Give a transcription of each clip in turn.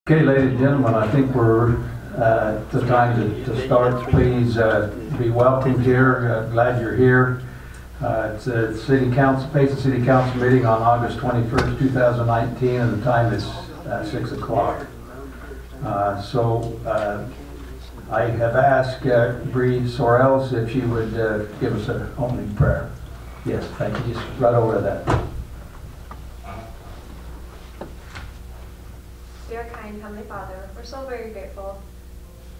Okay, ladies and gentlemen, I think we're at the time to start. Please be welcomed here. Glad you're here. It's a City Council, Payson City Council meeting on August 21st, 2019, and the time is 6 o'clock. I have asked Bree Sorrells if she would give us an opening prayer. Yes, thank you. Just right over to that. Dear kind Heavenly Father, we're so very grateful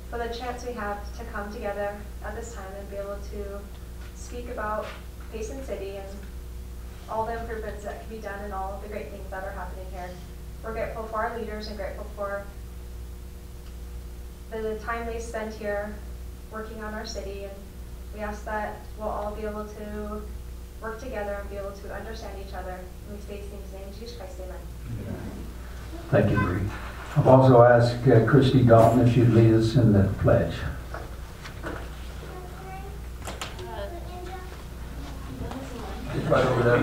for the chance we have to come together at this time and be able to speak about Payson City and all the improvements that can be done and all the great things that are happening here. We're grateful for our leaders and grateful for the time they spent here working on our city, and we ask that we'll all be able to work together and be able to understand each other. And we say these things in the name of Jesus Christ, amen. Thank you, Bree. I've also asked Christy Dalton if she'd lead us in the pledge. Just right over there.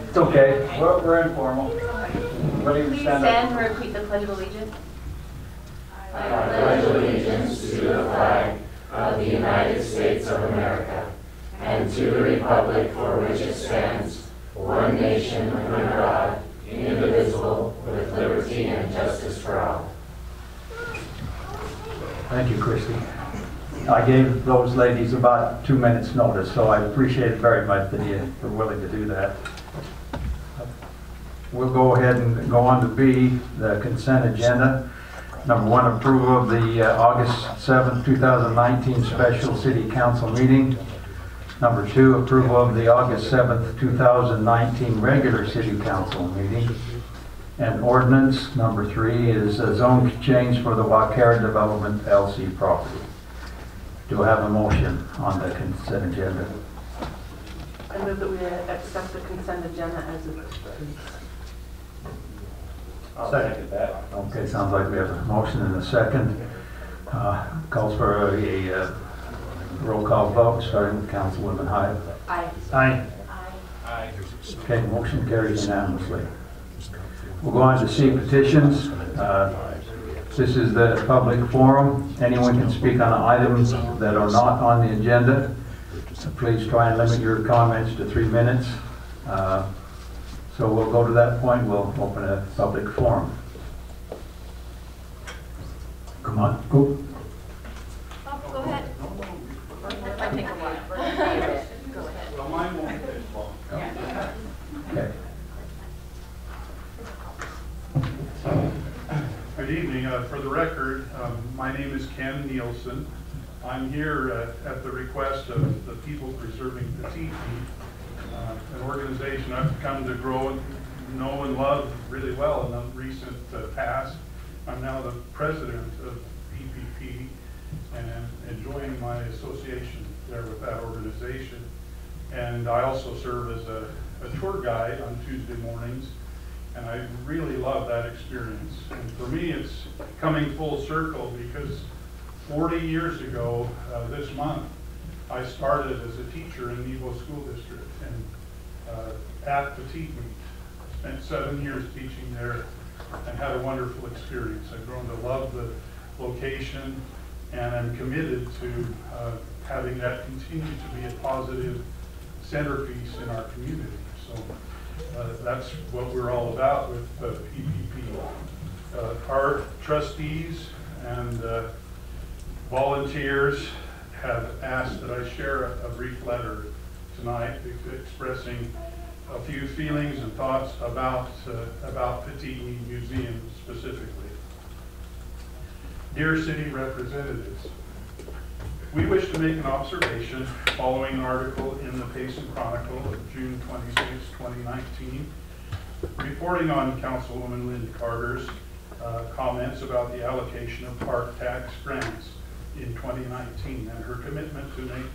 It's okay. We're informal. Please stand and repeat the Pledge of Allegiance. I pledge allegiance to the flag of the United States of America and to the republic for which it stands, one nation under God, indivisible, with liberty and justice for all. Thank you, Christy. I gave those ladies about 2 minutes notice, so I appreciate it very much that you were willing to do that. We'll go ahead and go on to B, the consent agenda. Number 1, approval of the August 7th, 2019 special city council meeting. Number 2, approval of the August 7th, 2019 regular city council meeting. And ordinance number 3 is a zone change for the Wacara Development LC property. Do I have a motion on the consent agenda? I move that we accept the consent agenda as it is. I'll second that. Okay, sounds like we have a motion and a second. Calls for a roll call vote, starting with Councilwoman Hyde. Aye. Aye. Aye. Okay, motion carries unanimously. We'll go on to C, petitions. This is the public forum. Anyone can speak on items that are not on the agenda. So please try and limit your comments to 3 minutes. So we'll go to that point. We'll open a public forum. Come on, go. Oh, go ahead. It might take a while. Go ahead. Well, mine won't take long. Okay. Good evening. For the record, my name is Ken Nielsen. I'm here at the request of the People Preserving Petite, an organization I've come to grow and know and love really well in the recent past. I'm now the president of PPP and am enjoying my association there with that organization. And I also serve as a tour guide on Tuesday mornings. And I really love that experience. And for me, it's coming full circle because 40 years ago this month, I started as a teacher in Nebo School District and at Petite Meet. Spent 7 years teaching there and had a wonderful experience. I've grown to love the location, and I'm committed to having that continue to be a positive centerpiece in our community. So. That's what we're all about with PPP. Our trustees and volunteers have asked that I share a brief letter tonight expressing a few feelings and thoughts about Petite Museum specifically. Dear City Representatives, we wish to make an observation following an article in the Payson Chronicle of June 26, 2019, reporting on Councilwoman Linda Carter's comments about the allocation of park tax grants in 2019 and her commitment to make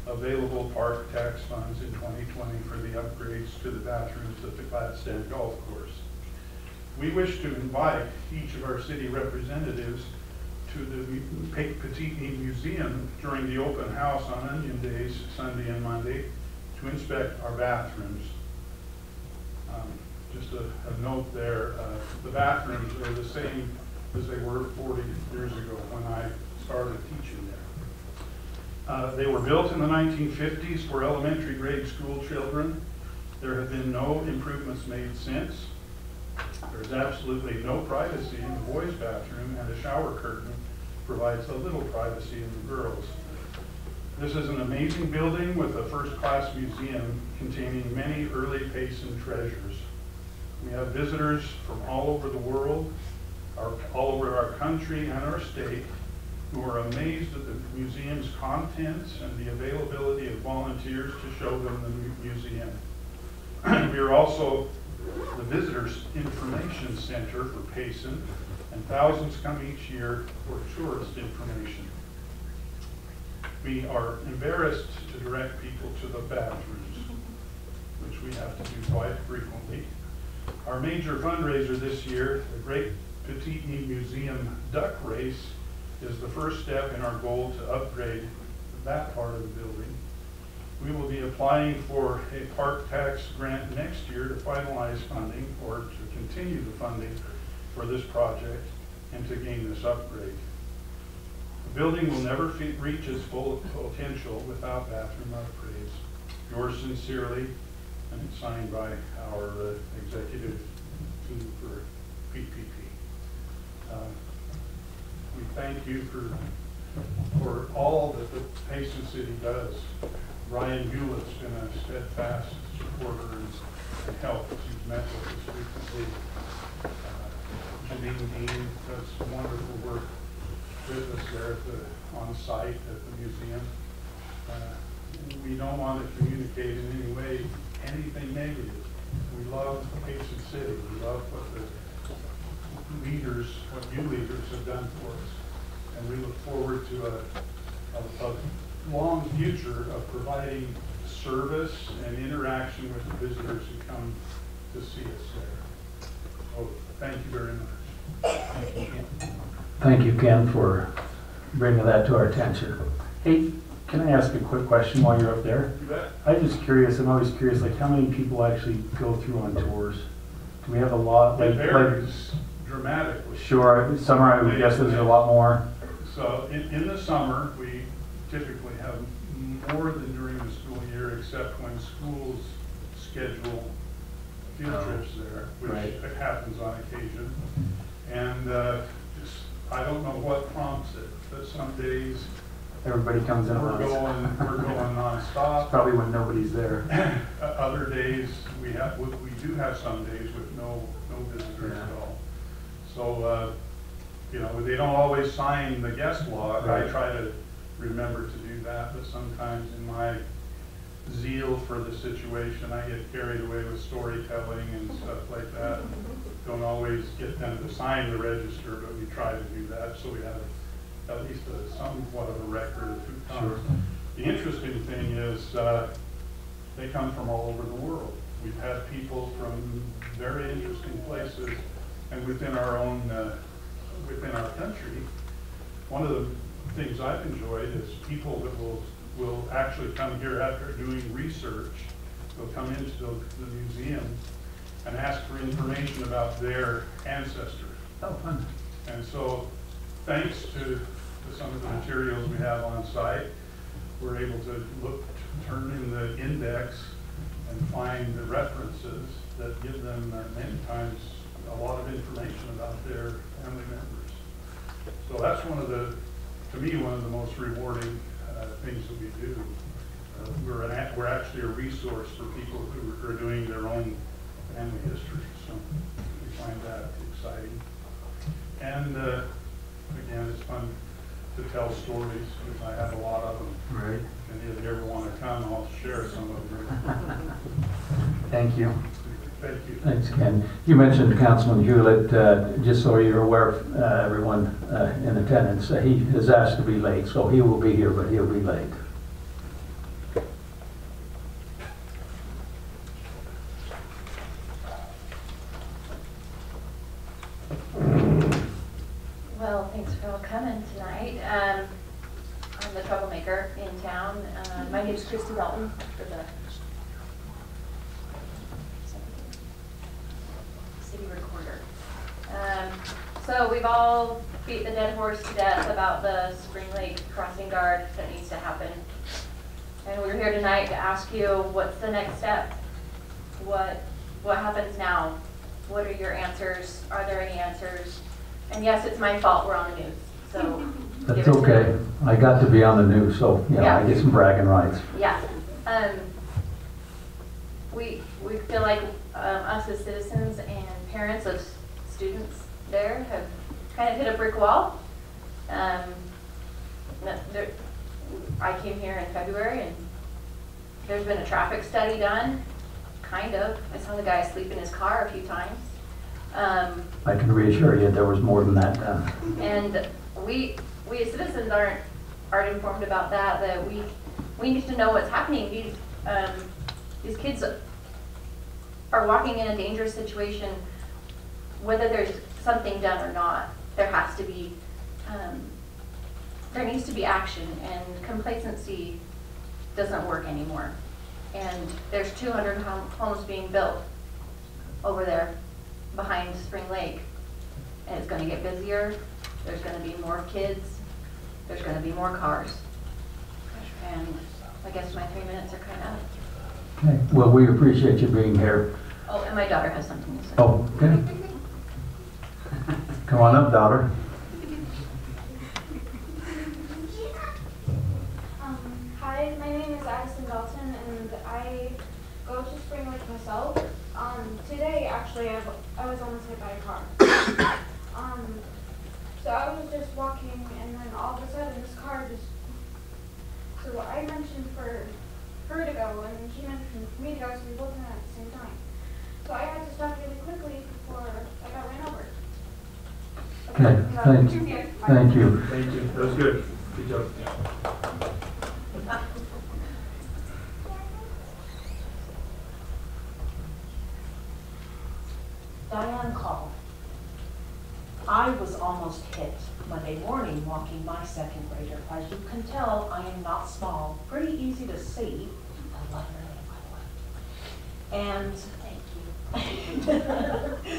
available park tax funds in 2020 for the upgrades to the bathrooms at the Gladstone Golf Course. We wish to invite each of our city representatives to the Petite Museum during the open house on Onion Days, Sunday and Monday, to inspect our bathrooms. Just a note there, the bathrooms are the same as they were 40 years ago when I started teaching there. They were built in the 1950s for elementary grade school children. There have been no improvements made since. There's absolutely no privacy in the boys' bathroom, and a shower curtain provides a little privacy in the girls'. This is an amazing building with a first-class museum containing many early Payson treasures. We have visitors from all over the world, all over our country and our state, who are amazed at the museum's contents and the availability of volunteers to show them the museum. We are also the Visitors Information Center for Payson, and thousands come each year for tourist information. We are embarrassed to direct people to the bathrooms, which we have to do quite frequently. Our major fundraiser this year, the Great Petite Museum Duck Race, is the first step in our goal to upgrade that part of the building. We will be applying for a park tax grant next year to finalize funding or to continue the funding for this project and to gain this upgrade. The building will never reach its full potential without bathroom upgrades. Yours sincerely, and it's signed by our executive team for PPP. We thank you for all that the Payson City does. Brian Hewlett's been a steadfast supporter and help as you've met with us recently. Janine Dean does wonderful work with us there on site at the museum. We don't want to communicate in any way anything negative. We love Payson City. We love what you leaders have done for us. And we look forward to a long future of providing service and interaction with the visitors who come to see us there. So thank you very much. Thank you, Ken, for bringing that to our attention. Hey, can I ask a quick question while you're up there? You bet. I'm always curious, like how many people actually go through on tours? Do we have a lot? It varies dramatically. Sure, summer I would guess there's a lot more. So in the summer, we typically have more than during the school year, except when schools schedule field trips there, which happens on occasion. And I don't know what prompts it, but some days Everybody comes in. we're going nonstop. It's probably when nobody's there. Other days we do have some days with no visitors at all. So they don't always sign the guest log. Right. I try to remember to do that, but sometimes in my zeal for the situation, I get carried away with storytelling and stuff like that. Don't always get them to sign the register, but we try to do that so we have at least somewhat of a record of who comes. Sure. The interesting thing is they come from all over the world. We've had people from very interesting places, and within our country. One of the things I've enjoyed is people that will actually come here after doing research. They'll come into the museum and ask for information about their ancestors. Oh, fun. And so, thanks to some of the materials we have on site, we're able to turn in the index and find the references that give them many times a lot of information about their family members. So that's to me, one of the most rewarding things that we do. We're actually a resource for people who are doing their own family history. So we find that exciting. And again, it's fun to tell stories because I have a lot of them. Right. And if you ever want to come, I'll share some of them. Thank you. Thank you. Thanks, Ken. You mentioned Councilman Hewlett, just so you're aware of everyone in attendance. He has asked to be late, so he will be here, but he'll be late. Well, thanks for all coming tonight. I'm the troublemaker in town. My name is Christy Dalton for the city recorder. So we've all beat the dead horse to death about the Spring Lake crossing guard that needs to happen. And we're here tonight to ask you, what's the next step? What happens now? What are your answers? Are there any answers? And yes, it's my fault we're on the news, so. That's give it to okay. me. I got to be on the news, so, you know, Yeah. I get some bragging rights. Yeah. We feel like us as citizens and parents of students there have kind of hit a brick wall. I came here in February and there's been a traffic study done, kind of. I saw the guy asleep in his car a few times. I can reassure you there was more than that done. And we as citizens aren't informed about that we need to know what's happening. These kids are walking in a dangerous situation, whether there's something done or not. There has to be, there needs to be action, and complacency doesn't work anymore. And there's 200 homes being built over there behind Spring Lake, and it's going to get busier. There's going to be more kids. There's going to be more cars. And I guess my 3 minutes are kind of up. Okay, well, we appreciate you being here. Oh, and my daughter has something to say. Oh, okay. Come on up, daughter. Hi, my name is Addison Dalton, and I go to Spring Lake myself. Today, actually, I was almost hit by a car. So I was just walking, and then all of a sudden, this car just. So I mentioned for her to go, and she mentioned for me to go, so we both went at the same time. So I had to stop really quickly before I got ran over. Okay, thank you. Thank you. Thank you. That was good. Good job. Diane called. I was almost hit Monday morning walking my second grader. As you can tell, I am not small. Pretty easy to see. I love her name, by the way. And thank you.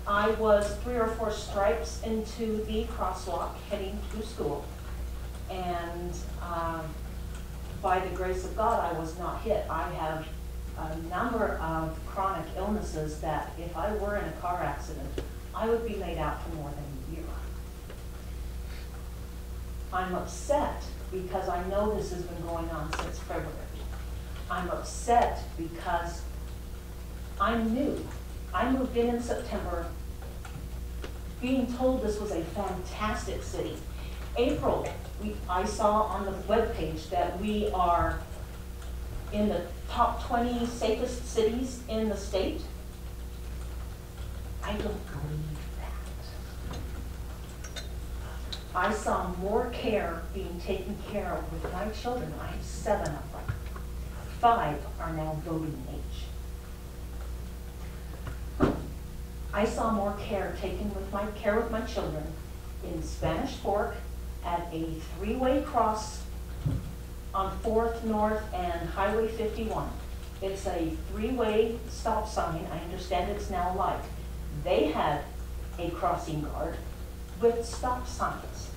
I was 3 or 4 stripes into the crosswalk heading to school. And by the grace of God, I was not hit. I have a number of chronic illnesses that if I were in a car accident, I would be laid out for more than a year. I'm upset because I know this has been going on since February. I'm upset because I'm new. I moved in September being told this was a fantastic city. April, I saw on the webpage that we are in the top 20 safest cities in the state. I don't believe that. I saw more care being taken care of with my children. I have 7 of them. 5 are now voting age. I saw more care taken with my children in Spanish Fork at a 3-way cross on 4th North and Highway 51. It's a 3-way stop sign. I understand it's now light. They had a crossing guard with stop signs.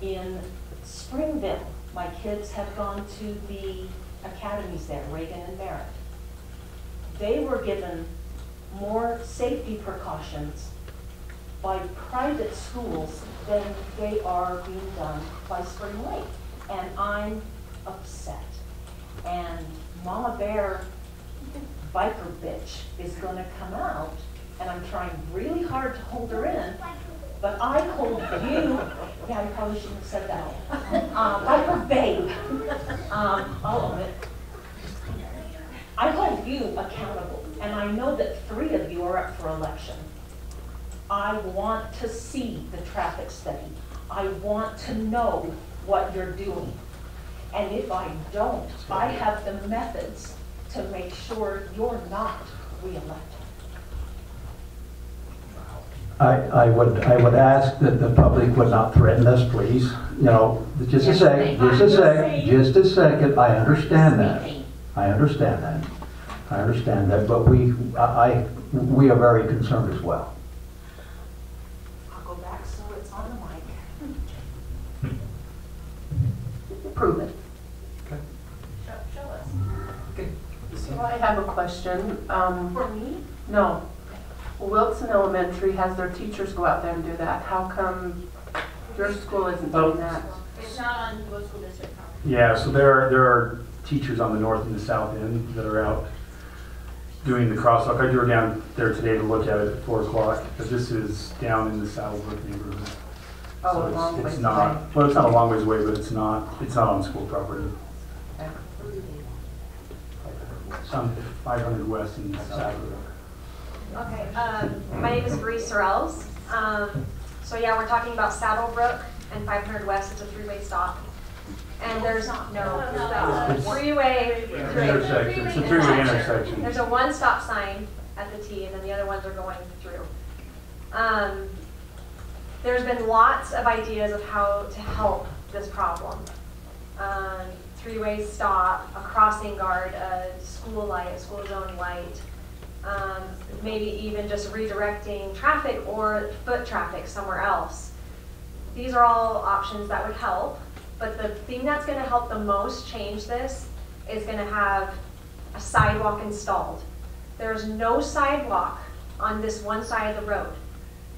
In Springville, my kids have gone to the academies there, Reagan and Merritt. They were given more safety precautions by private schools than they are being done by Spring Lake. And I'm upset. And Mama Bear biker bitch is gonna come out, and I'm trying really hard to hold her in, but I hold you, yeah, I probably shouldn't have said that. Biker babe, I'll own it. I hold you accountable, and I know that 3 of you are up for election. I want to see the traffic study. I want to know what you're doing. And if I don't, I have the methods to make sure you're not reelected. I would ask that the public would not threaten us, please. You know, just a second, just a second. I understand that. I understand that. I understand that, but we are very concerned as well. I'll go back so it's on the mic. Prove it. Show us. So I have a question. For me? No. Wilson Elementary has their teachers go out there and do that. How come your school isn't doing that? It's not on the school district property. Yeah, so there are teachers on the north and the south end that are out doing the crosswalk. I drove down there today to look at it at 4 o'clock, but this is down in the Saddlebrook neighborhood. Oh, So a long it's ways not, away. well, it's not a long ways away, but it's not on school property. Okay. It's on 500 west in Saddlebrook. Okay, my name is Bree Sorrells. So yeah, we're talking about Saddlebrook and 500 West. It's a three-way stop. And there's freeway. Intersection, it's a three-way intersection. There's a one stop sign at the T, and then the other ones are going through. There's been lots of ideas of how to help this problem. Three-way stop, a crossing guard, a school light, a school zone light. Maybe even just redirecting traffic or foot traffic somewhere else. These are all options that would help, but the thing that's going to help the most change this is going to have a sidewalk installed. There's no sidewalk on this one side of the road.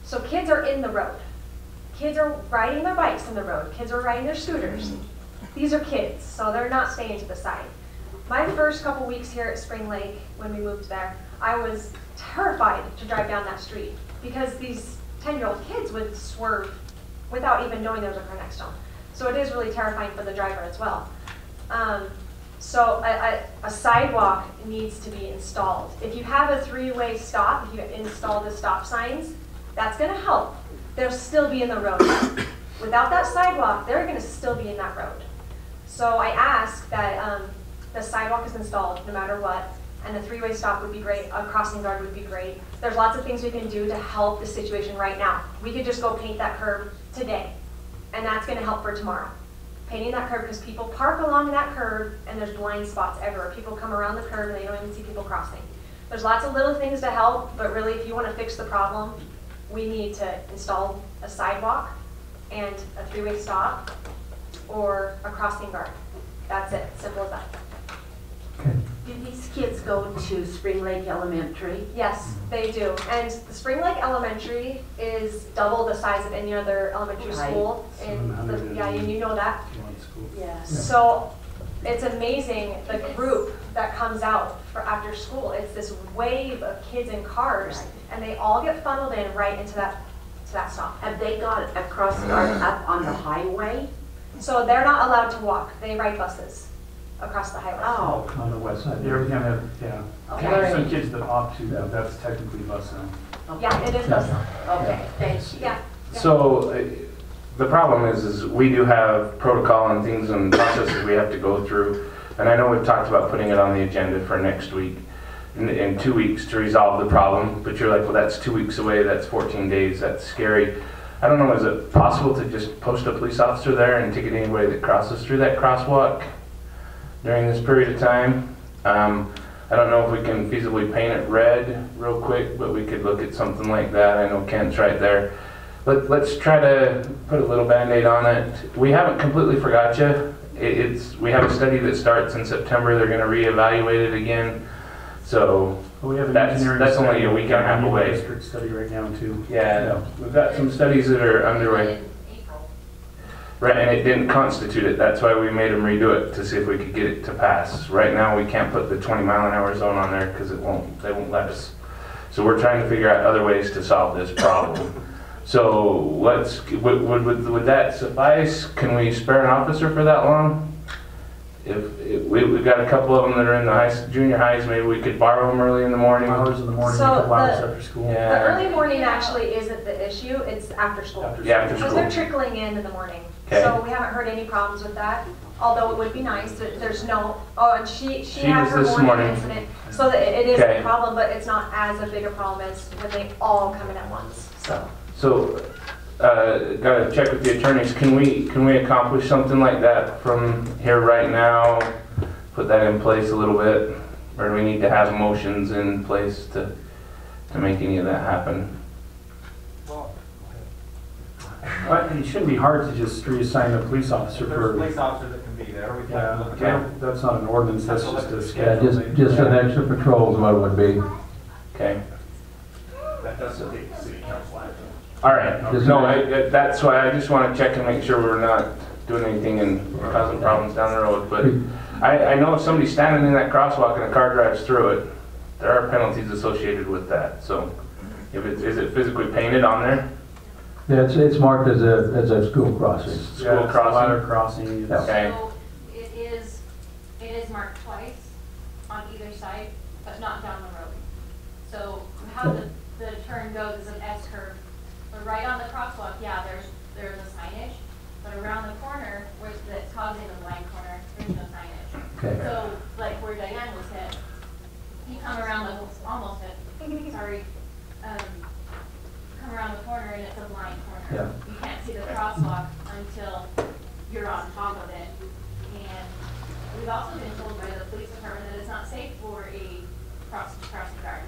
So kids are in the road. Kids are riding their bikes in the road. Kids are riding their scooters. These are kids, so they're not staying to the side. My first couple weeks here at Spring Lake, when we moved there, I was terrified to drive down that street because these 10-year-old kids would swerve without even knowing there was a car next to them. So it is really terrifying for the driver as well. So a sidewalk needs to be installed. If you have a three-way stop, if you install the stop signs, that's going to help. They'll still be in the road. Without that sidewalk, they're going to still be in that road. So I ask that the sidewalk is installed no matter what, and a three-way stop would be great, a crossing guard would be great. There's lots of things we can do to help the situation right now. We could just go paint that curb today, and that's going to help for tomorrow. Painting that curb, because people park along that curb and there's blind spots everywhere. People come around the curb and they don't even see people crossing. There's lots of little things to help, but really if you want to fix the problem, we need to install a sidewalk and a three-way stop or a crossing guard. That's it, simple as that. Do these kids go to Spring Lake Elementary? Yes, they do. And the Spring Lake Elementary is double the size of any other elementary Right. school. Yeah, and you know that. Yeah. So it's amazing the group that comes out for after school. It's this wave of kids in cars, and they all get funneled in right into that stop. Have they got a cross guard up on the highway? So they're not allowed to walk. They ride buses across the highway. Oh, On the west side. They're gonna have, yeah. Okay. There's some kids that opt to, but that's technically bus zone. Yeah, it is bus. okay, thank you. Yeah. So the problem is we do have protocol and things and processes we have to go through. And I know we've talked about putting it on the agenda for next week, in 2 weeks to resolve the problem. But you're like, well, that's 2 weeks away, that's 14 days, that's scary. I don't know, is it possible to just post a police officer there and ticket anybody that crosses through that crosswalk during this period of time? I don't know if we can feasibly paint it red real quick, but we could look at something like that. I know Kent's right there. Let's try to put a little Band-Aid on it. We haven't completely forgot you. We have a study that starts in September. They're going to reevaluate it again. So We have an That's engineering only study. a week and a half We've got away. District study right now too. yeah, we've got some studies that are underway. In April. Right, and it didn't constitute it. That's why we made them redo it to see if we could get it to pass. Right now, we can't put the 20-mile-an-hour zone on there because they won't let us. So we're trying to figure out other ways to solve this problem. So would that suffice? Can we spare an officer for that long? If we've got a couple of them that are in the junior highs, maybe we could borrow them early in the morning. Hours in the morning, a So couple hours the- after school. The Yeah. early morning actually isn't the issue, it's after school. Yeah, after Because school. they're trickling in the morning. Okay. So we haven't heard any problems with that, although it would be nice, there's no, and she She had was her this morning morning. incident. So that it is Okay. a problem, but it's not as a bigger problem as when they all come in at once, so. So, gotta check with the attorneys. Can we accomplish something like that from here right now? Put that in place a little bit. Or do we need to have motions in place to make any of that happen? But it shouldn't be hard to just reassign a police officer There's a for, police officer that can be there. We yeah, can look at that's not an ordinance, that's just a Yeah, schedule. just an extra patrol is what it would be. Okay. that. Doesn't take the city council action. All right. No, that's why I just want to check and make sure we're not doing anything and causing problems down the road. But I know if somebody's standing in that crosswalk and a car drives through it, there are penalties associated with that. So if is it physically painted on there? Yeah, it's marked as a school crossing. School Yeah, it's a ladder crossing? crossing. Yeah. Okay. So it is marked twice on either side, but not down the road. So how the turn goes is an S curve. But right on the crosswalk, yeah, there's a signage, but around the corner, where that's causing the blind corner, there's no signage. Okay. So like where Diane was hit, you come around the, almost hit, sorry, come around the corner and it's a blind corner. Yeah. You can't see the crosswalk until you're on top of it. And we've also been told by the police department that it's not safe for a crossing guard.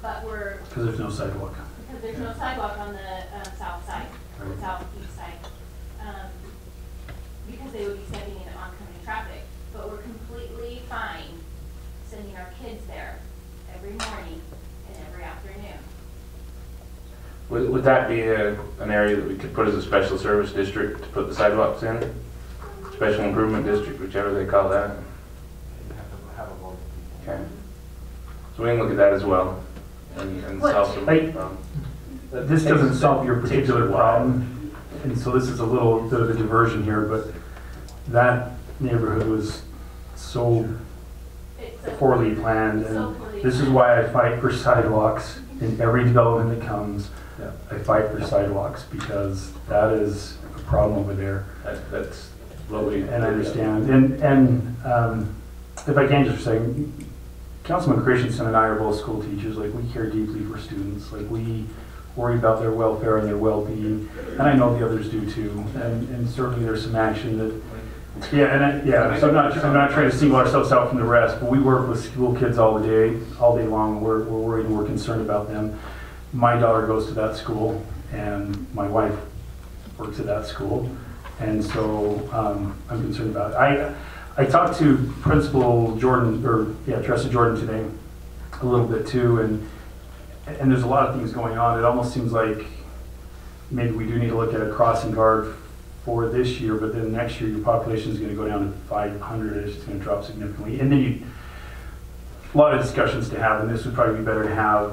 But Because there's no sidewalk. because there's no sidewalk on the south side, or the southeast side. Because they would be stepping into oncoming traffic. But we're completely fine sending our kids there every morning and every afternoon. Would that be an area that we could put as a special service district to put the sidewalks in? Special improvement district, whichever they call that. You have to have a vote. Okay. So we can look at that as well and solve some Like, problems. This doesn't solve your Takes particular a while. problem, and so this is a little bit of a diversion here, but that neighborhood was so It's a- poorly planned, So and poorly this is planned. why I fight for sidewalks in every development that comes. Yeah. I fight for sidewalks, because that is a problem over there, That's what we. and I understand. And if I can just say, Councilman Christensen and I are both school teachers. Like, we care deeply for students. Like, we worry about their welfare and their well-being, and I know the others do too. And certainly there's some action that, so I'm not trying to single ourselves out from the rest, but we work with school kids all day long. We're worried and we're concerned about them. My daughter goes to that school, and my wife works at that school, and so I'm concerned about it. I talked to Principal Jordan, Tressa Jordan today a little bit too, and there's a lot of things going on. It almost seems like maybe we do need to look at a crossing guard for this year, but then next year your population is going to go down to 500. It's going to drop significantly, and then a lot of discussions to have, and this would probably be better to have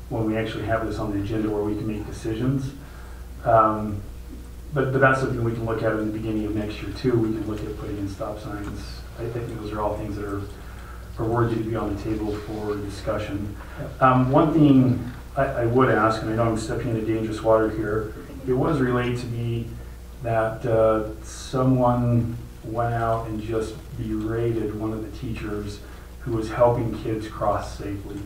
when we actually have this on the agenda where we can make decisions. But that's something we can look at in the beginning of next year too. We can look at putting in stop signs. I think those are all things that are worthy to be on the table for discussion. One thing I would ask, and I know I'm stepping into dangerous water here, it was relayed to me that someone went out and just berated one of the teachers who was helping kids cross safely.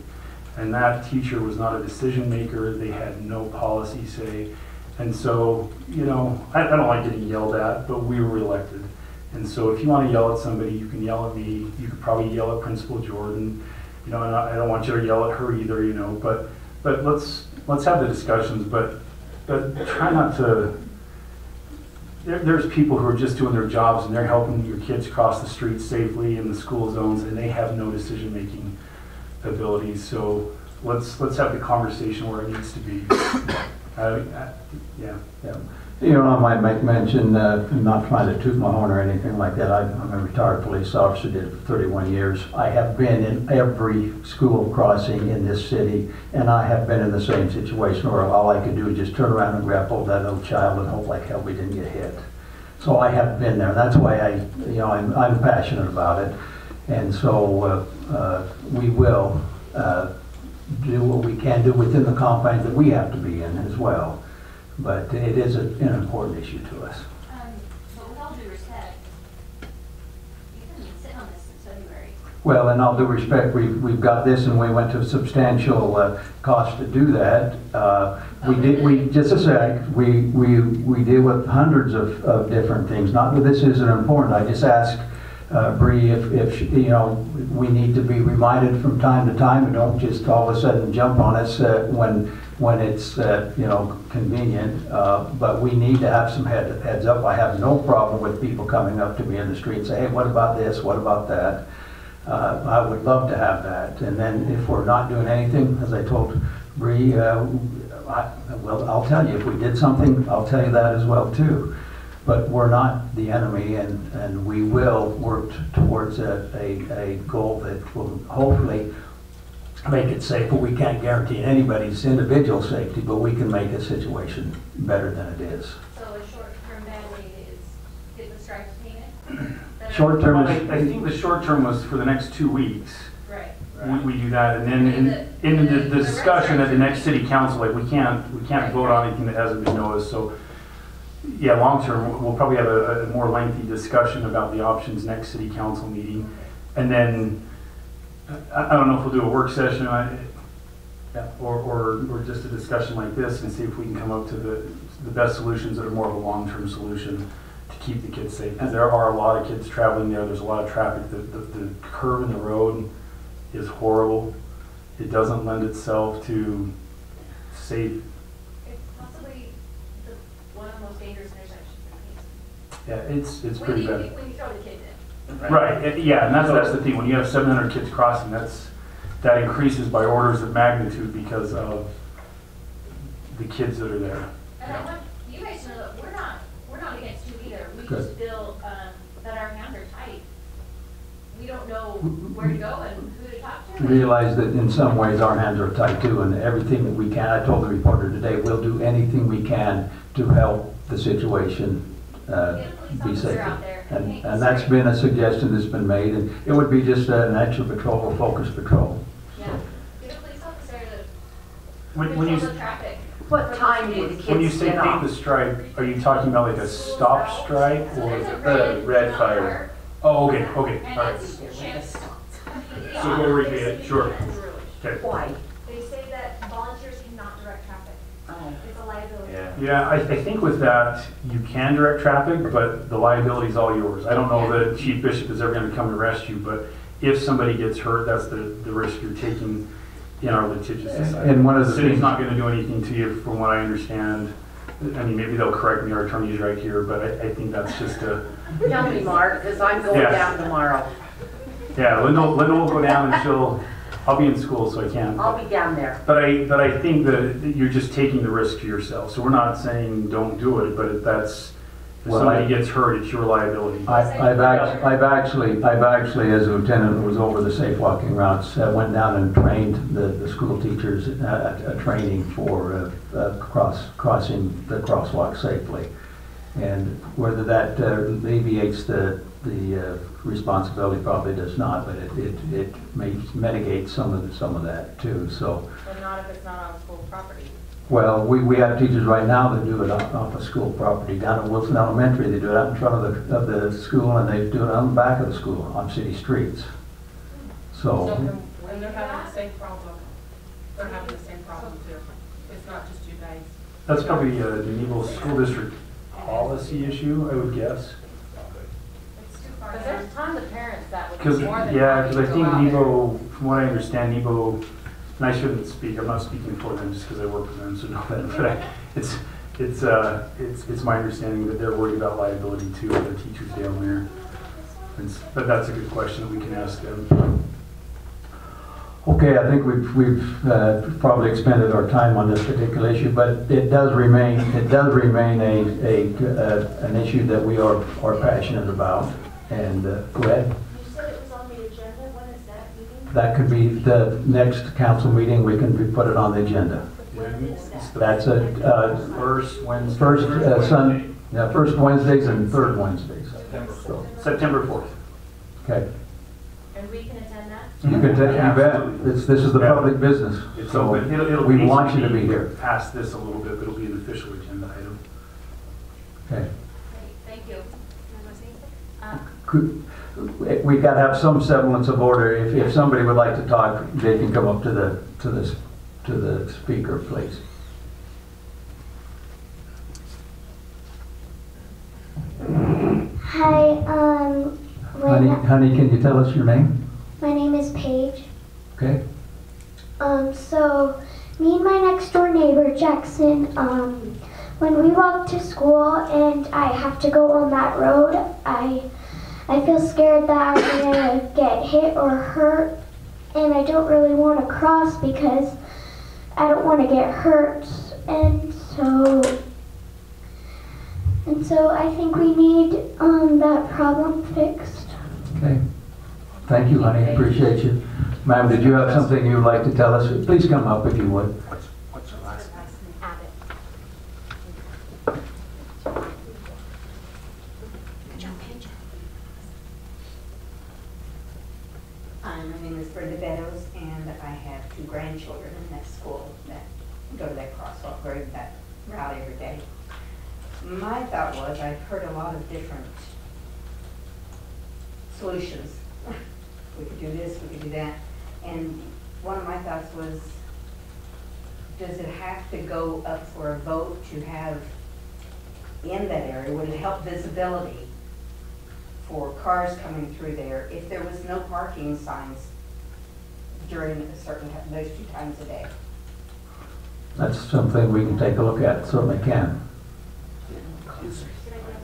And that teacher was not a decision maker. They had no policy say. And so, I don't like getting yelled at, but we were elected. And so if you want to yell at somebody, you can yell at me. You could probably yell at Principal Jordan. And I don't want you to yell at her either, but let's have the discussions, but try not to. There's people who are just doing their jobs, and they're helping your kids cross the street safely in the school zones, and they have no decision-making abilities. So let's have the conversation where it needs to be. Yeah. I might make mention, not trying to toot my horn or anything like that. I'm a retired police officer, did it for 31 years. I have been in every school crossing in this city, and I have been in the same situation where all I could do is just turn around and grab hold of that little child and hope like hell we didn't get hit. So I have been there. That's why I'm passionate about it. And so we will do what we can do within the confines that we have to be in as well. But it is an important issue to us. But with all due respect, you've been sitting on this since February. Well, in all due respect, we've got this, and we went to a substantial cost to do that. Just a sec, we deal with hundreds of different things. Not that this isn't important. I just ask Bree, if, you know, we need to be reminded from time to time, and don't just all of a sudden jump on us when it's, you know, convenient, but we need to have some heads up. I have no problem with people coming up to me in the street and say, hey, what about this, what about that? I would love to have that. And then if we're not doing anything, as I told Bree, well, I'll tell you, if we did something, I'll tell you that as well too. But we're not the enemy, and we will work towards a goal that will hopefully make it safe. But we can't guarantee anybody's individual safety, but we can make a situation better than it is. So a short-term mandate is get the stripes painted? Short term Well, is, I think the short term was for the next 2 weeks. Right. We do that, and then in the discussion at the next city council, like we can't vote on anything that hasn't been noticed. So yeah, long term, we'll probably have a more lengthy discussion about the options next city council meeting, and then I don't know if we'll do a work session or just a discussion like this and see if we can come up to the best solutions that are more of a long term solution to keep the kids safe. Because there are a lot of kids traveling there. There's a lot of traffic. The curve in the road is horrible. It doesn't lend itself to safe. It's possibly one of the most dangerous intersections in Payson. Yeah, it's pretty bad. When you throw the kids in. Right. Yeah, and that's the thing. When you have 700 kids crossing, that increases by orders of magnitude because of the kids that are there. And I want you guys to know that we're not against you either. We Good. just feel that our hands are tight. We don't know where to go and who to talk to. realize that in some ways our hands are tied too, and everything that we can, I told the reporter today, we'll do anything we can to help the situation Get a police be officer safer. out there and make And the that's straight. been a suggestion that's been made, and it would be just an extra patrol, a focused patrol. Yeah. Get a police officer to When control you the traffic. What time do the when you kids say get paint off? the stripe, are you talking about like a stop stripe So there's or? a red not fire. marked, Oh, okay, all And right. it's chips. So go repeat it, sure. Okay. Why? They say that volunteers cannot direct traffic. Oh. It's a liability. Yeah. Yeah, I think with that, you can direct traffic, but the liability is all yours. I don't know that Chief Bishop is ever gonna come arrest you, but if somebody gets hurt, that's the risk you're taking in our litigious society. And one of the The city's things- not gonna do anything to you, from what I understand. I mean, maybe they'll correct me, our attorney's right here, but I think that's just a, Tell me, Mark, because I'm going Yeah. down tomorrow. yeah, Linda will go down and I'll be in school, so I can't. I'll be down there. But I think that you're just taking the risk to yourself. So we're not saying don't do it, but if Well, somebody I- gets hurt, it's your liability. I've actually, as a lieutenant who was over the safe walking routes, went down and trained the school teachers, a training for crossing the crosswalk safely. And whether that alleviates the responsibility, probably does not, but it may mitigate some of that too, so. But not if it's not on school property. Well, we have teachers right now that do it off of school property. Down at Wilson Elementary, they do it out in front of the school, and they do it on the back of the school, on city streets. So, And they're having the same problem. They're having the same problem too. It's not just you guys. That's probably a Geneva School District policy issue, I would guess. It's too far. Because there's tons of parents that would Because, be more than yeah, happy because I to think go out there. Nebo, from what I understand, Nebo, and I shouldn't speak, I'm not speaking for them just because I work with them, so know that, but it's my understanding that they're worried about liability too, of the teachers down there. But that's a good question that we can ask them. okay, I think we've probably expended our time on this particular issue, but it does remain an issue that we are passionate about. And go ahead. You said it was on the agenda. When is that meeting? That could be the next council meeting. We can put it on the agenda. That's First Wednesday. first Wednesdays and third Wednesdays. So, September 4th. okay. And we can attend that? You can take, you bet. Absolutely. This is the Yeah. public business. It's So open. It'll we want you to basically be here. Past this a little bit, but it'll be an official agenda item. Okay. Great, thank you. We got to have some semblance of order. If somebody would like to talk, they can come up to the speaker, please. Hi, My Honey, can you tell us your name? My name is Paige. Okay. So me and my next door neighbor Jackson, when we walk to school and I have to go on that road, I feel scared that I'm gonna get hit or hurt, and I don't really want to cross because I don't want to get hurt, and so I think we need that problem fixed. Okay. Thank you, honey. Appreciate you. Ma'am, did you have something you'd like to tell us? Please come up if you would. What's your last name? Hi, my name is Brenda Beddoes, and I have 2 grandchildren in that school that go to that crosswalk, or that route every day. My thought was, I've heard a lot of different solutions. We could do this, we could do that. And one of my thoughts was, does it have to go up for a vote to have in that area? Would it help visibility for cars coming through there if there was no parking signs during a certain time, those 2 times a day? That's something we can take a look at, certainly can.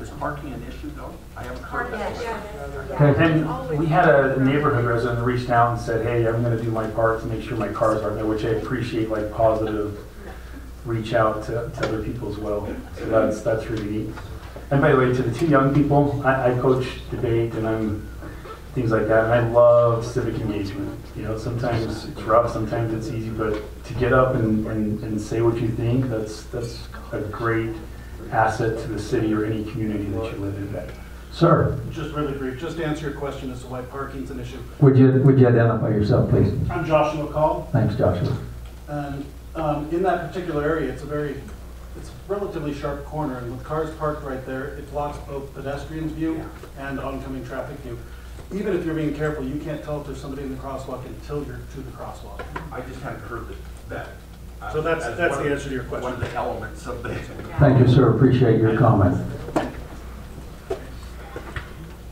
Is parking an issue though? I haven't heard that. Okay. And we had a neighborhood resident reached out and said, hey, I'm gonna do my part to make sure my cars are there, which I appreciate, like positive reach out to other people as well. So that's really neat. And by the way, to the 2 young people, I coach debate and I'm things like that, and I love civic engagement. You know, sometimes it's rough, sometimes it's easy, but to get up and say what you think, that's a great asset to the city or any community that you live in. Sir, Just really brief, just to answer your question as to why parking's an issue. would you identify yourself, please? I'm Joshua Call, Thanks, Joshua. and in that particular area, it's a relatively sharp corner, and with cars parked right there, it blocks both pedestrians' view and oncoming traffic view. Even if you're being careful, you can't tell if there's somebody in the crosswalk until you're to the crosswalk. I just hadn't heard that. So that's the answer to your question. One of the elements of the. Thank you, sir. Appreciate your comment.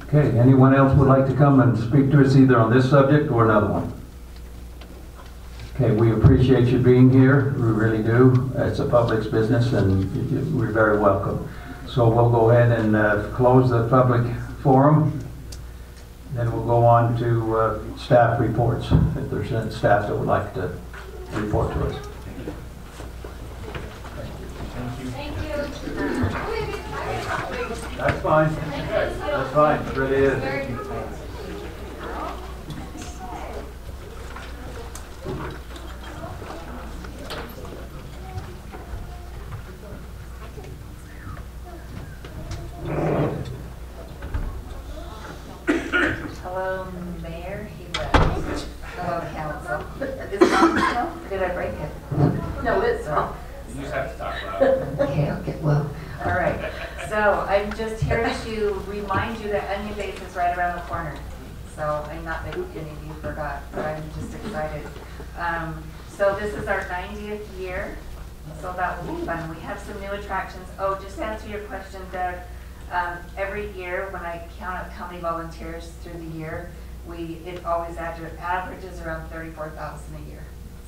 Okay, anyone else would like to come and speak to us either on this subject or another one? Okay, we appreciate you being here. We really do. It's a public's business and we're very welcome. So we'll go ahead and close the public forum. Then we'll go on to staff reports, if there's any staff that would like to report to us. That's fine. That's fine. It really is. Hello, Mayor. He left. Hello, Council. Is it on still? Did I break it? No, it's not. You just have to talk loud. Okay, well, all right. So I'm just here to remind you that Onion Base is right around the corner. So I'm not that any of you forgot, but I'm just excited. So this is our 90th year, so that will be fun. We have some new attractions. Oh, just to answer your question, Doug, every year when I count up how many volunteers through the year, it always averages around 34,000 a year.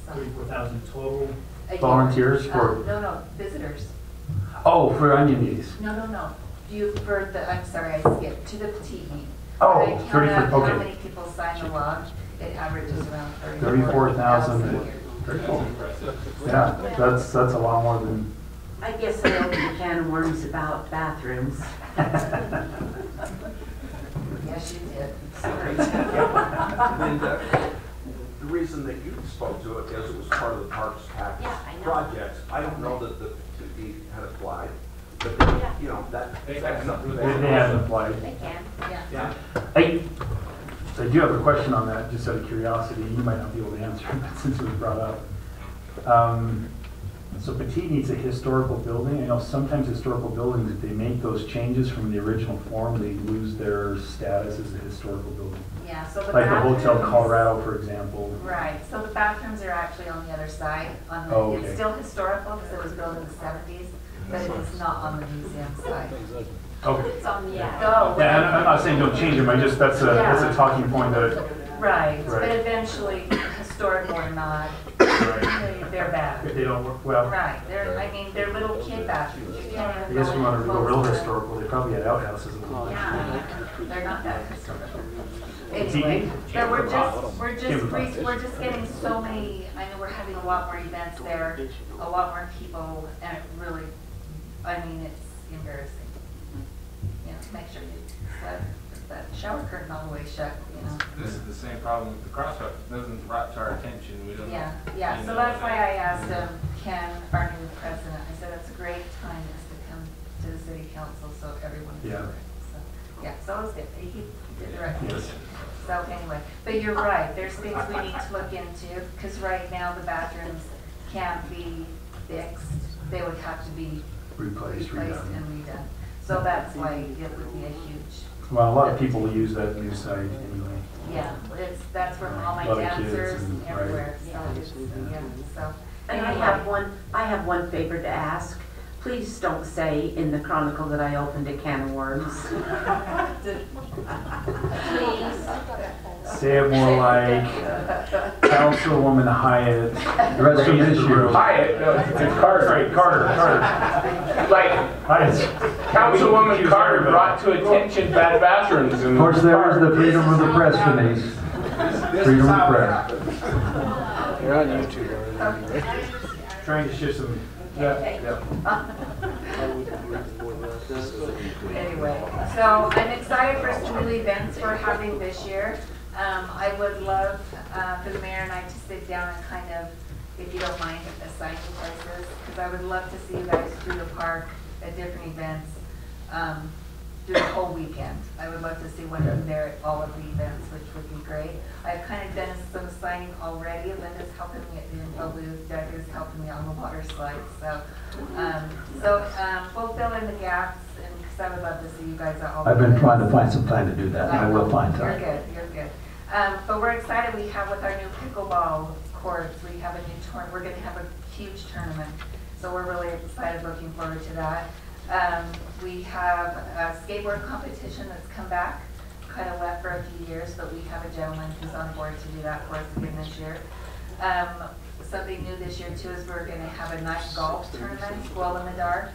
So 34,000 total a year. volunteers for? No, visitors. Oh, for Onion Days. No. I'm sorry, I skipped to the petite meat. Oh, When I count up okay. how many people sign the log, it averages around 34,000. a year. Very cool. Yeah, that's a lot more than. I guess I opened a can of worms about bathrooms. Yes, you did. Sorry. Linda, the reason that you spoke to it is it was part of the Parks Tax project. I don't know that the city had applied, but you know, that's something They haven't applied. They can, yeah. Yeah. I do have a question on that, just out of curiosity. You might not be able to answer it since it was brought up. So Petite needs a historical building. I know sometimes historical buildings, if they make those changes from the original form, they lose their status as a historical building. Yeah, so the Like the bathrooms. Hotel Colorado, for example. Right, so the bathrooms are actually on the other side. Oh, okay. It's still historical because it was built in the 70s, but it is not on the museum side. Okay. It's on the ad. Yeah, and I'm not saying don't change them, that's a talking point that, Right, but Right. eventually, historical or not, they're bad. if they don't work well. Right, they're little kid bathrooms. You can't I even guess go we want to go close real to it. historical, they probably had outhouses in them. Yeah, they're not that historical. TV? Anyway, but we're just getting so many, I know we're having a lot more events there, a lot more people, and it really, it's embarrassing. You know, make sure you let that shower curtain all the way shut, you know. This is the same problem with the crosswalk. It doesn't brought to our attention. We don't. Yeah, you so know, that's why I asked Ken, our new president, I said, it's a great time is to come to the city council so everyone can Yeah. hear it. So, yeah, so it was good. He did the right thing. So anyway, but you're right, there's things we need to look into, because right now the bathrooms can't be fixed. They would have to be Replaced, replaced redone. and redone. So that's why it would be a huge, Well, a lot of people use that new site anyway. yeah, that's where all my A lot of kids dancers and- and everywhere, so it's, yeah, so. And I have one favor to ask. Please don't say in the Chronicle that I opened a can of worms. Please. Say it more like Councilwoman Hyatt. The rest of this year. Hyatt, no, it's Carter. Carter. Like Hyatt's. Councilwoman Carter brought to attention bad bathrooms. Of course, there is the freedom of the press, Denise. Freedom of the press. You're on YouTube already. Trying to shift some. Anyway, so I'm excited for some new events we're having this year. I would love for the mayor and I to sit down and kind of, if you don't mind, assign some places, because I would love to see you guys through the park at different events through the whole weekend. I would love to see one of them there at all of the events, which would be great. I've kind of done some signing already. Linda's helping me at the info booth. Doug is helping me on the water slide. So, we'll fill in the gaps, and because I would love to see you guys at all. I've been trying to find some time to do that, and I will find time. You're good. But we're excited. We have with our new pickleball courts, we have a new tournament. We're going to have a huge tournament. So we're really excited, looking forward to that. We have a skateboard competition that's come back, kind of left for a few years, but we have a gentleman who's on board to do that for us again this year. Something new this year too is we're going to have a night golf tournament, glow in the dark,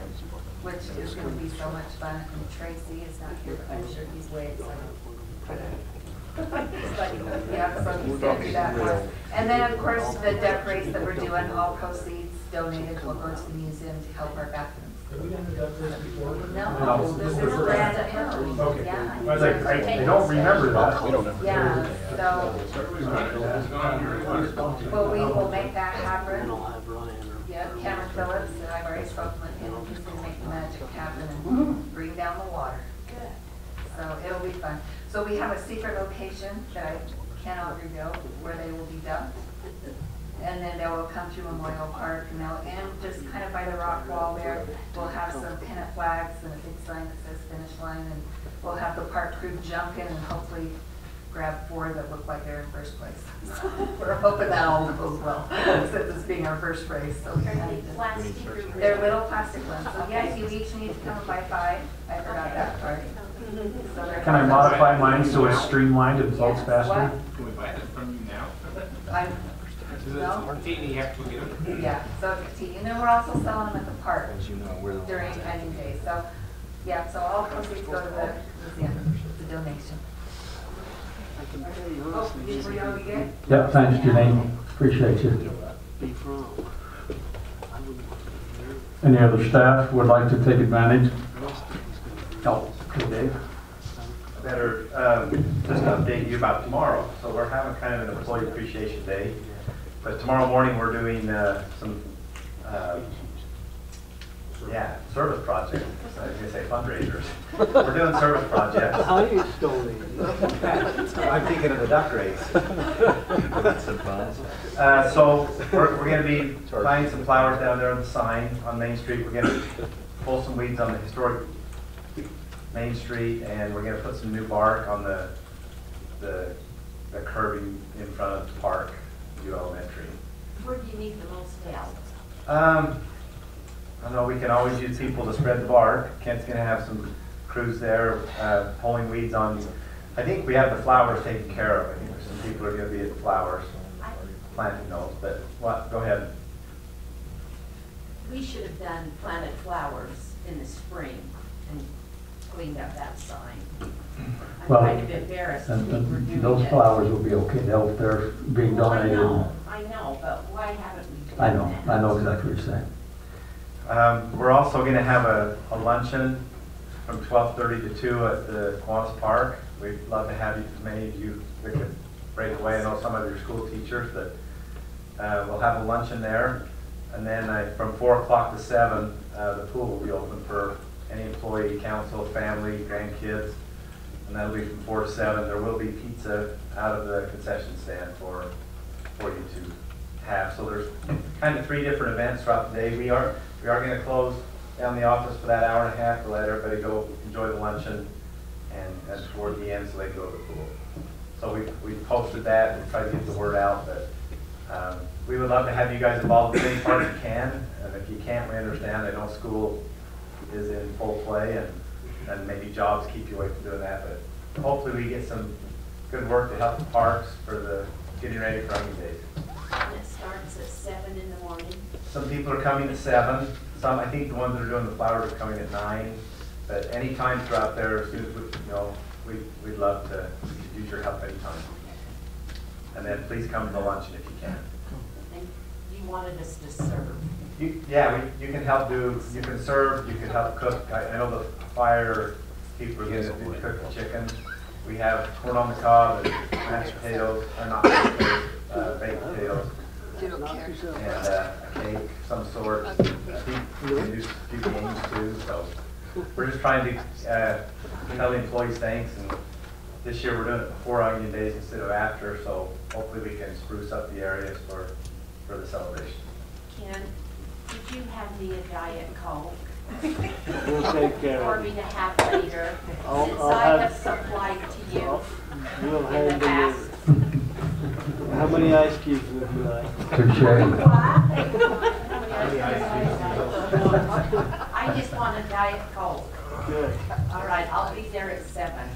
which is going to be so much fun. And Tracy is not here, but I'm sure he's way excited. Yeah, so he's going to do that for us. And then of course the duck race that we're doing, all proceeds donated will go to the museum to help our bathrooms. Have we done the duck race before? No, this is brand new. Okay. Yeah. I was like, I don't remember that. Yeah, so, well, we will make that happen. Yeah, Cameron Phillips, I've already spoken with him, he's gonna make the magic happen and bring down the water. So it'll be fun. So we have a secret location that I cannot reveal where they will be dumped. And then they will come through Memorial Park, and they'll end just kind of by the rock wall there. We'll have some pennant flags and a big sign that says finish line, and we'll have the park crew jump in and hopefully grab 4 that look like they're in first place. We're hoping that all goes well, since it's being our first race. So they're little plastic ones. So yes, you each need to come and buy 5. I forgot that part. So Can I modify mine so it's streamlined and floats faster? Can we buy that from you now? No? You have to get them. Yeah, so it's tea. And then we're also selling them at the park during Onion Day. So, yeah, so all proceeds go to the museum, the donation. Oh, were you all good? Yep, thanks, Janine. Appreciate you. Any other staff would like to take advantage? Oh, okay, Dave. Better just update you about tomorrow. So we're having kind of an employee appreciation day. But tomorrow morning we're doing some service projects. I was going to say fundraisers. We're doing service projects. I'm thinking of the duck race. So we're going to be planting some flowers down there on the sign on Main Street. We're going to pull some weeds on the historic Main Street, and we're going to put some new bark on the curbing in front of the park, View Elementary. Where do you need the most help? I don't know, we can always use people to spread the bark. Kent's going to have some crews there, pulling weeds on. I think we have the flowers taken care of. I think there's some people who are going to be at the flowers, planting those, but what, go ahead. We should have done planted flowers in the spring and cleaned up that sign. I'm Well, kind of embarrassed to think we're doing those it. flowers will be okay. They're being Well, donated. I know, but why haven't we done that? I know exactly what you're saying. We're also going to have a luncheon from 12:30 to 2 at the Kiwanis Park. We'd love to have you, many of you that could break away. I know some of your school teachers, but we'll have a luncheon there. And then from 4 o'clock to 7, the pool will be open for any employee, council, family, grandkids. And that'll be from 4 to 7. There will be pizza out of the concession stand for you to have. So there's kind of 3 different events throughout the day. We are going to close down the office for that hour and a half to let everybody go enjoy the luncheon and toward the end so they can go to the pool. So we posted that and tried to get the word out, but we would love to have you guys involved in any part you can. And if you can't, we understand. I know school is in full play and maybe jobs keep you away from doing that, but hopefully we get some good work to help the parks for the getting ready for Onion Days. And it starts at 7 in the morning. Some people are coming at 7. Some, I think the ones that are doing the flowers are coming at 9. But any time throughout there, as soon as we'd love to use your help anytime. And then please come to the luncheon if you can. And you wanted us to serve. You can help you can serve, you can help cook. I know the fire people are going to cook the chicken. We have corn on the cob and mashed potatoes, or not mashed potatoes, baked potatoes. And a cake of some sort. I think we can do a few games too. So we're just trying to tell the employees thanks. And this year we're doing it before Onion Days instead of after. So hopefully we can spruce up the areas for the celebration. Ken, did you have me a Diet Coke? We'll take care For of me it. to have later, I'll since I have have- supplied to you We'll in the handle past. it. How many ice cubes would you like? I just want a Diet Coke. Good. All right, I'll be there at 7.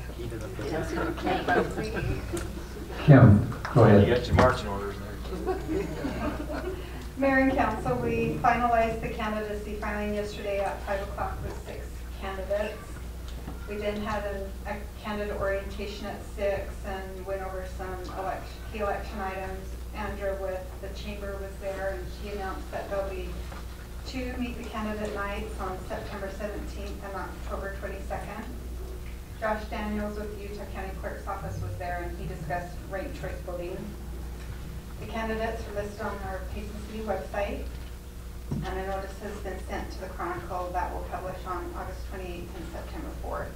Kim, go ahead. You got your marching orders there. Mayor and council, we finalized the candidacy filing yesterday at 5 o'clock with 6 candidates. We then had a candidate orientation at 6 and went over some key election items. Andrew with the chamber was there and she announced that there'll be 2 meet the candidate nights on September 17th and October 22nd. Josh Daniels with the Utah County Clerk's Office was there and he discussed ranked choice voting. The candidates are listed on our Payson City website, and a notice has been sent to the Chronicle that will publish on August 28th and September 4th.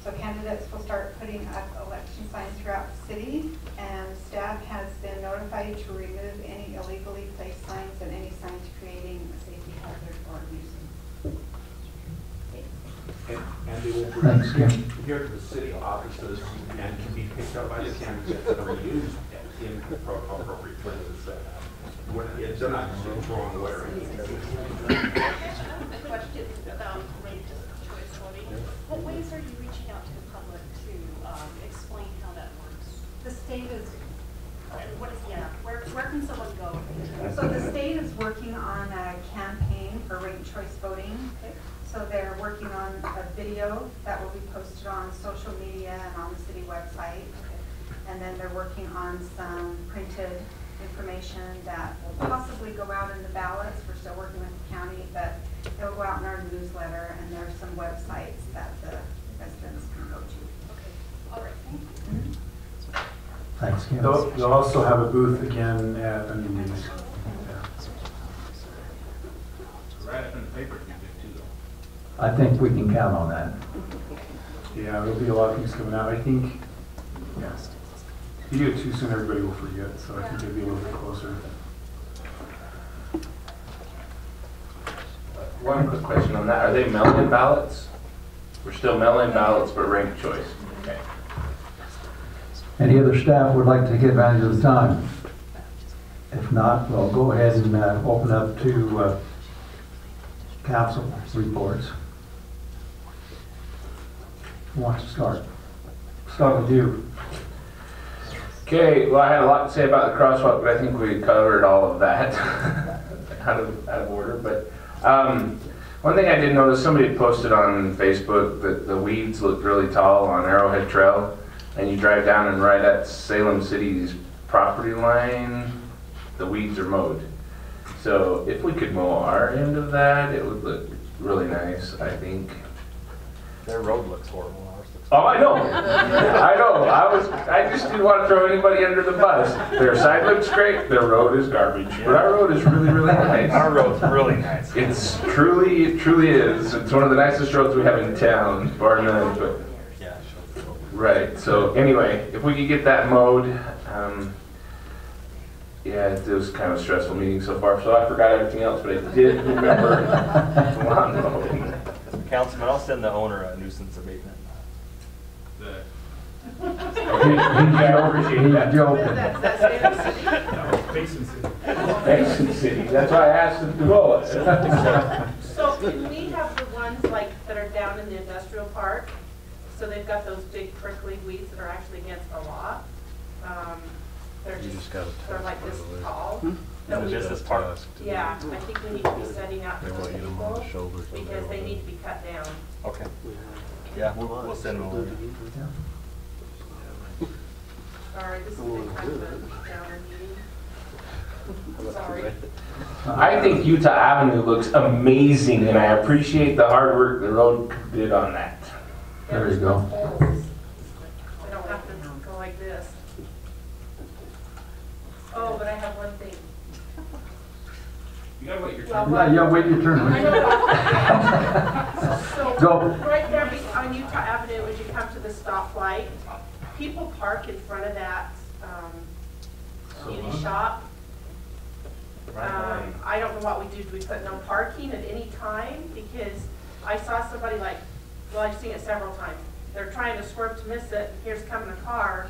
So candidates will start putting up election signs throughout the city, and staff has been notified to remove any illegally placed signs and any signs creating a safety hazard or abusing. And they will Thanks, bring Kim. here to the city offices and can be picked up by the candidates that are used in appropriate places. They're not just throwing away or anything. Question about ranked choice voting. What ways are you reaching out to the public to explain how that works? The state is, where can someone go? So the state is working on a campaign for ranked choice voting. Okay. So they're working on a video that will be posted on social media and on the city website. And then they're working on some printed information that will possibly go out in the ballots. We're still working with the county, but it will go out in our newsletter, and there's some websites that the residents can go to. Okay, all right, thank you. Thanks, Kim. They'll also have a booth again at Onion Days. Right up in the paper, you do too, though. I think we can count on that. Yeah, there'll be a lot of things coming out. I think, yeah. If you do it too soon, everybody will forget, so I think it'll be a little bit closer. One quick question on that. Are they mail-in ballots? We're still mail-in ballots, but ranked choice. Okay. Any other staff would like to take advantage of the time? If not, we'll go ahead and open up to council reports. Who wants to start? Start with you. Okay, well, I had a lot to say about the crosswalk, but I think we covered all of that out of order. But one thing I did notice, somebody had posted on Facebook that the weeds looked really tall on Arrowhead Trail, and you drive down and right at Salem City's property line, the weeds are mowed. So if we could mow our end of that, it would look really nice, I think. Their road looks horrible. Oh, I know. I know. I just didn't want to throw anybody under the bus. Their side looks great. Their road is garbage. But our road is really, really nice. Our road's really nice. It truly is. It's one of the nicest roads we have in town, bar none. But yeah. Right. So anyway, if we could get that mowed, yeah, it was kind of a stressful meeting so far. So I forgot everything else, but I did remember the lawn mowing. Councilman, I'll send the owner a nuisance abatement. He's joking. Payson City. Payson City. That's why I asked him to mow it. So can we have the ones like that are down in the industrial park? So they've got those big prickly weeds that are actually against the law. They're they're like this tall. The business park. Yeah, I think we need to be sending out to those people because they need to be cut down. Okay. Yeah, we'll send them over. Sorry, this is kind of a downer meeting. Sorry. I think Utah Avenue looks amazing, and I appreciate the hard work the road did on that. There you go. I don't have to go like this. Oh, but I have one thing. You gotta wait your turn. Yeah, wait your turn. So, Go. right there on Utah Avenue, as you come to the stoplight, people park in front of that beauty shop. I don't know what we do. Do we put no parking at any time? Because I saw somebody like, well, I've seen it several times. They're trying to swerve to miss it. Here's coming a car.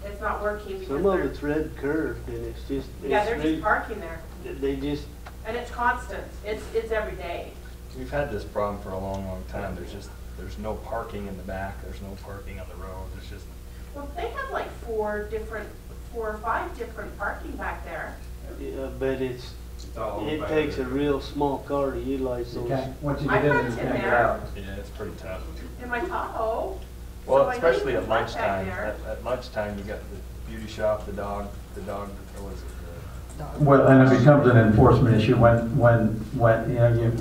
It's not working because some of it's red curved and it's just. Yeah, they're just parking there. They just. And it's constant. It's every day. We've had this problem for a long time. There's no parking in the back. There's no parking on the road. There's just. Well, they have like 4 or 5 different parking back there. Yeah, but it takes a real small car to utilize those. Once you get in, you can't get out. Yeah, it's pretty tough. In my Tahoe. Well, So especially I at know it's back lunchtime. there. At lunchtime, you got the beauty shop, the dog, or was it? Well, and it becomes an enforcement issue when you know,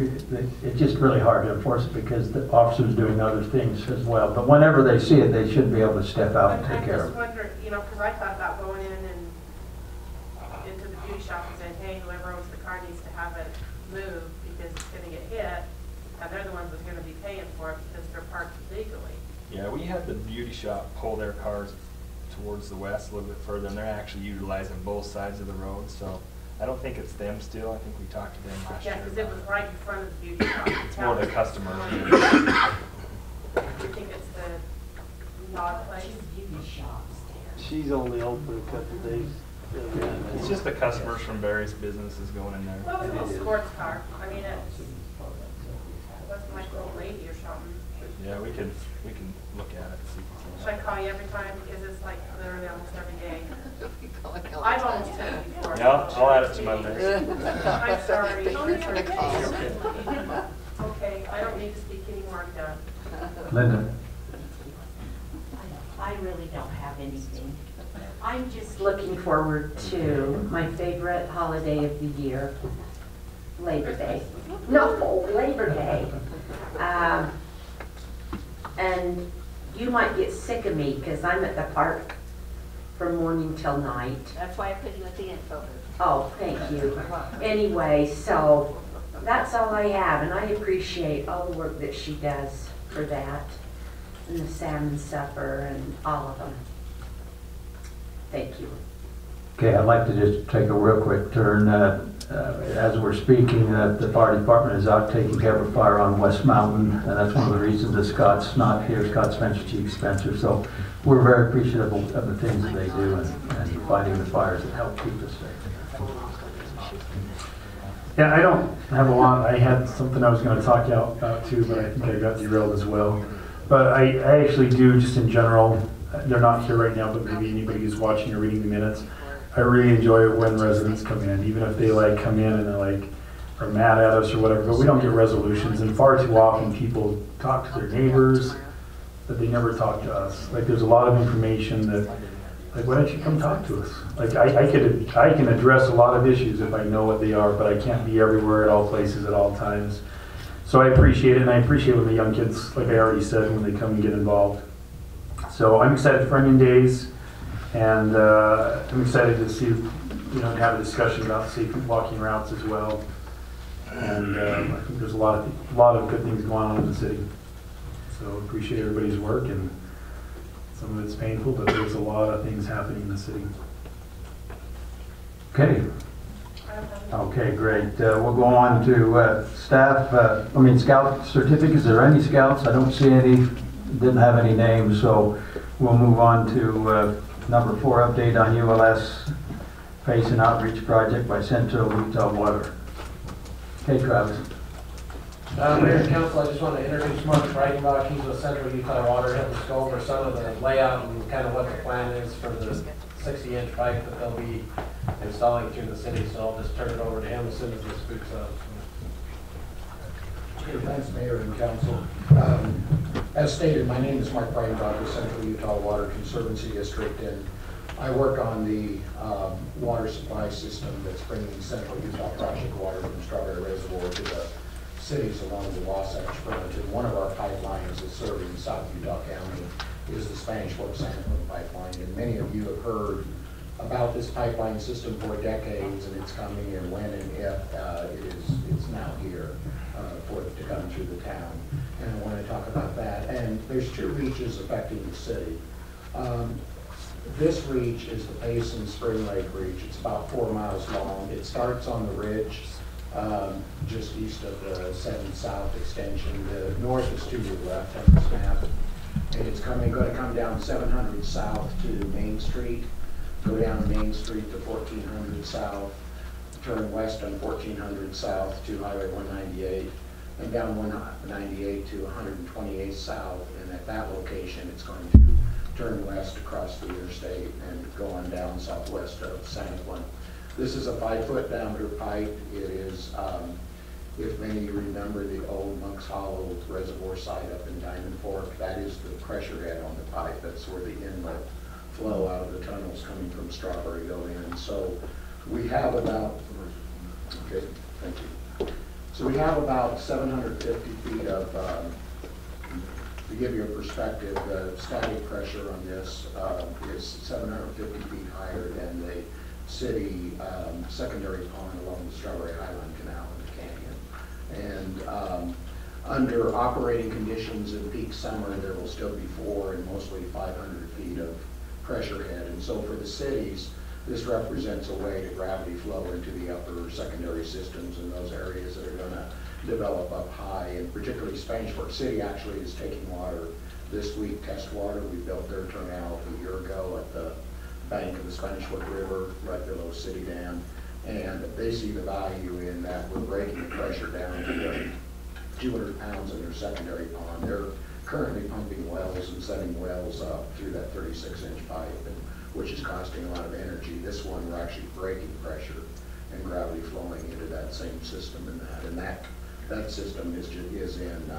it's just really hard to enforce it because the officer's doing other things as well. But whenever they see it, they should be able to step out and take care of I'm just it. wondering, you know, because I thought about going in and into the beauty shop and saying, hey, whoever owns the car needs to have it moved because it's going to get hit, and they're the ones that are going to be paying for it because they're parked legally. Yeah, we had the beauty shop pull their cars towards the west a little bit further, and they're actually utilizing both sides of the road. So I don't think it's them still. I think we talked to them last year. Yeah, because it was right in front of the beauty shop. It's more the customer. Do you think it's the dog place? Beauty shops there. She's only open a couple days. It's just the customers from various businesses going in there. Well, it was a little sports car. I mean, it wasn't like an old lady or something. Yeah, we can look at it and see. Should I call you every time because it's like literally almost every day? I've almost done it before. Yeah, I'll add it to my list. I'm sorry. Okay, I don't need to speak anymore. I'm done. Linda. I really don't have anything. I'm just looking forward to my favorite holiday of the year, Labor Day. No, Labor Day. And you might get sick of me because I'm at the park from morning till night. That's why I put you at the info booth. Oh, thank you. Anyway, so that's all I have, and I appreciate all the work that she does for that, and the salmon supper, and all of them. Thank you. Okay, I'd like to just take a real quick turn. As we're speaking, the fire department is out taking care of a fire on West Mountain, and that's one of the reasons that Scott's not here, Scott Spencer, Chief Spencer. So we're very appreciative of the things that they do and fighting the fires that help keep us safe. Yeah, I don't have a lot. I had something I was going to talk about too, but I think I got derailed as well. But I actually do, just in general, they're not here right now, but maybe anybody who's watching or reading the minutes, I really enjoy it when residents come in, even if they like come in and they're like, are mad at us or whatever, but we don't get resolutions, and far too often people talk to their neighbors, but they never talk to us. Like, there's a lot of information that, like, why don't you come talk to us? Like, I can address a lot of issues if I know what they are, but I can't be everywhere at all places at all times. So I appreciate it, and I appreciate when the young kids, like I already said, when they come and get involved. So I'm excited for Onion Days, and I'm excited to see, to have a discussion about safe walking routes as well. And I think there's a lot of good things going on in the city. So appreciate everybody's work, and some of it's painful, but there's a lot of things happening in the city. Okay. Okay, great. We'll go on to staff, scout certificates. Are there any scouts? I don't see any, didn't have any names, so we'll move on to number 4, update on ULS Payson Outreach Project by Central Utah Water. Okay, Travis. Mayor and Council, I just want to introduce Mark Reichenbach. He's with Central Utah Water. He'll just go over some of the layout and kind of what the plan is for the 60-inch pipe that they'll be installing through the city. So I'll just turn it over to him as soon as this speaks up. Okay, thanks, Mayor and Council. As stated, my name is Mark Reichenbach with Central Utah Water Conservancy District, and I work on the water supply system that's bringing Central Utah project water from Strawberry Reservoir to the cities along the Wasatch Front. And one of our pipelines that's serving South Utah County is the Spanish Fork San Juan pipeline. And many of you have heard about this pipeline system for decades, and it's coming, and when and if it's now here for it to come through the town. And I want to talk about that. And there's 2 reaches affecting the city. This reach is the Payson Spring Lake Reach. It's about 4 miles long. It starts on the ridge just east of the 7 South extension. The north is to the left on this map. And it's going to come down 700 South to Main Street, go down Main Street to 1400 South, turn west on 1400 South to Highway 198, and down 198 to 128 South. And at that location, it's going to turn west across the interstate and go on down southwest of San Juan. This is a 5-foot diameter pipe. It is, if many of you remember the old Monk's Hollow reservoir site up in Diamond Fork, that is the pressure head on the pipe. That's where the inlet flow out of the tunnels coming from Strawberry go in. So we have about, okay, thank you. So we have about 750 feet of, to give you a perspective, the static pressure on this is 750 feet higher than the city secondary pond along the Strawberry Highland Canal in the canyon. And under operating conditions in peak summer, there will still be 400 and mostly 500 feet of pressure head. And so for the cities, this represents a way to gravity flow into the upper secondary systems in those areas that are going to develop up high. And particularly Spanish Fork City actually is taking water this week, test water. We built their turnout a year ago at the bank of the Spanish Fork River, right below City Dam. And they see the value in that we're breaking the pressure down to 200 pounds in their secondary pond. They're currently pumping wells and setting wells up through that 36-inch pipe, which is costing a lot of energy. This one, we're actually breaking pressure and gravity flowing into that same system and that system is in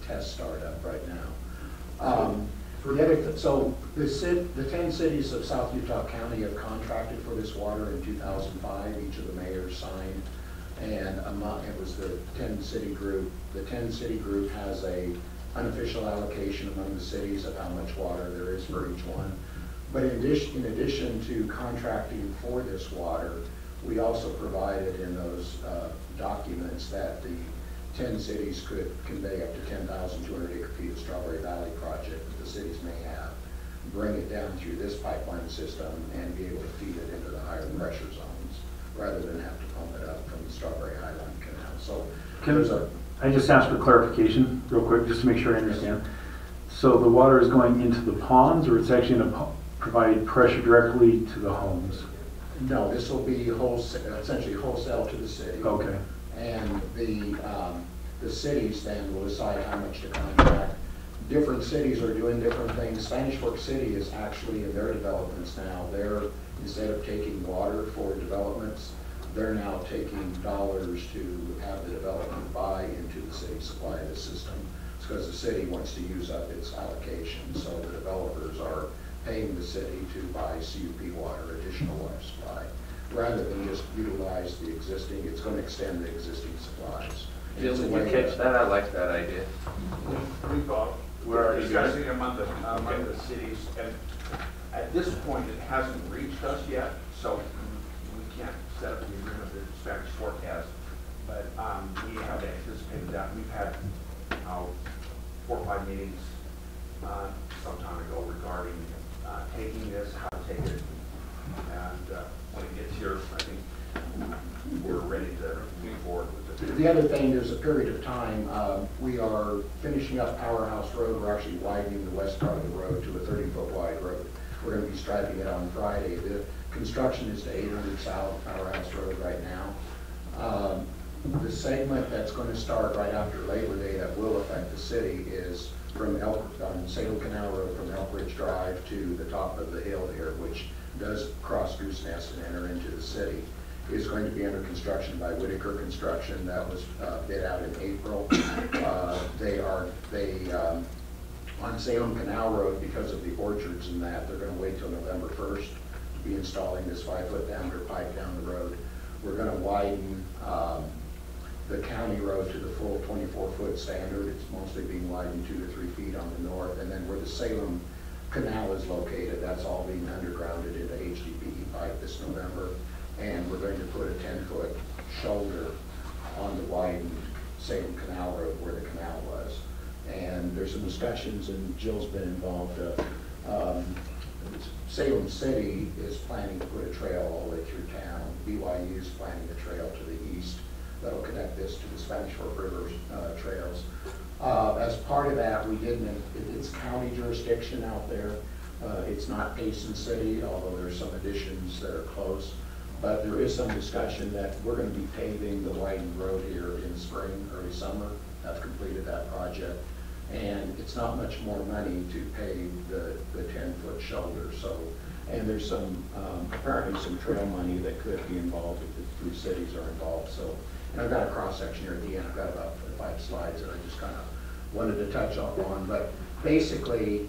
test startup right now. So the 10 cities of South Utah County have contracted for this water in 2005. Each of the mayors signed, and it was the 10 city group. The 10 city group has a unofficial allocation among the cities of how much water there is for each one. But in addition to contracting for this water, we also provided in those documents that the 10 cities could convey up to 10,200 acre feet of Strawberry Valley project that the cities may have, bring it down through this pipeline system and be able to feed it into the higher pressure zones rather than have to pump it up from the Strawberry Highland Canal. So I just ask for clarification real quick just to make sure I understand. So the water is going into the ponds, or it's actually going to provide pressure directly to the homes? No, this will be essentially wholesale to the city. Okay. And the cities then will decide how much to contract different cities are doing different things. Spanish Fork City is actually in their developments now. They're, instead of taking water for developments, they're now taking dollars to have the development buy into the city supply of the system. It's because the city wants to use up its allocation. So the developers are paying the city to buy CUP water, additional water supply, rather than just utilize the existing. It's going to extend the existing supplies. Jill, did you catch that? I like that idea. We're discussing among the cities, and at this point, it hasn't reached us yet, so we can't set up the agreement that Spanish Fork has. But we have anticipated that. We've had 4 or 5 meetings some time ago regarding taking this, how to take it, and when it gets here, I think we're ready to move forward with it. The other thing, there's a period of time, we are finishing up Powerhouse Road. We're actually widening the west part of the road to a 30-foot wide road. We're going to be striping it on Friday. The construction is to 800 South Powerhouse Road right now. The segment that's going to start right after Labor Day that will affect the city is from Salem Canal Road from Elk Ridge Drive to the top of the hill here, which does cross Goose Nest and enter into the city. Is going to be under construction by Whitaker Construction. That was bid out in April. On Salem Canal Road, because of the orchards and that, they're going to wait till November 1st to be installing this 5-foot diameter pipe down the road. We're going to widen the county road to the full 24-foot standard. It's mostly being widened 2 to 3 feet on the north, and then where the Salem Canal is located, that's all being undergrounded into HDPE pipe this November. And we're going to put a 10-foot shoulder on the widened Salem Canal Road where the canal was. And there's some discussions, and Jill's been involved. Salem City is planning to put a trail all the way through town. BYU is planning a trail to the east that'll connect this to the Spanish Fork River trails. As part of that, it's county jurisdiction out there. It's not Payson City, although there's some additions that are close. But there is some discussion that we're going to be paving the widened road here in spring, early summer. I've completed that project. And it's not much more money to pave the 10-foot shoulder. So, and there's some, apparently some trail money that could be involved if the 3 cities are involved. So, and I've got a cross-section here at the end. I've got about 5 slides that I just kind of wanted to touch on. But basically,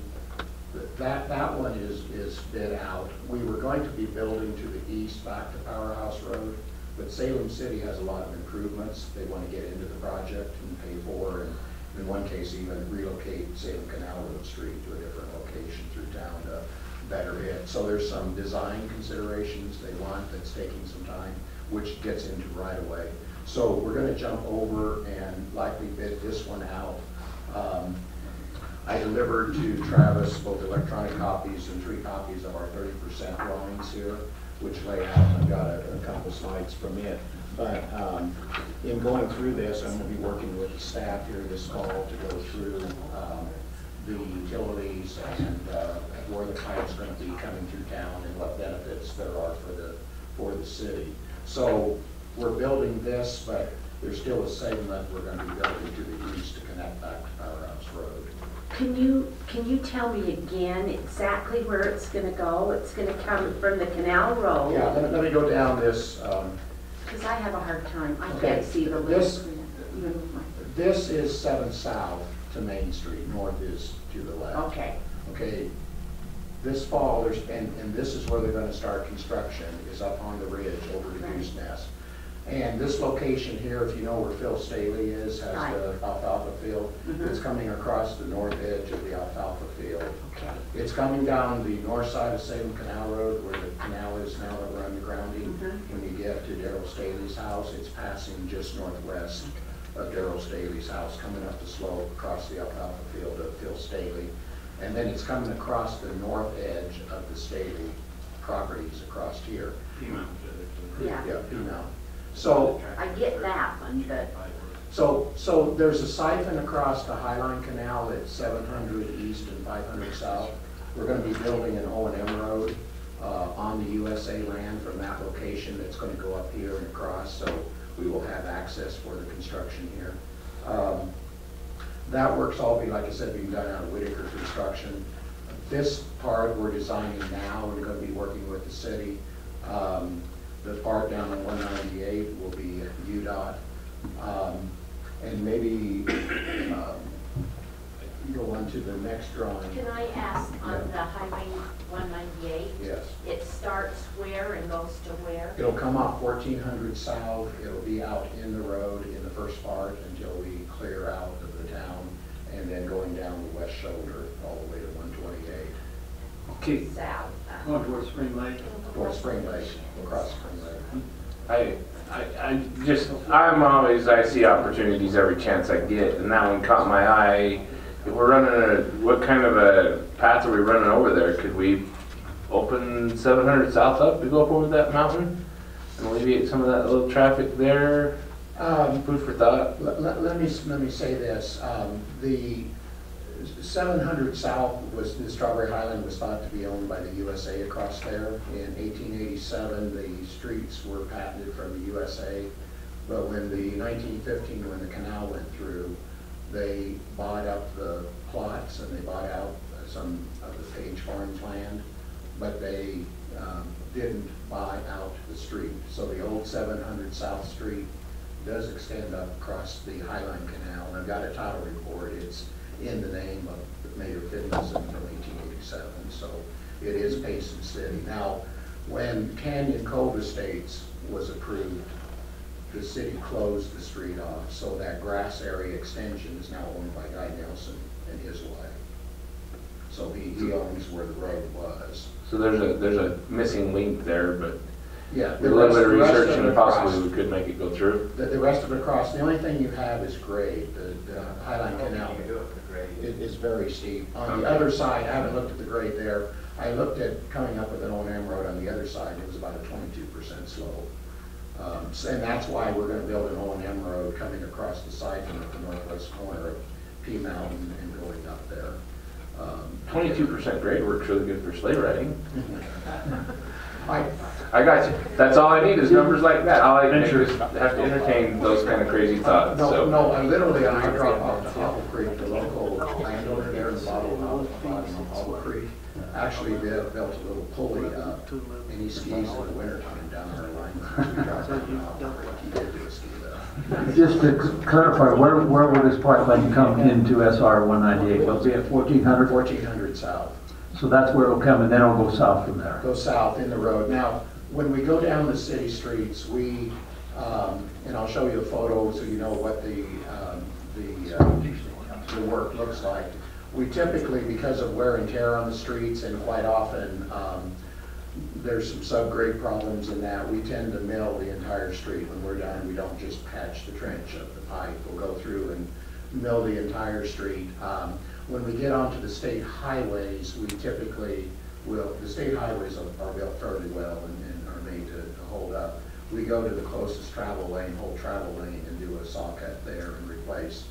that one is bid out. We were going to be building to the east back to Powerhouse Road, but Salem City has a lot of improvements they want to get into the project and pay for, and in one case even relocate Salem Canal Road Street to a different location through town to better it. So there's some design considerations they want that's taking some time, which gets into right away. So we're going to jump over and likely bid this one out. I delivered to Travis both electronic copies and 3 copies of our 30% drawings here, which lay out, and I've got a couple slides from it. But in going through this, I'm going to be working with the staff here this fall to go through the utilities and where the pipe's going to be coming through town and what benefits there are for the city. So we're building this, but there's still a segment we're going to be building to the east to connect back to Powerhouse Road. Can you tell me again exactly where it's going to go? It's going to come from the canal road. Yeah, let me go down this. Because I have a hard time. I Okay. can't see the This- list. This is 7 South to Main Street. North is to the left. Okay. Okay. This fall, and this is where they're going to start construction, is up on the ridge over to Goose Nest. And this location here, if you know where Phil Staley is, has the alfalfa field. It's coming across the north edge of the alfalfa field. Okay. It's coming down the north side of Salem Canal Road, where the canal is now that we're undergrounding. When you get to Darrell Staley's house, it's passing just northwest of Darrell Staley's house, coming up the slope across the alfalfa field of Phil Staley. And then it's coming across the north edge of the Staley properties across here. Yeah. Yeah, P-Mount. So I get that one, but so there's a siphon across the Highline Canal at 700 east and 500 south. We're going to be building an O&M road on the USA land from that location that's going to go up here and across, so we will have access for the construction here. That work's all be, like I said, being done out of Whitaker Construction. This part we're designing now, we're gonna be working with the city. The part down on 198 will be UDOT. And maybe go on to the next drawing. Can I ask on the Highway 198? Yes. It starts where and goes to where? It'll come off 1400 South. It'll be out in the road in the first part until we clear out of the town, and then going down the west shoulder all the way to 128. Okay. South. Going towards Spring Lake. Towards Spring Lake, across Spring Lake. I see opportunities every chance I get, and that one caught my eye. If we're running what kind of a path are we running over there? Could we open 700 South up to go up over that mountain and alleviate some of that little traffic there? Food for thought. Let me say this. The 700 South the Strawberry Highland was thought to be owned by the USA across there. In 1887, the streets were patented from the USA, but when the 1915, when the canal went through, they bought up the plots and they bought out some of the Page Farms land, but they didn't buy out the street. So the old 700 South Street does extend up across the Highline Canal, and I've got a title report. It's in the name of Mayor Finlayson from 1887, so it is Payson City. Now, when Canyon Cove Estates was approved, the city closed the street off, so that grass area extension is now owned by Guy Nelson and his wife. So he owns where the road was. So there's a missing link there, but yeah, with a little bit of research and possibly we could make it go through. The rest of it across, the only thing you have is grade. The Highline Canal is very steep. On the other side, I haven't looked at the grade there. I looked at coming up with an O&M road on the other side. It was about a 22% slope. And that's why we're going to build an O&M road coming across the side from the northwest corner of P Mountain and going up there. 22% grade works really good for sleigh riding. I got you. That's all I need is numbers like that. All I need is have to entertain those kind of crazy thoughts. No, I literally, I drop off to Hobble Creek, the local landowner there in the bottom of Hobble Creek, actually built a little pulley up, and he skis in the wintertime down our line. Just to clarify, where will this pipeline come into SR 198? Will it be at 1400? 1400 South. So that's where it'll come, and then it'll go south from there. Go south in the road. Now, when we go down the city streets, we, and I'll show you a photo so you know what the work looks like. We typically, because of wear and tear on the streets, and quite often there's some subgrade problems in that, we tend to mill the entire street. When we're done, we don't just patch the trench of the pipe. We'll go through and mill the entire street. When we get onto the state highways, we typically will, the state highways are built fairly well and are made to hold up. We go to the closest travel lane, whole travel lane, and do a saw cut there and replace.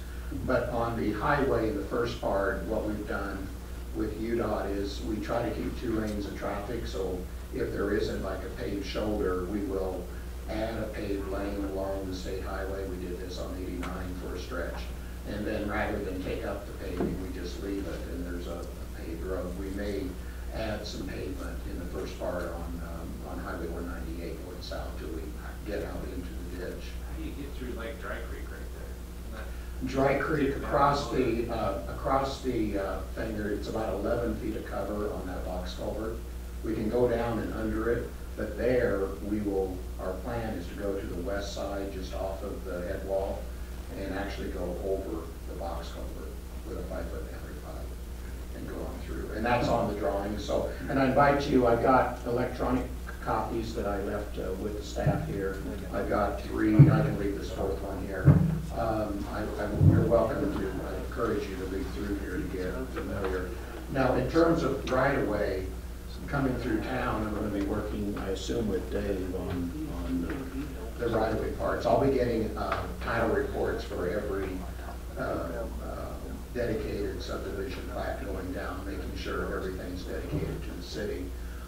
But on the highway, in the first part, what we've done with UDOT is we try to keep 2 lanes of traffic, so if there isn't like a paved shoulder, we will add a paved lane along the state highway. We did this on 89 for a stretch. And then rather than take up the paving, we just leave it, and there's a paved road. We may add some pavement in the first part on Highway 198 going south till we get out into the ditch. How do you get through Lake Dry Creek right there? Dry Creek across the thing there, it's about 11 feet of cover on that box culvert. We can go down and under it, but there our plan is to go to the west side just off of the head wall and actually go over the box culvert with a 5-foot battery pipe and go on through. And that's on the drawing. So, and I invite you, I've got electronic copies that I left with the staff here. I've got 3, I can leave this 4th one here. You're welcome to, I encourage you to read through here to get familiar. Now, in terms of right-of-way, coming through town, I'm going to be working, I assume, with Dave on the right-of-way parts. I'll be getting title reports for every dedicated subdivision plat going down, making sure everything's dedicated to the city.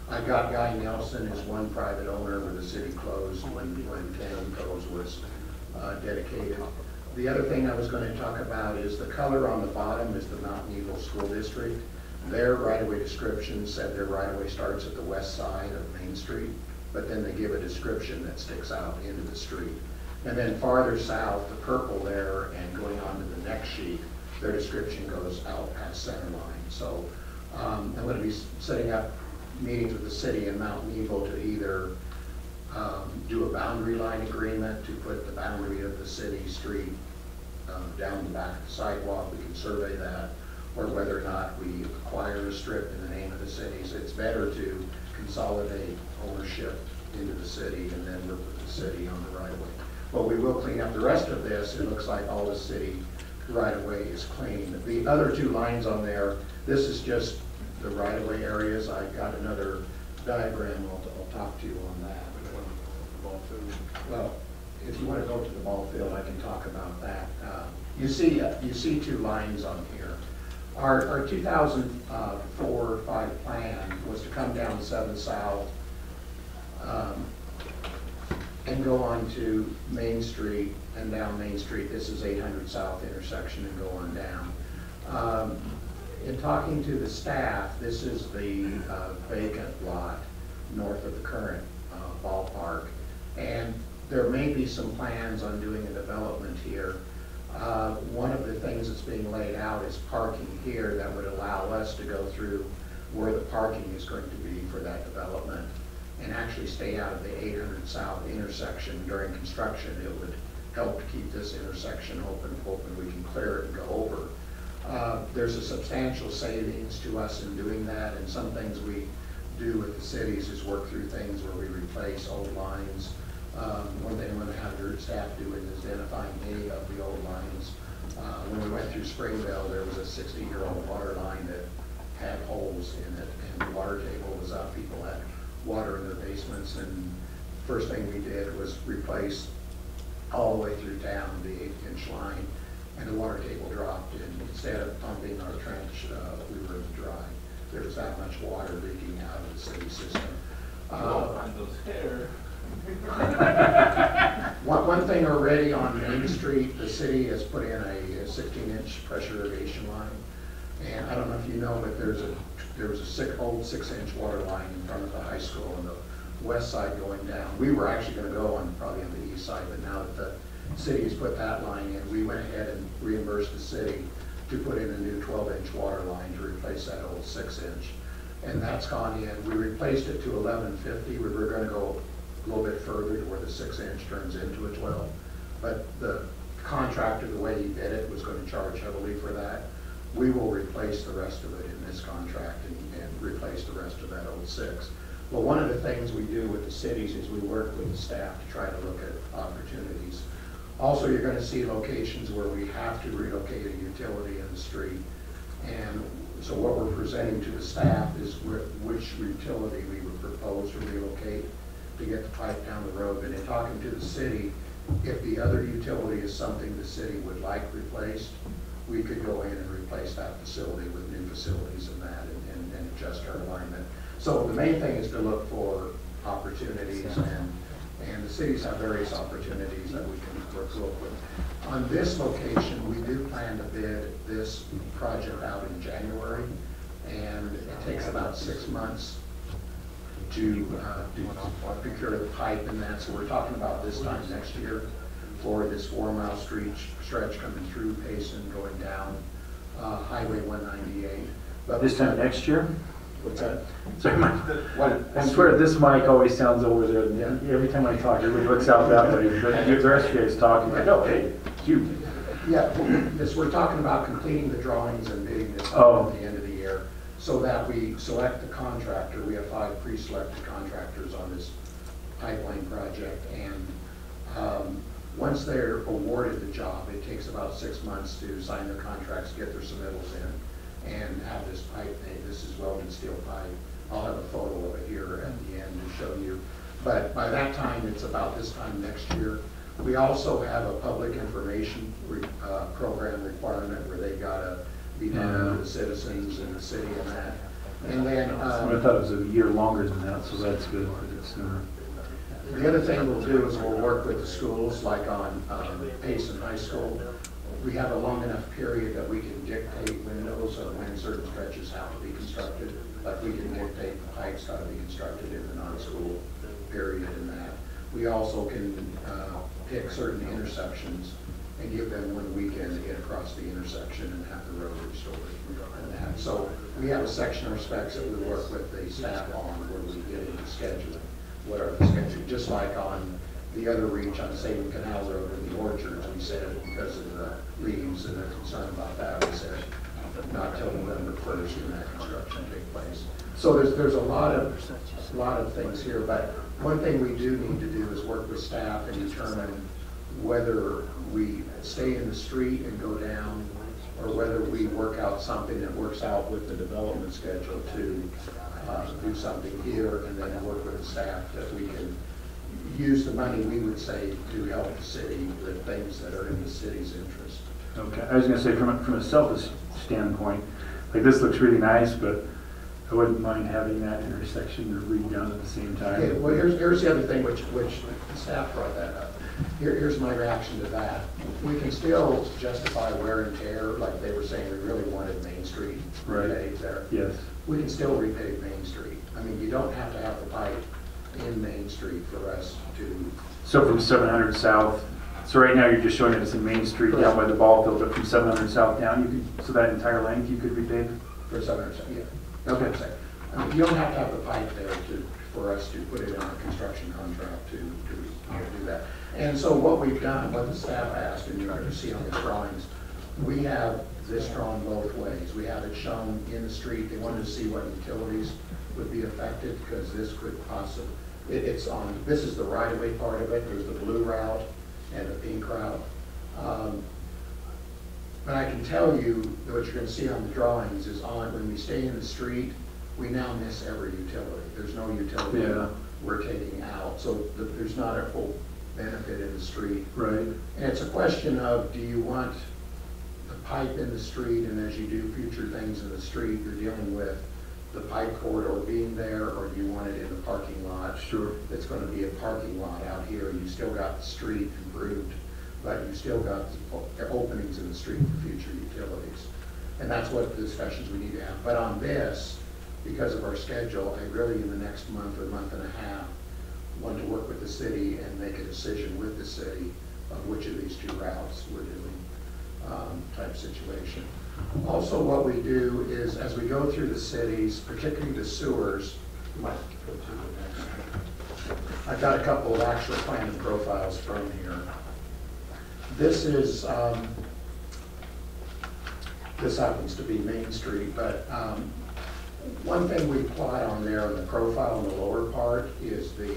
I've got Guy Nelson as one private owner where the city closed when Canyon Cove was dedicated. The other thing I was going to talk about is the color on the bottom is the Mountain Eagle School District. Their right-of-way description said their right-of-way starts at the west side of Main Street, but then they give a description that sticks out into the street. And then farther south, the purple there, and going on to the next sheet, their description goes out past center line. So I'm going to be setting up meetings with the city and Mountain Eagle to either do a boundary line agreement to put the boundary of the city street down the back of the sidewalk. We can survey that, or whether or not we acquire a strip in the name of the city. So it's better to consolidate ownership into the city and then work with the city on the right of way. But we will clean up the rest of this. It looks like all the city right of way is clean. The other two lines on there, this is just the right of way areas. I've got another diagram I'll talk to you on that. Well, if you want to go to the ball field, I can talk about that. You see two lines on here. Our 2004-5 plan was to come down 7 South and go on to Main Street and down Main Street. This is 800 South intersection and go on down. In talking to the staff, this is the vacant lot north of the current ballpark. And there may be some plans on doing a development here. One of the things that's being laid out is parking here that would allow us to go through where the parking is going to be for that development and actually stay out of the 800 South intersection during construction. It would help to keep this intersection open we can clear it and go over. There's a substantial savings to us in doing that, and some things we do with the cities is work through things where we replace old lines. One thing I'm going to have your staff doing is identifying any of the old lines. When we went through Springville, there was a 60-year-old water line that had holes in it, and the water table was up. People had water in their basements, and first thing we did was replace all the way through town the 8-inch line, and the water table dropped, and instead of pumping our trench, we were in the dry. There was that much water leaking out of the city system. One thing already on Main Street, the city has put in a 16-inch pressure irrigation line. And I don't know if you know, but there was a old 6-inch water line in front of the high school on the west side going down. We were actually going to go probably on the east side, but now that the city has put that line in, we went ahead and reimbursed the city to put in a new 12-inch water line to replace that old 6-inch. And that's gone in. We replaced it to 1150. We were going to go a little bit further to where the 6-inch turns into a 12. But the contractor, the way he bid it, was going to charge heavily for that. We will replace the rest of it in this contract and replace the rest of that old 6. Well, one of the things we do with the cities is we work with the staff to try to look at opportunities. Also, you're going to see locations where we have to relocate a utility in the street. And so what we're presenting to the staff is which utility we would propose to relocate to get the pipe down the road. And in talking to the city, if the other utility is something the city would like replaced, we could go in and replace that facility with new facilities and that and adjust our alignment. So the main thing is to look for opportunities, and the cities have various opportunities that we can work with. On this location, we do plan to bid this project out in January, and it takes about 6 months to procure the pipe and that. So we're talking about this time next year for this 4-mile stretch coming through Payson, going down Highway 198. But This time next year? What's that? Sorry, I swear this mic always sounds over there. Yeah. Every time I talk, everybody looks out that way. But the rest of you guys talking, I know, hey, it's you. Yeah, we're talking about completing the drawings and bidding this at the end of the year, so that we select the contractor. We have 5 pre-selected contractors on this pipeline project, and once they're awarded the job, it takes about 6 months to sign their contracts, get their submittals in, and have this pipe made. This is welded steel pipe. I'll have a photo of it here at the end to show you. But by that time, it's about this time next year. We also have a public information program requirement where they've got to be done to the citizens in the city and that. And then I thought it was a year longer than that, so that's good. The other thing we'll do is we'll work with the schools, like on Payson High School. We have a long enough period that we can dictate windows of when certain stretches have to be constructed. Like we can dictate the heights got to be constructed in the non-school period and that. We also can pick certain intersections and give them 1 weekend to get across the intersection and have the road restored and that. So we have a section of specs that we work with the staff on where we get into scheduling. What are the schedules? Just like on the other reach on Sabin Canal Road in the orchards, we said because of the leaves and the concern about that, we said not till November 1st when that construction take place. So there's a lot of things here, but one thing we do need to do is work with staff and determine whether we stay in the street and go down, or whether we work out something that works out with the development schedule to do something here and then work with the staff that we can use the money, we would say, to help the city with things that are in the city's interest. Okay, I was going to say from a selfish standpoint, like this looks really nice, but I wouldn't mind having that intersection redone at the same time. Okay, well, here's the other thing which the staff brought that up. Here's my reaction to that. We can still justify wear and tear, like they were saying we really wanted Main Street repaved there. Yes. We can still repave Main Street. I mean, you don't have to have the pipe in Main Street for us to. So from 700 South, so right now you're just showing it as a Main Street down by the ball field, but from 700 South down, you could, so that entire length you could repave? For 700 South, yeah. Okay. I mean, you don't have to have the pipe there for us to put it in our construction contract to do that. And so what we've done, what the staff asked, and you're going to see on the drawings, we have this drawn both ways. We have it shown in the street. They wanted to see what utilities would be affected because this could possibly, it's on, this is the right-of-way part of it. There's the blue route and the pink route. But I can tell you that what you're going to see on the drawings is on, when we stay in the street, we now miss every utility. There's no utility we're taking out. So there's not a full benefit in the street. Right. And it's a question of, do you want the pipe in the street, and as you do future things in the street, you're dealing with the pipe corridor being there, or do you want it in the parking lot? Sure. It's going to be a parking lot out here. You still got the street improved, but you still got the openings in the street for future utilities. And that's what the discussions we need to have. But on this, because of our schedule, I really, in the next month or month and a half, want to work with the city and make a decision with the city of which of these two routes we're doing, type situation. Also, what we do is, as we go through the cities, particularly the sewers, you might go to the next. I've got a couple of actual planning profiles from here. This is, this happens to be Main Street, but one thing we plot on there on the profile in the lower part is the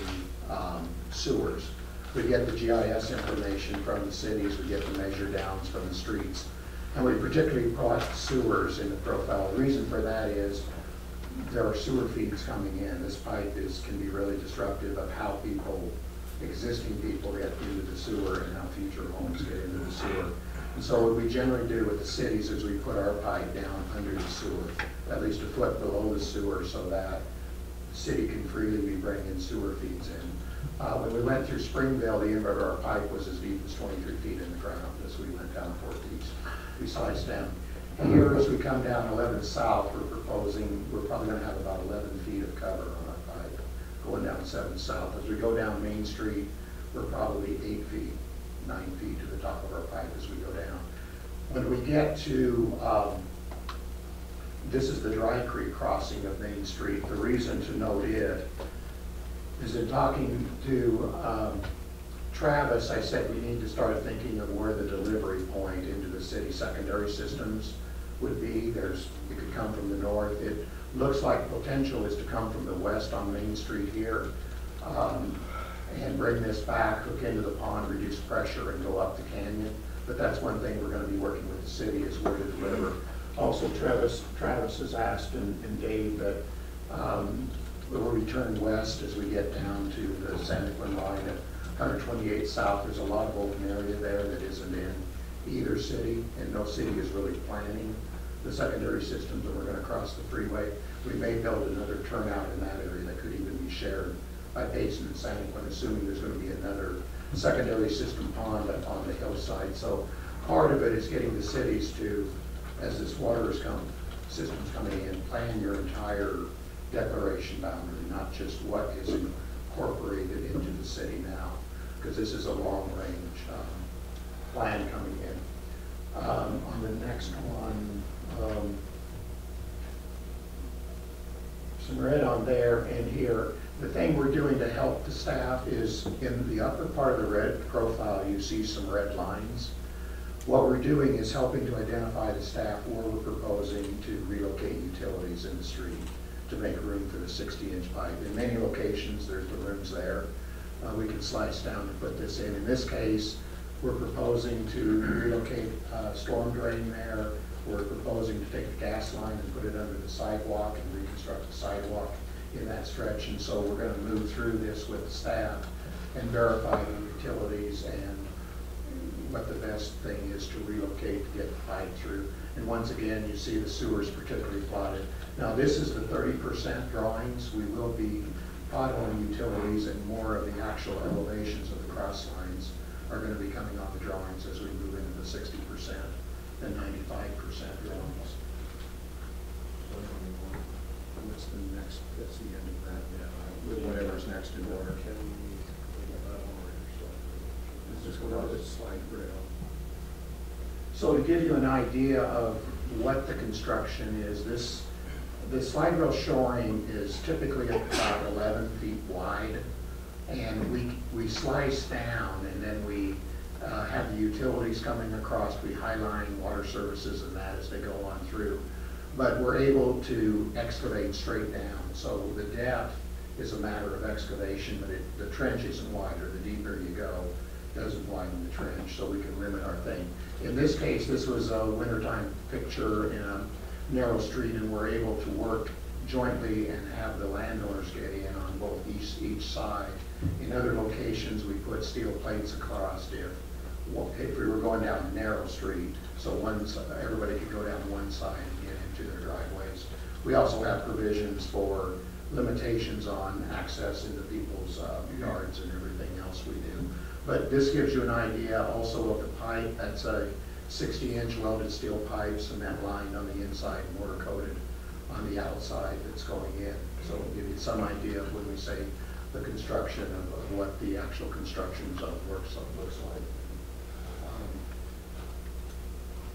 sewers. We get the GIS information from the cities, we get the measure downs from the streets, and we particularly plot sewers in the profile. The reason for that is there are sewer feeds coming in. This pipe can be really disruptive of how existing people get into the sewer and how future homes get into the sewer. And so what we generally do with the cities is we put our pipe down under the sewer, at least a foot below the sewer, so that the city can freely be bringing sewer feeds in. When we went through Springville, the end of our pipe was as deep as 23 feet in the ground as we went down 4 feet. We sized down. Here, as we come down 11 South, we're probably going to have about 11 feet of cover on our pipe going down 7 South. As we go down Main Street, we're probably 8 feet, 9 feet to the top of our pipe as we go down. When we get to, this is the Dry Creek crossing of Main Street. The reason to note it is in talking to Travis, I said we need to start thinking of where the delivery point into the city secondary systems would be. It could come from the north. It looks like potential is to come from the west on Main Street here and bring this back, hook into the pond, reduce pressure, and go up the canyon. But that's one thing we're going to be working with the city is where to deliver. Also, Travis has asked and Dave that we'll return west as we get down to the Santa Quin line at 128 South. There's a lot of open area there that isn't in either city, and no city is really planning the secondary systems, and we're going to cross the freeway. We may build another turnout in that area that could even be shared by Payson and San Juan, assuming there's going to be another secondary system pond up on the hillside. So part of it is getting the cities to, as this system's coming in, plan your entire declaration boundary, not just what is incorporated into the city now, because this is a long-range plan coming in. On the next one, some red on there and here. The thing we're doing to help the staff is in the upper part of the red profile, you see some red lines. What we're doing is helping to identify the staff where we're proposing to relocate utilities in the street to make room for the 60-inch pipe. In many locations, there's the rooms there. We can slice down to put this in. In this case, we're proposing to relocate a storm drain there. We're proposing to take the gas line and put it under the sidewalk and reconstruct the sidewalk in that stretch. And so we're going to move through this with the staff and verify the utilities and what the best thing is to relocate to get the pipe through. And once again, you see the sewers particularly plotted. Now this is the 30% drawings. We will be potholing utilities, and more of the actual elevations of the cross lines are going to be coming on the drawings as we move into the 60% and 95% drawings. What's the next? That's the end of that. Yeah, whatever's next in order. Let's just go down this slide rail. So to give you an idea of what the construction is, the slide rail shoring is typically about 11 feet wide, and we slice down, and then we have the utilities coming across. We highline water services and that as they go on through. But we're able to excavate straight down. So the depth is a matter of excavation, but the trench isn't wider. The deeper you go, doesn't widen the trench, so we can limit our thing. In this case, this was a wintertime picture in a narrow street, and we're able to work jointly and have the landowners get in on both each side. In other locations, we put steel plates across if we were going down a narrow street, so everybody could go down one side and get into their driveways. We also have provisions for limitations on access into people's yards and everything else we do. But this gives you an idea also of the pipe. That's a 60-inch welded steel pipe, cement lined on the inside, mortar coated on the outside that's going in. So it'll give you some idea of when we say the construction of what the actual construction zone looks like.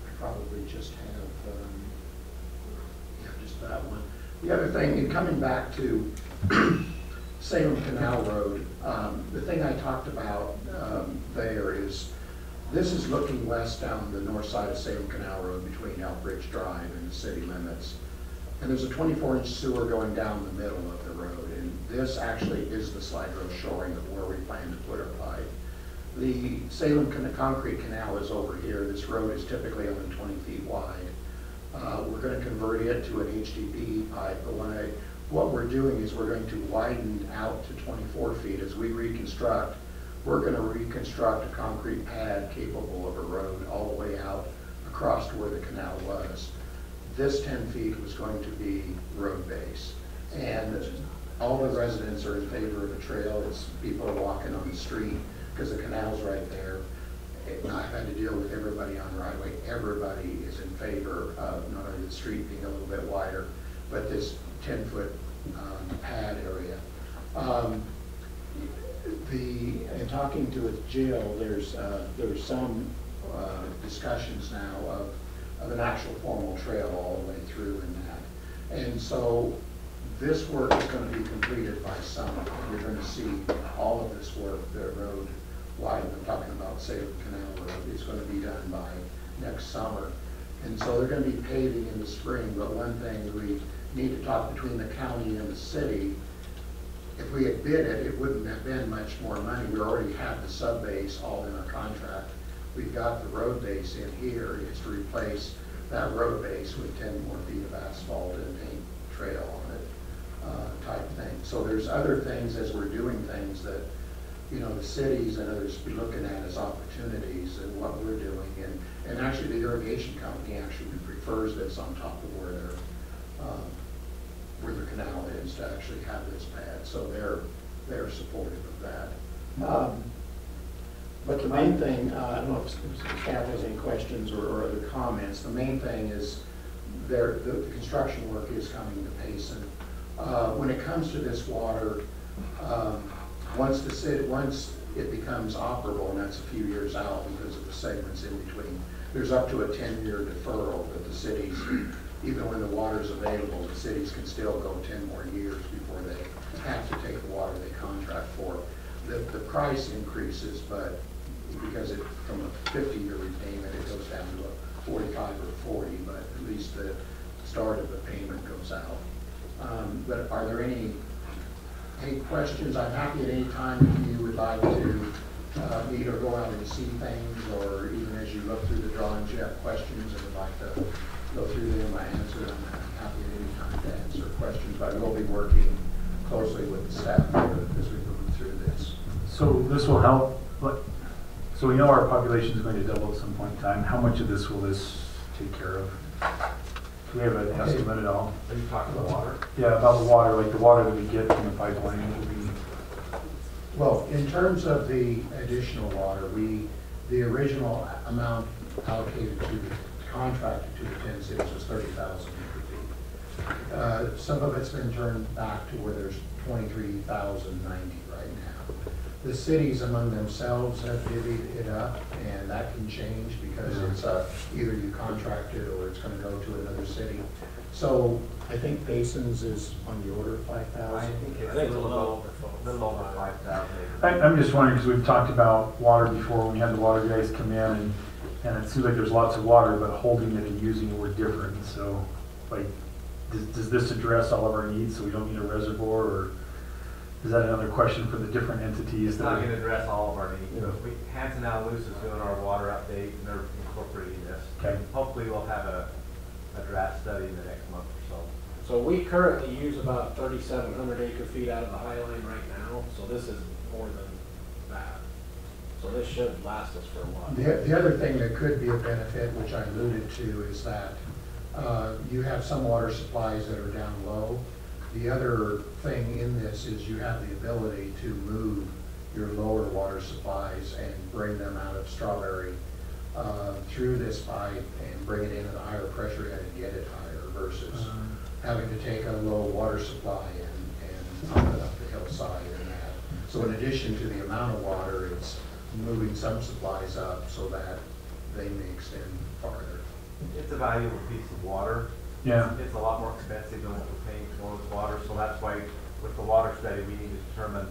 I probably just have just that one. The other thing, in coming back to Salem Canal Road, the thing I talked about there is this is looking west down the north side of Salem Canal Road between Elk Ridge Drive and the city limits. And there's a 24-inch sewer going down the middle of the road. And this actually is the slide rail shoring of where we plan to put our pipe. The Salem Concrete Canal is over here. This road is typically only 20 feet wide. We're going to convert it to an HDPE pipe, but what we're doing is we're going to widen out to 24 feet. As we reconstruct, we're going to reconstruct a concrete pad capable of a road all the way out across to where the canal was. This 10 feet was going to be road base. And all the residents are in favor of a trail. It's people are walking on the street because the canal's right there. I've had to deal with everybody on the right way. Everybody is in favor of not only the street being a little bit wider, but this 10-foot pad area. In talking to with Jill, there's some discussions now of an actual formal trail all the way through in that. And so this work is going to be completed by summer. You're going to see all of this work, the road wide, I'm talking about Salem Canal Road, is going to be done by next summer. And so they're going to be paving in the spring, but one thing we need to talk between the county and the city. If we had bid it, it wouldn't have been much more money. We already have the sub-base all in our contract. We've got the road base in here. It's to replace that road base with 10 more feet of asphalt and paint trail on it type thing. So there's other things as we're doing things that, you know, the cities and others be looking at as opportunities and what we're doing. And actually the irrigation company actually prefers this on top of where their canal is to actually have this pad. So they're they're supportive of that. But the main thing, I don't know if staff has any questions or other comments. The main thing is the construction work is coming to Payson. When it comes to this water, once it becomes operable, and that's a few years out because of the segments in between, there's up to a 10-year deferral that the cities, even when the water is available, the cities can still go 10 more years before they have to take the water they contract for. The price increases, but because from a 50-year repayment, it goes down to a 45 or 40, but at least the start of the payment goes out. But are there any questions? I'm happy at any time if you would like to meet or go out and see things, or even as you look through the drawings, you have questions and would like to go through them, I answer them. I'm happy at any time to answer questions, but I will be working closely with the staff as we move through this. So this will help, so we know our population is going to double at some point in time. How much of this will this take care of? Do we have an estimate at all? Are you talking about water? Yeah, about the water, like the water that we get from the pipeline. Well, in terms of the additional water, the original amount allocated to the contracted to the 10 cities was 30,000 acre feet. Some of it's been turned back to where there's 23,090 right now. The cities among themselves have divvied it up, and that can change because it's either you contract it or it's going to go to another city. So I think Payson's is on the order of 5,000. I think it's a little over 5,000. I'm just wondering, because we've talked about water before, when we had the water guys come in, and it seems like there's lots of water, but holding it and using it were different. So, like, does this address all of our needs so we don't need a reservoir, or is that another question for the different entities? It's not going to address all of our needs. Yeah. Hanson Alus is doing our water update, and they're incorporating this. Okay. Hopefully we'll have a draft study in the next month or so. So we currently use about 3,700 acre feet out of the High Line right now, so this is more than that. So this should last us for a while. The other thing that could be a benefit, which I alluded to, is that you have some water supplies that are down low. The other thing in this is you have the ability to move your lower water supplies and bring them out of Strawberry through this pipe and bring it into the higher pressure head and get it higher versus having to take a low water supply and pump it up the hillside and that. So in addition to the amount of water, it's moving some supplies up so that they may extend farther. It's a valuable piece of water. Yeah. It's a lot more expensive than what we're paying for with water, so that's why with the water study we need to determine,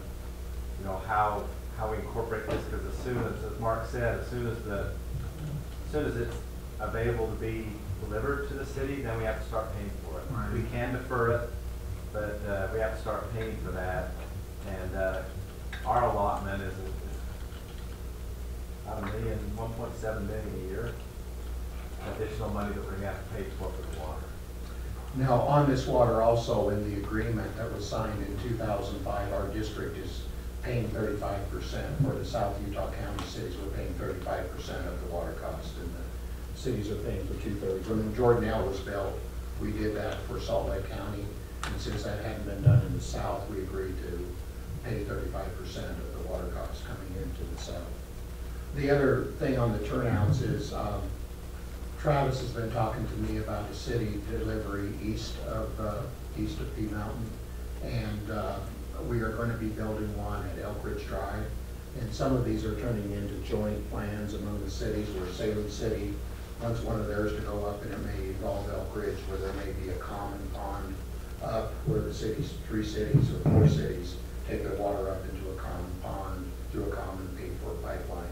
you know, how we incorporate this, because as Mark said, as soon as it's available to be delivered to the city, then we have to start paying for it. Right. We can defer it, but we have to start paying for that. And our allotment is about $1.7 million a year. Additional money that we're going to have to pay for the water. Now, on this water also, in the agreement that was signed in 2005, our district is paying 35%. For the South Utah County cities, we're paying 35% of the water cost, and the cities are paying for 2/3. When Jordanelle was built, we did that for Salt Lake County, and since that hadn't been done in the South, we agreed to pay 35% of the water costs coming into the South. The other thing on the turnouts is Travis has been talking to me about a city delivery east of P Mountain, and we are going to be building one at Elk Ridge Drive, and some of these are turning into joint plans among the cities, where Salem City wants one of theirs to go up, and it may involve Elk Ridge, where there may be a common pond up where the cities, 3 cities or 4 cities, take their water up into a common pond through a common paid-for pipeline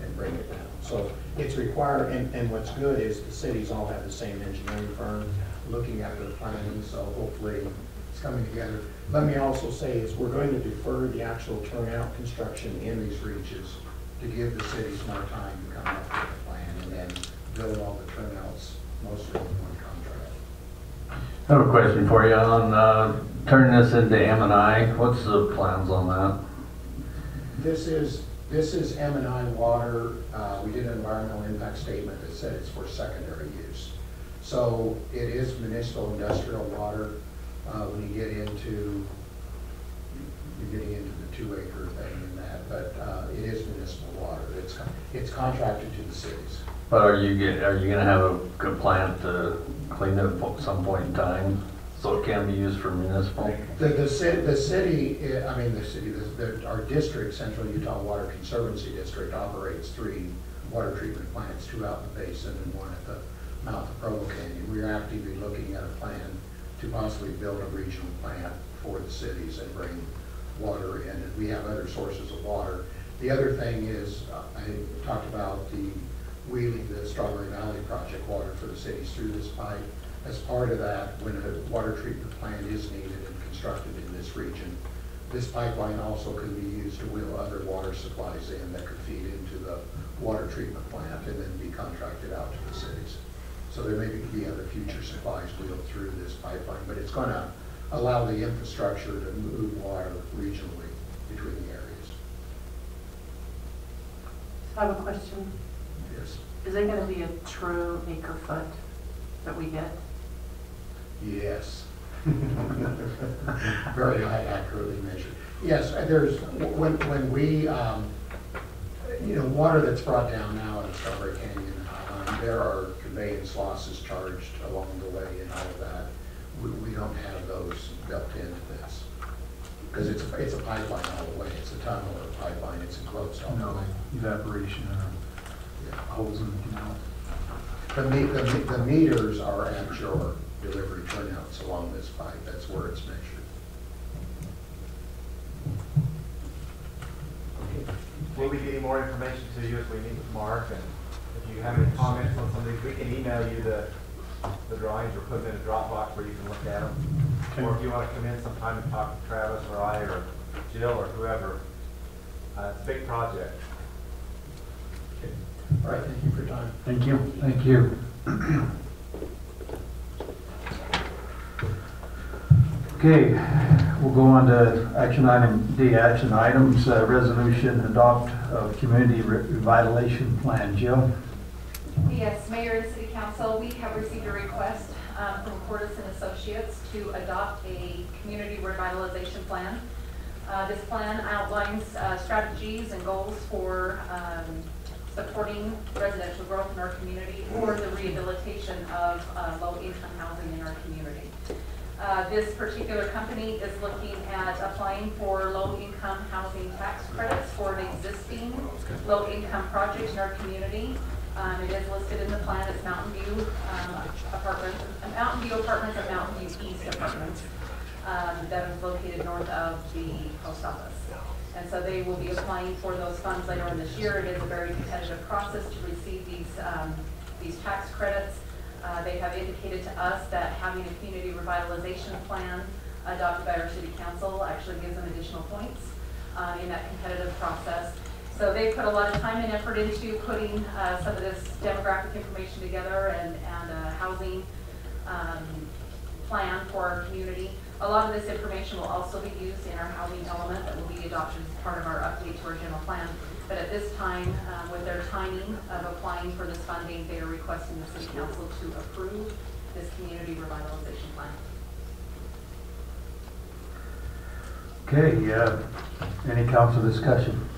and bring it down. So it's required, and what's good is the cities all have the same engineering firm looking at their planning, so hopefully it's coming together. Let me also say is we're going to defer the actual turnout construction in these reaches to give the cities more time to come up with a plan and then build all the turnouts mostly in one contract. I have a question for you on turning this into M&I. What's the plans on that? This is M&I water. We did an environmental impact statement that said it's for secondary use. So it is municipal industrial water. When you get into, you're getting into 2-acre thing in that, but it is municipal water. It's contracted to the cities. But are you gonna have a good plan to clean it at some point in time, so it can be used for municipal? The city, our district, Central Utah Water Conservancy District, operates 3 water treatment plants, 2 out in the Payson and 1 at the mouth of Provo Canyon. We are actively looking at a plan to possibly build a regional plant for the cities and bring water in. And we have other sources of water. The other thing is, I talked about wheeling the Strawberry Valley Project water for the cities through this pipe. As part of that, when a water treatment plant is needed and constructed in this region, this pipeline also can be used to wheel other water supplies in that could feed into the water treatment plant and then be contracted out to the cities. So there may be other future supplies wheeled through this pipeline, but it's going to allow the infrastructure to move water regionally between the areas. I have a question. Yes. Is it going to be a true acre foot that we get? Yes. Very high, accurately measured. Yes, there's, when we, water that's brought down now in the Strawberry Canyon, there are conveyance losses charged along the way and all of that. We don't have those built into this. Because it's a pipeline all the way. It's a tunnel or a pipeline. It's enclosed all the way. Evaporation or holes in the canal. The meters are at your delivery turnouts along this pipe. That's where it's measured. We'll be getting more information to you as we meet with Mark, and if you have any comments on some of these, we can email you the drawings or put them in a Dropbox where you can look at them. Okay. Or if you want to come in sometime and talk to Travis or I or Jill or whoever, it's a big project. Okay. All right, thank you for your time. Thank you. Thank you. Okay, we'll go on to action item D, action items, resolution adopt of community revitalization plan. Jill? Yes, Mayor and City Council, we have received a request from Cordes and Associates to adopt a community revitalization plan. This plan outlines strategies and goals for supporting residential growth in our community or the rehabilitation of low-income housing in our community. This particular company is looking at applying for low-income housing tax credits for an existing low-income project in our community. It is listed in the plan as Mountain View Apartments and Mountain View East Apartments that is located north of the post office. And so they will be applying for those funds later in this year. It is a very competitive process to receive these tax credits. They have indicated to us that having a community revitalization plan adopted by our city council actually gives them additional points in that competitive process. So they put a lot of time and effort into putting some of this demographic information together and a housing plan for our community. A lot of this information will also be used in our housing element that will be adopted as part of our update to our general plan. But at this time, with their timing of applying for this funding, they are requesting the City Council to approve this community revitalization plan. Okay, any council discussion?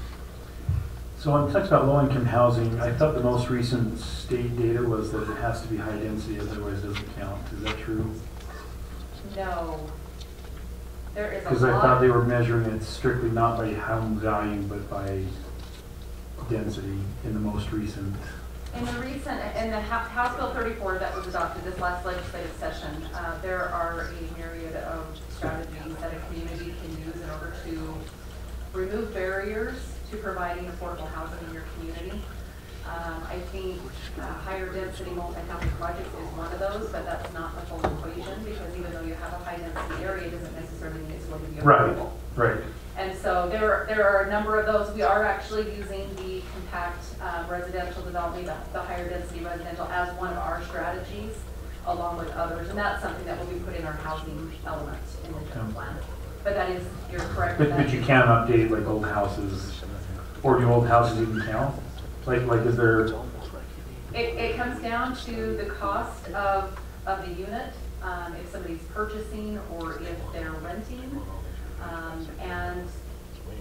So on talks about low-income housing, I thought the most recent state data was that it has to be high density, otherwise it doesn't count. Is that true? No. There is a lot. Because I thought they were measuring it strictly not by home volume, but by density in the most recent. In the House Bill 34 that was adopted this last legislative session, there are a myriad of strategies that a community can use in order to remove barriers to providing affordable housing in your community. I think higher density multi-family projects is one of those, but that's not the full equation, because even though you have a high density area, it doesn't necessarily mean it's going to be affordable. Right. And so there are a number of those. We are actually using the compact residential development, the higher density residential, as one of our strategies, along with others. And that's something that will be put in our housing element in the general plan. But that is, you're correct. But you can't update like old houses, or do old houses even count? Like is there? It comes down to the cost of the unit, if somebody's purchasing or if they're renting. And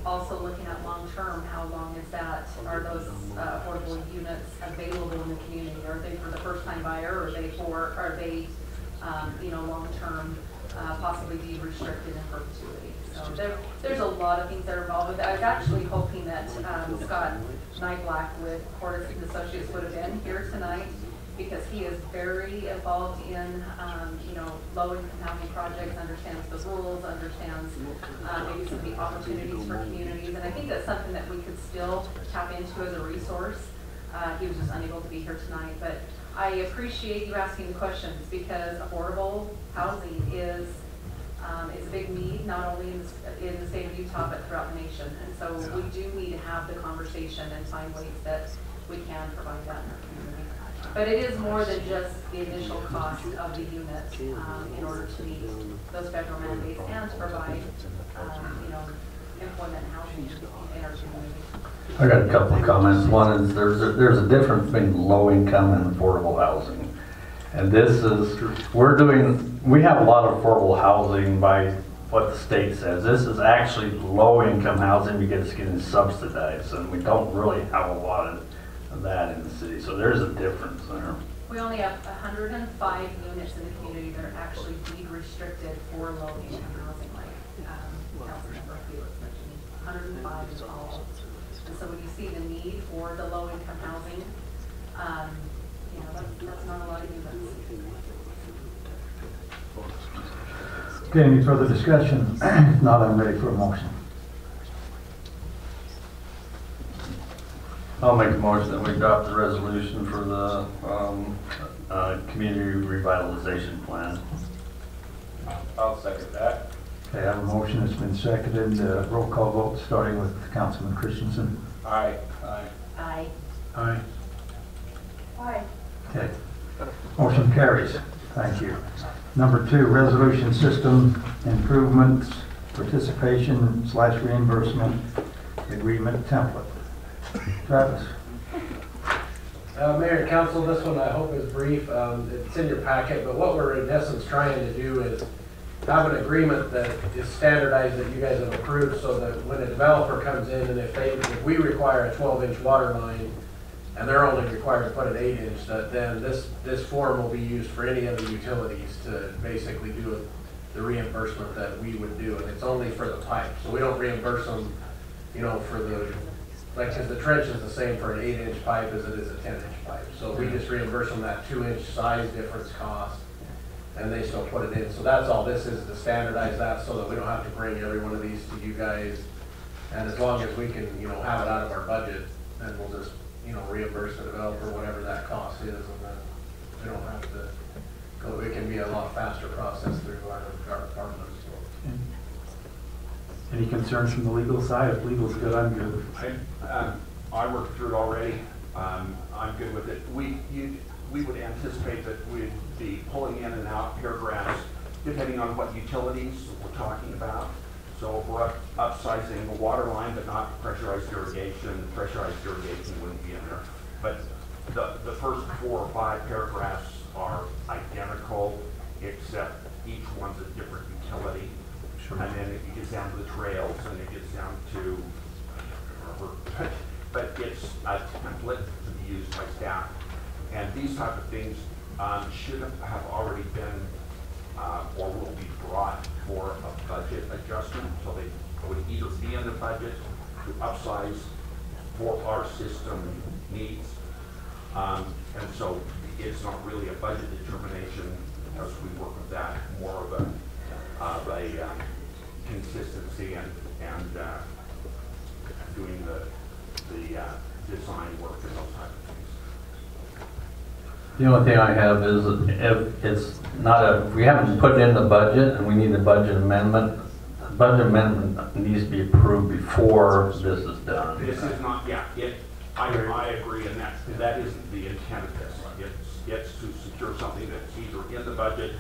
also looking at long-term, how long is that, are those affordable units available in the community? Are they for the first-time buyer, or are they, you know, long-term, possibly be restricted in perpetuity? So there's a lot of things that are involved with it. I was actually hoping that Scott Nyblack with Hortis and Associates would have been here tonight, because he is very involved in, you know, low-income housing projects, understands the rules, understands maybe some of the opportunities for communities, and I think that's something that we could still tap into as a resource. He was just unable to be here tonight, but I appreciate you asking the questions, because affordable housing is a big need, not only in the state of Utah, but throughout the nation. And so we do need to have the conversation and find ways that we can provide that in our community. But it is more than just the initial cost of the unit in order to meet those federal mandates and to provide, you know, employment and housing in our community. I got a couple of comments. One is there's a difference between low income and affordable housing. And this is, we have a lot of affordable housing by what the state says. This is actually low income housing because it's getting subsidized, and we don't really have a lot of that in the city. So there's a difference there. We only have 105 units in the community that are actually deed restricted for low income housing, like Councilmember Felix mentioned. 105 is all. And so when you see the need for the low income housing, you know, that's not a lot of units. Okay, any further discussion? If not, I'm ready for a motion. I'll make a motion that we adopt the resolution for the community revitalization plan. I'll second that. Okay, I have a motion that's been seconded. Roll call vote, starting with Councilman Christensen. Aye. Aye. Aye. Aye. Aye. Okay. Motion carries. Thank you. Number 2, resolution system improvements, participation / reimbursement agreement template. Travis. Mayor and Council, this one I hope is brief. It's in your packet, but what we're in essence trying to do is have an agreement that is standardized that you guys have approved, so that when a developer comes in and if we require a 12-inch water line and they're only required to put an 8-inch, then this form will be used for any of the utilities to basically do the reimbursement that we would do, and it's only for the pipe. So we don't reimburse them, you know, for the, like, because the trench is the same for an 8-inch pipe as it is a 10-inch pipe. So we just reimburse them that 2-inch size difference cost, and they still put it in. So that's all this is, to standardize that so that we don't have to bring every one of these to you guys. And as long as we can, you know, have it out of our budget, then we'll just, you know, reimburse the developer whatever that cost is, and then we don't have to go. It can be a lot faster process through our department. Any concerns from the legal side? If legal's good, I'm good. I worked through it already. I'm good with it. We would anticipate that we'd be pulling in and out paragraphs depending on what utilities we're talking about. So if we're upsizing the water line but not pressurized irrigation wouldn't be in there. But the first 4 or 5 paragraphs are identical, except each one's a different utility. Sure. And then it gets down to the trails, and it gets down to, but it's a template to be used by staff. And these type of things should have already been or will be brought for a budget adjustment. So they would either be in the budget to upsize for our system needs. And so it's not really a budget determination as we work with that, more of a consistency and doing the design work and those type of things. The only thing I have is if it's not if we haven't put it in the budget and we need a budget amendment, the budget amendment needs to be approved before this is done. This is not, yeah, I agree, and that isn't the intent of this. It's to secure something that's either in the budget,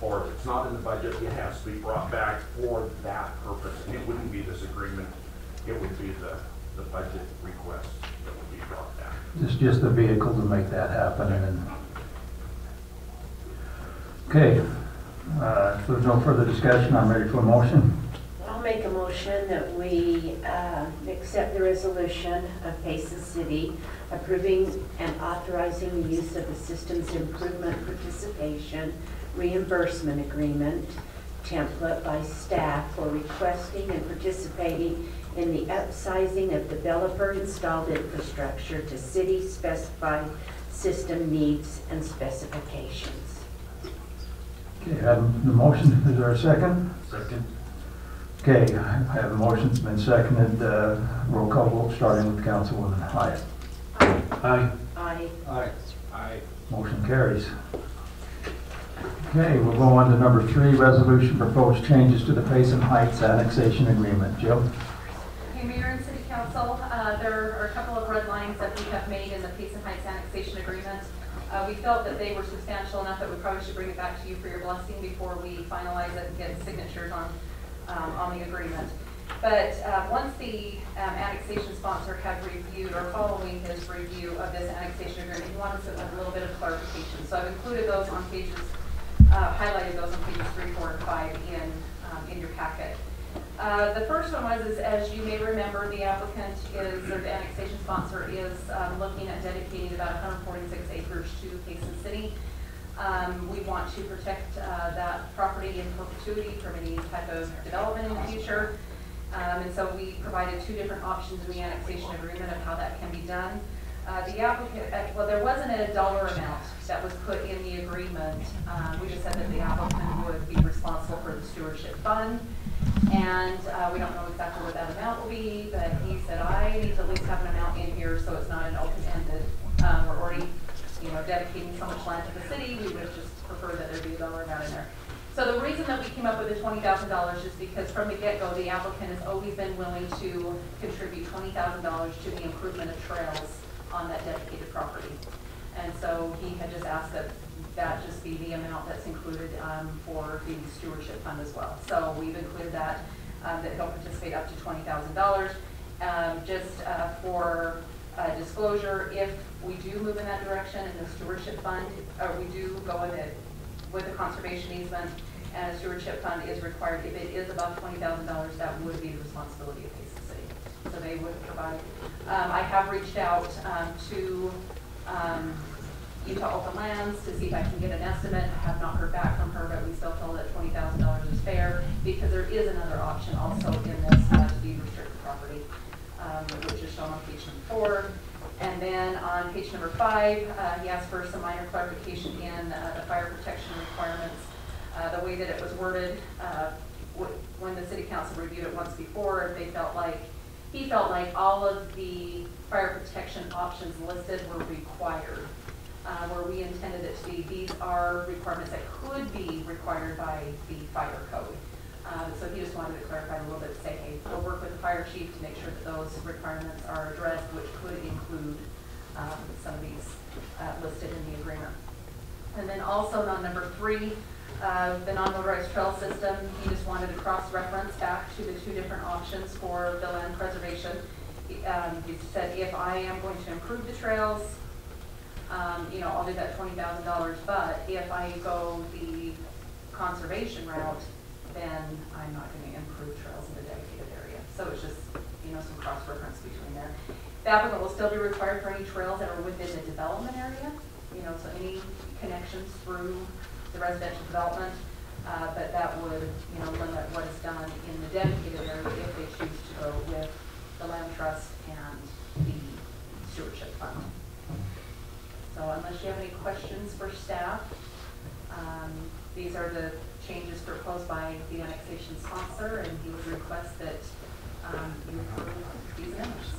or if it's not in the budget, it has to be brought back for that purpose. And it wouldn't be this agreement, it would be the budget request that would be brought back. It's just a vehicle to make that happen. And okay, if there's no further discussion, I'm ready for a motion. I'll I'll make a motion that we accept the resolution of Payson City approving and authorizing the use of the Systems Improvement Participation Reimbursement Agreement template by staff for requesting and participating in the upsizing of developer-installed infrastructure to city-specified system needs and specifications. Okay, I have the motion. Is there a second? Second. Okay, I have a motion. It's been seconded. Roll call vote starting with Councilwoman Hyatt. Aye. Aye. Aye. Aye. Motion carries. Okay, we'll go on to number 3, resolution proposed changes to the Payson Heights annexation agreement. Jill? Hey, Mayor and City Council, there are a couple of red lines that we have made in the Payson Heights annexation agreement. We felt that they were substantial enough that we probably should bring it back to you for your blessing before we finalize it and get signatures on the agreement. But once the annexation sponsor had reviewed or following his review of this annexation agreement, he wanted a little bit of clarification. So I've included those on pages, highlighted those on pages 3, 4, and 5 in your packet. The first one was, as you may remember, the applicant is, or the annexation sponsor is looking at dedicating about 146 acres to Payson City. We want to protect that property in perpetuity from any type of development in the future. And so we provided 2 different options in the annexation agreement of how that can be done. The applicant, well, there wasn't a dollar amount that was put in the agreement. We just said that the applicant would be responsible for the stewardship fund. And we don't know exactly what that amount will be, but he said, I need to at least have an amount in here so it's not an open-ended. We're already, dedicating so much land to the city, we would just prefer that there be a dollar amount in there. So the reason that we came up with the $20,000 is because from the get-go, the applicant has always been willing to contribute $20,000 to the improvement of trails on that dedicated property. And so he had just asked that that just be the amount that's included for the stewardship fund as well. So we've included that he'll participate up to $20,000. Just for disclosure, if we do move in that direction in the stewardship fund, or we do go in it with a conservation easement and a stewardship fund is required, if it is above $20,000, that would be the responsibility of Payson City. So they would provide. I have reached out to Utah Open Lands to see if I can get an estimate. I have not heard back from her, but we still feel that $20,000 is fair because there is another option also in this to be restricted property, which is shown on page number 4. And then on page number 5, he asked for some minor clarification in the fire protection requirements. The way that it was worded, when the city council reviewed it once before, he felt like all of the fire protection options listed were required. Where we intended it to be, these are requirements that could be required by the fire code. So he just wanted to clarify a little bit, to say, hey, we'll work with the fire chief to make sure that those requirements are addressed, which could include some of these listed in the agreement. And then also on number 3, the non-motorized trail system, he just wanted to cross-reference back to the 2 different options for the land preservation. He said, if I am going to improve the trails, I'll do that $20,000, but if I go the conservation route, then I'm not going to improve trails in the dedicated area. So it's just, some cross-reference between there. The applicant will still be required for any trails that are within the development area, so any connections through the residential development, but that would, limit what is done in the dedicated area if they choose to go with the land trust and the stewardship fund. So unless you have any questions for staff, these are the changes proposed by the annexation sponsor, and he would request that you approve these amendments.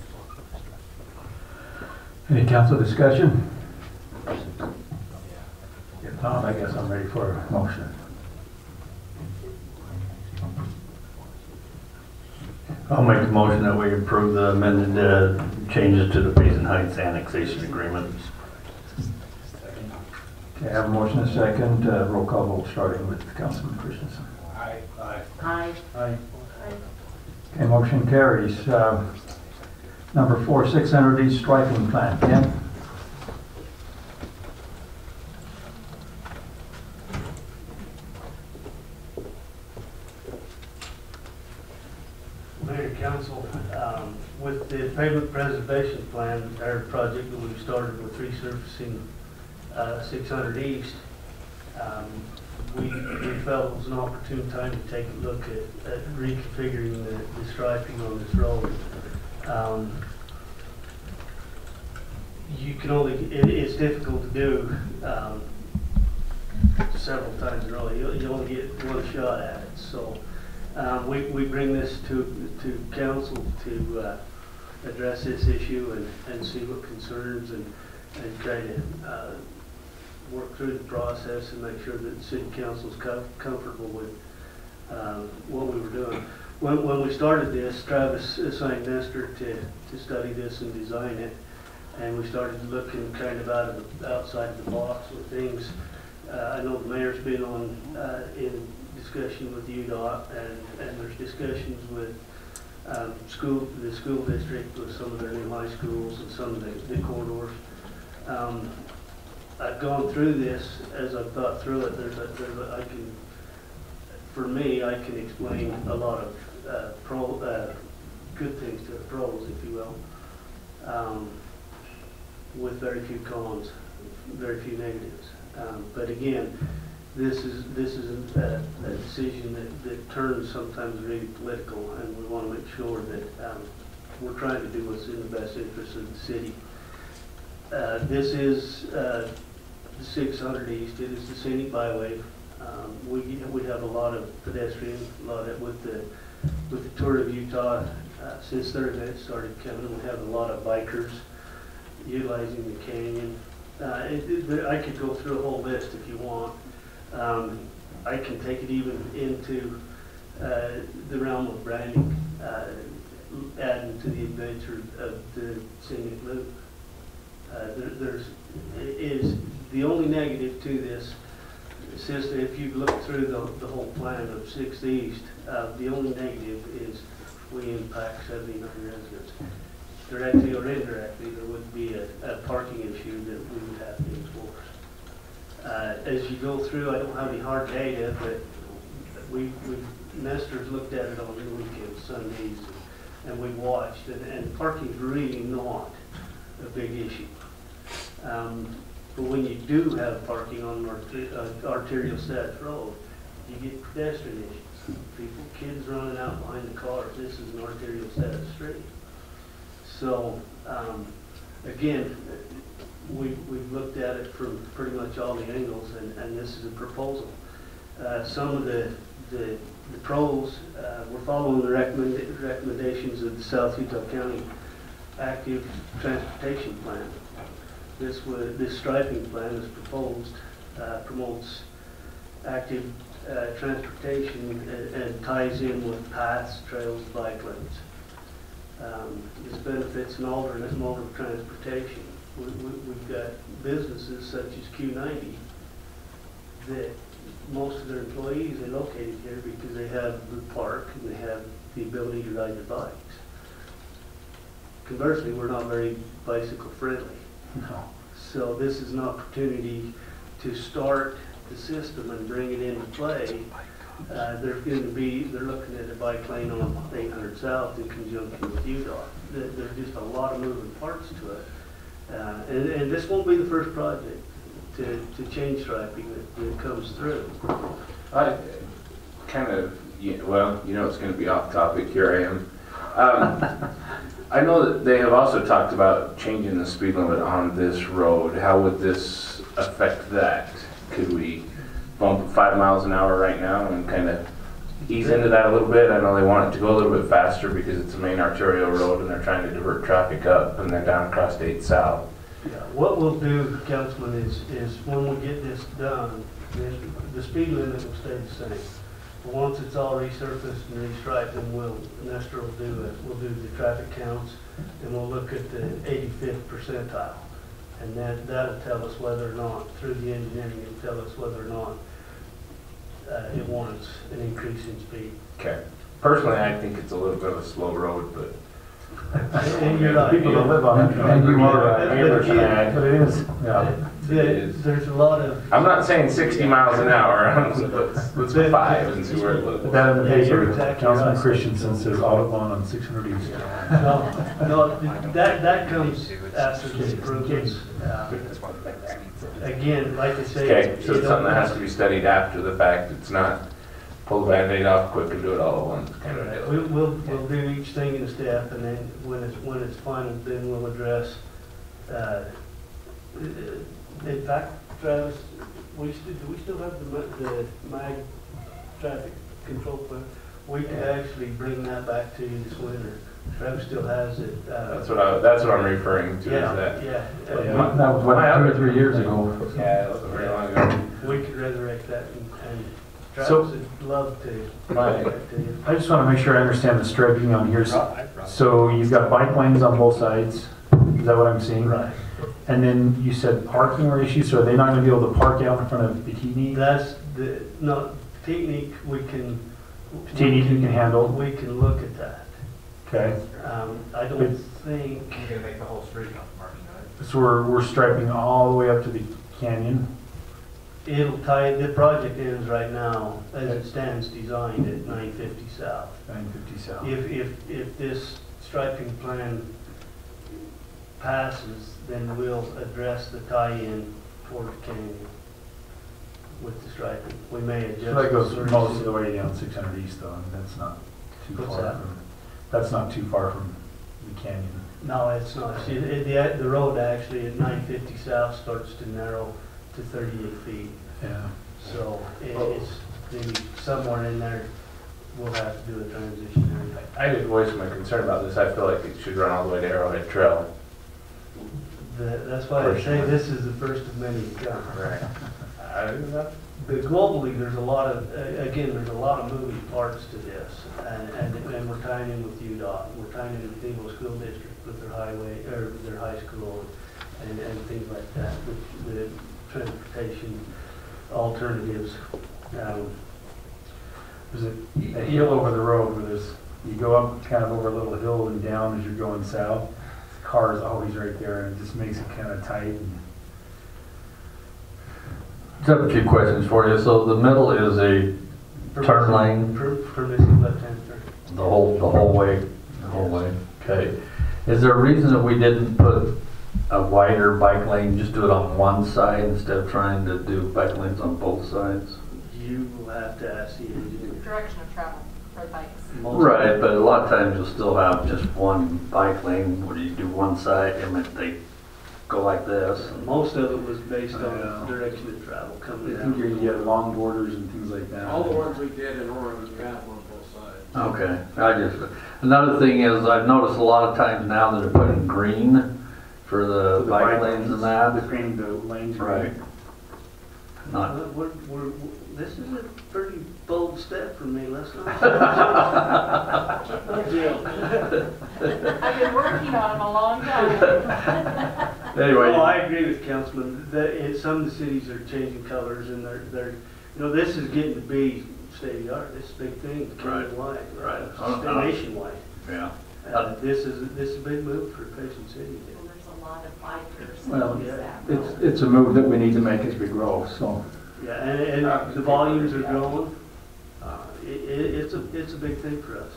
Any council discussion? If not, I guess I'm ready for a motion. I'll make the motion that we approve the amended changes to the Payson Heights annexation agreement. Okay, I have a motion and a second. Roll call vote starting with Councilman Christensen. Aye. Aye. Aye. Aye. Okay, motion carries. Number 4, 600 East striping plan. Ken? With the pavement preservation plan, our project that we've started with resurfacing 600 East, we felt it was an opportune time to take a look at reconfiguring the striping on this road. You can only, it's difficult to do several times in a row. You only get one shot at it. So we bring this to council to address this issue and see what concerns and try to work through the process and make sure that the city council's comfortable with what we were doing. When we started this, Travis assigned Nestor to study this and design it, and we started looking kind of outside of the box with things. I know the mayor's been on in discussion with UDOT, and there's discussions with the school district with some of their new high schools and some of the corridors. I've gone through this as I've thought through it. For me, I can explain a lot of good things to the pros, if you will, with very few cons, very few negatives. But again, this is a decision that turns sometimes really political, and we want to make sure that we're trying to do what's in the best interest of the city. This is the 600 East. It is the scenic byway. We have a lot of pedestrians, with the Tour of Utah. Since their event started coming, we have a lot of bikers utilizing the canyon. I could go through a whole list if you want. I can take it even into the realm of branding, adding to the adventure of the scenic loop. Is the only negative to this system. If you look through the whole plan of 6 East, the only negative is we impact 79 residents. Directly or indirectly, there would be a parking issue that we would have to enforce. As you go through, I don't have any hard data, but Nestor's looked at it on the weekends, Sundays, and we watched, and parking's really not a big issue. But when you do have parking on arterial status road, you get pedestrian issues. Kids running out behind the cars. This is an arterial status street. So again, we've looked at it from pretty much all the angles, and this is a proposal. Some of the pros, we're following the recommendations of the South Utah County Active Transportation Plan. This striping plan is proposed, promotes active transportation and ties in with paths, trails, bike lanes. This benefits an alternate mode of transportation. We've got businesses such as Q90 that most of their employees are located here because they have the park and they have the ability to ride their bikes. Conversely, we're not very bicycle friendly. No. So this is an opportunity to start the system and bring it into play. They're looking at a bike lane on 800 South in conjunction with UDOT. There's just a lot of moving parts to it. And this won't be the first project to change striping that comes through. I kind of, well, it's going to be off topic. Here I am. I know that they have also talked about changing the speed limit on this road. How would this affect that? Could we bump 5 miles an hour right now and kind of ease into that a little bit? I know they want it to go a little bit faster because it's a main arterial road and they're trying to divert traffic up and then down across 8 South. Yeah, what we'll do, Councilman, is when we get this done, the speed limit will stay the same. But once it's all resurfaced and restriped, then Nestor will do the traffic counts, and we'll look at the 85th percentile. And that'll tell us whether or not, through the engineering, it'll tell us whether or not it warrants an increase in speed. Okay. Personally, I think it's a little bit of a slow road, but and you're not, people that live on it, and you are, but it is, yeah. There's a lot of. I'm not saying 60 miles an hour. Let's go 5 and see where it Put goes. that in the Yeah, you're paper. exactly Councilman right. Christensen says Autobahn on 600 East. No, that comes after the improvements. Again, like I say. Okay, so it's something that has to be studied after the fact. It's not pull the Band-Aid off quick and do it all at once kind of deal. We'll do each thing in step, and then when it's final, then we'll address. In fact, Travis, do we still have the MAG traffic control plan? We could actually bring that back to you this winter. Travis still has it. That's what I'm referring to. Yeah, is that. yeah. That was what, 2 or 3 years ago. Yeah, that wasn't very long ago. We could resurrect that, and So- Travis would love to. Right. Back to you. I just want to make sure I understand the striping on here. So you've got bike lanes on both sides, is that what I'm seeing? Right. And then you said parking or issues, so are they not going to be able to park out in front of Bikini? That's no, technique, we can. Technique you can handle? We can look at that. Okay. I don't think. You're gonna make the whole street not parking, right? So we're striping all the way up to the canyon? It'll tie, the project ends right now, as it stands designed at 950 South. 950 South. If this striping plan passes, then we'll address the tie-in toward the canyon with the striping. We may adjust. So that goes the most of the way down 600 East though, and that's not too What's far that? from, that's not too far from the canyon. No, it's not. See, the road actually at 950 South starts to narrow to 38 feet. Yeah. So it's maybe somewhere in there, we'll have to do a transition area. I did voice my concern about this. I feel like it should run all the way to Arrowhead Trail. That's why I say this is the first of many to come. Right. But globally, there's a lot of, again, there's a lot of moving parts to this. And we're tying in with UDOT, we're tying in with Eagle School District with their highway, or their high school and things like that, with the transportation alternatives. There's a hill over the road where you go up kind of over a little hill and down as you're going south. The car is always right there and it just makes it kind of tight. And Just have a few questions for you. So the middle is a turn lane, Permissive left-hand turn. the whole way, okay. Is there a reason that we didn't put a wider bike lane, just do it on one side instead of trying to do bike lanes on both sides? You will have to ask the engineer. Direction of travel for bikes. Right, but a lot of times you'll still have just one bike lane where you do one side and then they go like this. And Most of it was based on direction of travel coming I think down. you get long borders and things like that. All the ones we did in Oregon, we have on both sides. Okay, another thing is I've noticed a lot of times now that they're putting green for the bike lanes and that. They're painting the lanes. Right. Not, This is a pretty bold step for me, let's not. I've been working on them a long time. Anyway. Oh, I agree with Councilman, some of the cities are changing colors and they're, this is getting to be state of the art, this is a big thing, countywide, nationwide. Yeah. This is a big move for Payson City. There's a lot of bikers. Well, Yeah. it's a move that we need to make as we grow, so. Yeah, and the volumes are growing. It's a big thing for us.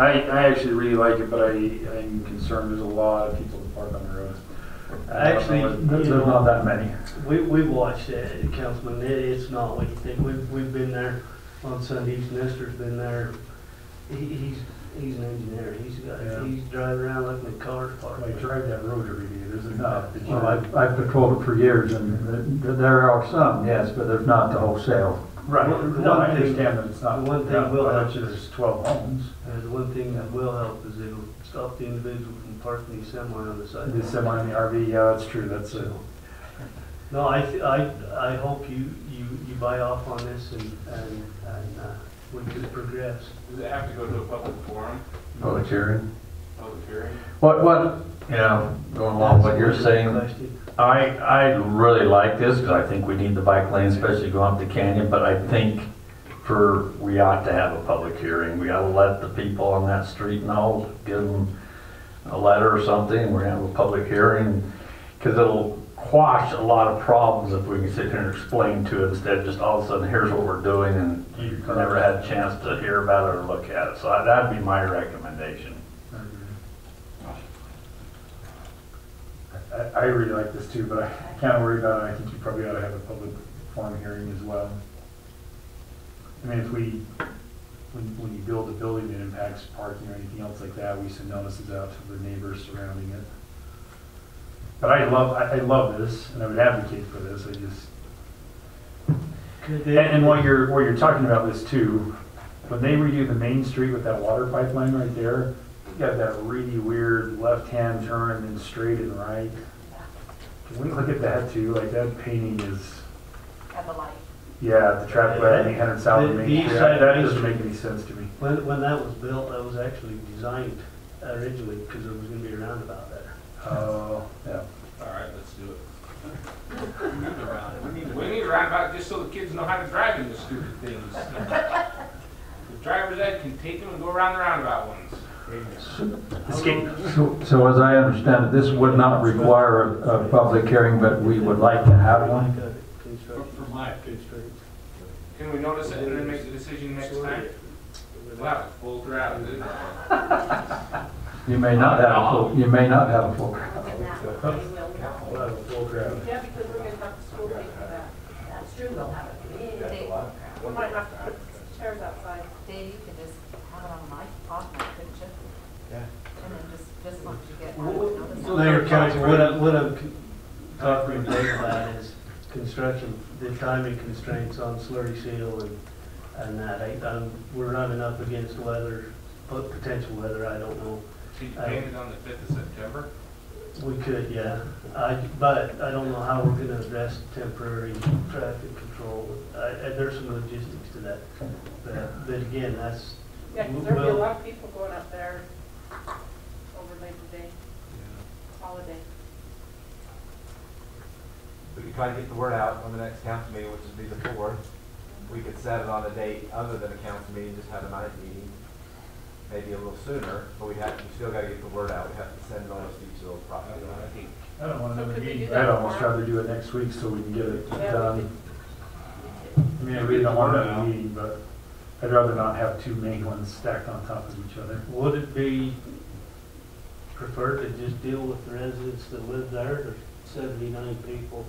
I actually really like it, but I'm concerned there's a lot of people that park on the road. Actually, There's not that many. We've watched it, Councilman, it's not what you think. We've been there on Sundays, Nestor's been there. He's an engineer, he's driving around looking at cars parked. I drive that road every day, there's enough. Well, I've patrolled it for years, and there are some, yes, but there's not the wholesale. Right. No, I understand that it's not. The one thing will help. There's 12 homes. The one thing that will help is it'll stop the individual from parking the semi on the side. The semi and the RV, yeah, that's true, that's it. No, I hope you buy off on this and we could progress. Does it have to go to a public forum? Public hearing? Public hearing? What, going along with what you're saying, I really like this because I think we need the bike lane, especially going up the canyon, but I think we ought to have a public hearing. We ought to let the people on that street know, give them a letter or something, we're gonna have a public hearing. Because it'll quash a lot of problems if we can sit here and explain to it instead of just all of a sudden, here's what we're doing, and you never had a chance to hear about it or look at it. So that'd be my recommendation. I really like this too, but I kind of worry about it. I think you probably ought to have a public forum hearing as well. I mean, if when you build a building that impacts parking or anything else like that, we send notices out to the neighbors surrounding it. But I love this, and I would advocate for this. I just and while you're talking about this too, when they redo the main street with that water pipeline right there, you got that really weird left-hand turn and then straight and right. Can we look at that too? Like that painting is. At the light. Yeah, the traffic light on 800 South of Main Street. That doesn't make any sense to me. When that was built, that was actually designed originally because there was going to be a roundabout there. Oh, yeah. All right, let's do it. We need a roundabout just so the kids know how to drive in the stupid things. The driver's ed can take them and go around the roundabout ones. So as I understand it, this would not require a public hearing, but we would like to have one. For my constraints. Can we notice it and then make the decision next time? We'll have a full crowd. You may not have a full, you may not have a full crowd. We'll have a full crowd. Yeah, because we're gonna have the school pay for that. That's true, we'll have a big crowd. We might have to put chairs outside. Dave, you could just have it on the mic, off mic, couldn't you? Yeah. And then just once you get notice. Mayor, council, what I'm talking to Dave about is construction, the timing constraints on slurry seal and that. We're running up against weather, potential weather, I don't know. Can you paint it on the 5th of September? We could, yeah. But I don't know how we're gonna address temporary traffic control. There's some logistics to that. But again, that's. Yeah, because there'll be a lot of people going up there over Labor Day, holiday. We could try to get the word out on the next council meeting, which would be the 4th. We could set it on a date other than a council meeting, just have a night meeting, maybe a little sooner, but we still gotta get the word out. We have to send notice to each of those property owners. I don't want So another could we do meeting. that I'd almost tomorrow? rather do it next week so we can get it Yeah, done. I mean, I really don't want another meeting, but I'd rather not have two main ones stacked on top of each other. Would it be preferred to just deal with the residents that live there? There's 79 people.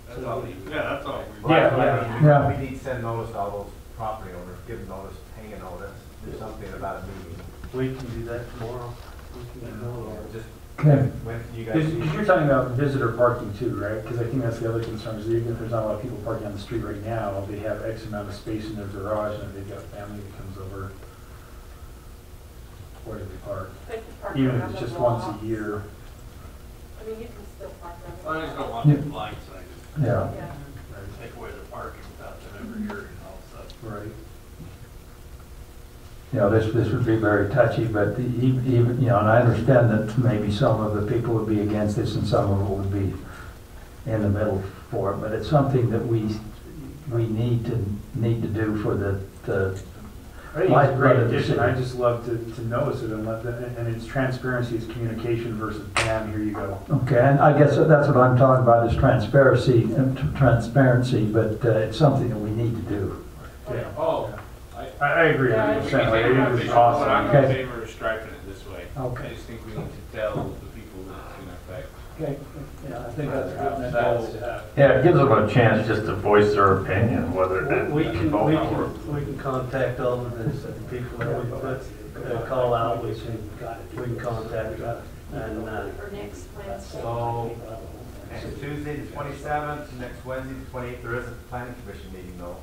That's all, that's all. Yeah. We need to send notice to all those property owners, give them notice, hang a notice, do something about a meeting. We can do that tomorrow. We can get going. Just, Okay. when can you guys? Because you're talking about visitor parking too, right? Because I think that's the other concern, is even if there's not a lot of people parking on the street right now, they have X amount of space in their garage, and if they've got a family that comes over, where do they park? They can park Even if around it's the just once blocks. a year. I mean, you can still park around the I just don't blocks. want them blindsided. Yeah. Yeah. Take away their parking without them ever hearing and all stuff. Right. You know, this would be very touchy, but even, you know, and I understand that maybe some of the people would be against this and some of it would be in the middle for it, but it's something that we need to do for the I think it's a great addition. I just love to notice it and and it's transparency, it's communication versus bam, here you go. Okay, and I guess that's what I'm talking about is transparency, but it's something that we need to do. Yeah. Oh, I agree. Yeah, 100%. Like, it is awesome. I'm in Okay. favor of striping it this way. Okay. I just think we need to tell the people that it's gonna affect. Okay, yeah, I think that's good. That's- Yeah, it gives them a chance just to voice their opinion, whether We they can vote or. we can contact all of the people that we put call out. We can contact them and For next Wednesday. So, next Tuesday, the 27th, next Wednesday, the 28th, there is a planning commission meeting though.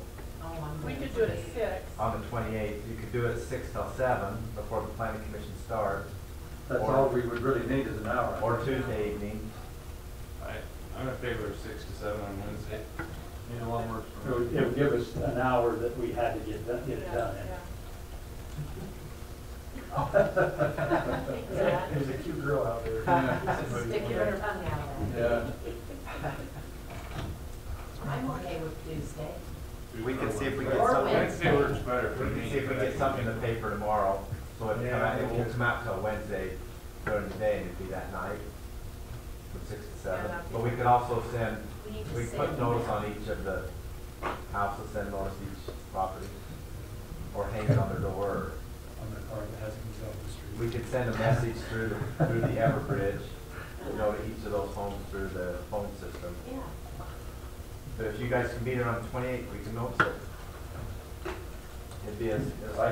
We could do it at 6. On the 28th, you could do it at 6 till 7 before the planning commission starts. That's all we would really need is an hour. Or Tuesday evening. I'm in favor of 6 to 7 on Wednesday. Either one works It for me. would give us an hour that we had to get it done There's a cute girl out there. Stick your tongue out of Yeah. that. I'm okay with Tuesday. We can see if we get Or something. Wednesday works better for We me. can see if we get something in the paper tomorrow, so it won't come out till Wednesday during the day and it'd be that night. from 6 to 7. But we could also send, we put notice on each of the houses, send notice each property, or hang it on their door. On the car that hasn't been off the street. We could send a message through the Everbridge, to each of those homes through the phone system. Yeah. But if you guys can be there on the 28th, we can notice it. It'd be I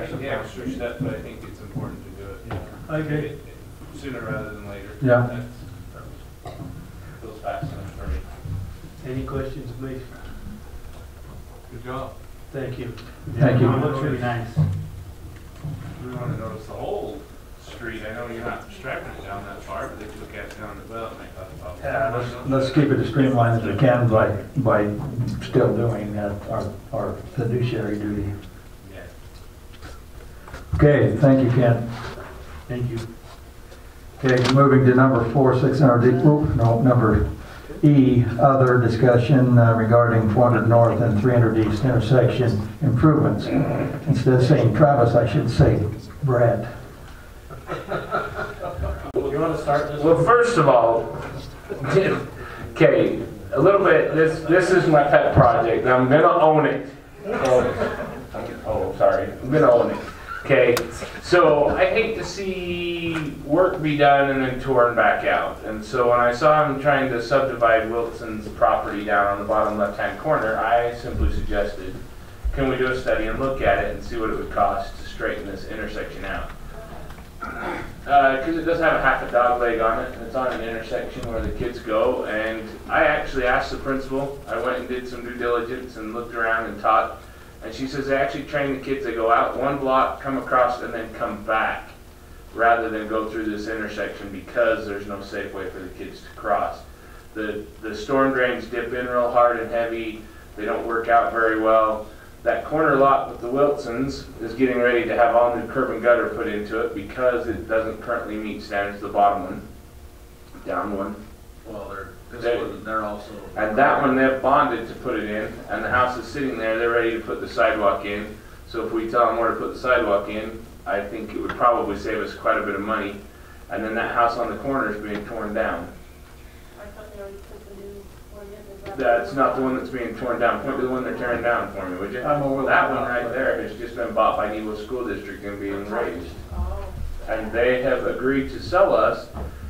think the extra step, but I think it's important to do it. Yeah, I agree. Sooner rather than later. Yeah. That goes fast enough for me. Any questions, please? Good job. Thank you. Thank you. It looks really nice. We want to notice the whole street. I know you're not stretching it down that far, but they could look at it down the belt and I thought, Yeah, let's keep it as streamlined as we can by still doing our fiduciary duty. Yeah. Okay, thank you, Ken. Thank you. Okay, moving to number 4, 600, number E, other discussion regarding 400 North and 300 East intersection improvements. Instead of saying Travis, I should say Brad. You want to start this? Well, first of all, okay, a little bit, this is my pet project, and I'm gonna own it. Sorry, I'm gonna own it. Okay, so I hate to see work be done and then torn back out. And so when I saw him trying to subdivide Wilson's property down on the bottom left-hand corner, I simply suggested, can we do a study and look at it and see what it would cost to straighten this intersection out? Because it does have a half a dog leg on it, and it's on an intersection where the kids go, and I actually asked the principal, I went and did some due diligence and looked around and taught, and she says they actually train the kids, they go out one block, come across, and then come back, rather than go through this intersection because there's no safe way for the kids to cross. The storm drains dip in real hard and heavy, they don't work out very well. That corner lot with the Wilsons is getting ready to have all new curb and gutter put into it because it doesn't currently meet standards, the bottom one, down one. Well, they're also. And that one they've bonded to put it in, and the house is sitting there, they're ready to put the sidewalk in. So if we tell them where to put the sidewalk in, I think it would probably save us quite a bit of money. And then that house on the corner is being torn down. I thought they already put the new one in. Is that That's not the one that's being torn down. Point to the one they're tearing down for me, would you? That one right there has just been bought by Nebo School District and being raised. Oh. And they have agreed to sell us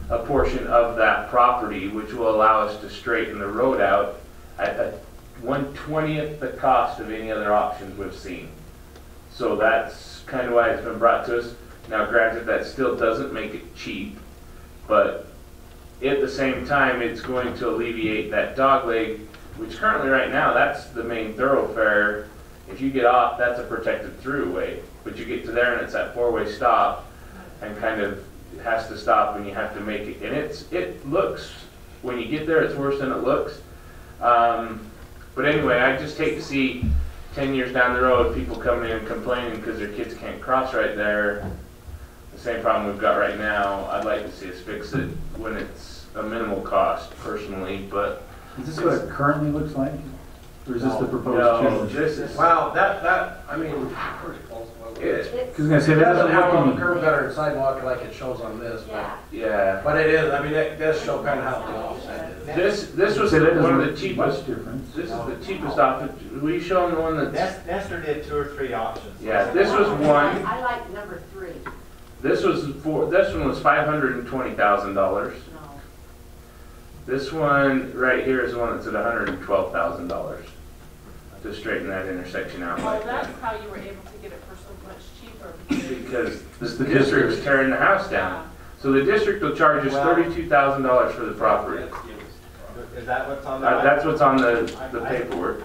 a portion of that property, which will allow us to straighten the road out at 1/20th the cost of any other options we've seen. So that's kind of why it's been brought to us. Now granted, that still doesn't make it cheap, but at the same time, it's going to alleviate that dog leg, which currently right now, that's the main thoroughfare. If you get off, that's a protected throughway, but you get to there and it's that 4-way stop and kind of has to stop and you have to make it. And it looks, when you get there, it's worse than it looks. But anyway, I just hate to see 10 years down the road, people coming in complaining because their kids can't cross right there. The same problem we've got right now. I'd like to see us fix it when it's a minimal cost personally, but. Is this what it currently looks like? Or is this the proposed No, change? this is. Well, I mean, It, Because I was gonna say, It that doesn't have on the look curb gutter and sidewalk like it shows on this, but, yeah. but it is, I mean, it does show kind of how the offset is. This was Say that one of doesn't the make much cheapest. difference. This is the cheapest option. Will you show them the one that's? Nestor did 2 or 3 options. Yeah, this was one. I like number 3. This one was $520,000. No. This one right here is the one that's at $112,000 to straighten that intersection out Well, like that. that's how you were able to get it for so much cheaper. Because the district's tearing the house down. So the district will charge us $32,000 for the property. Is that what's on the? That's what's on the paperwork.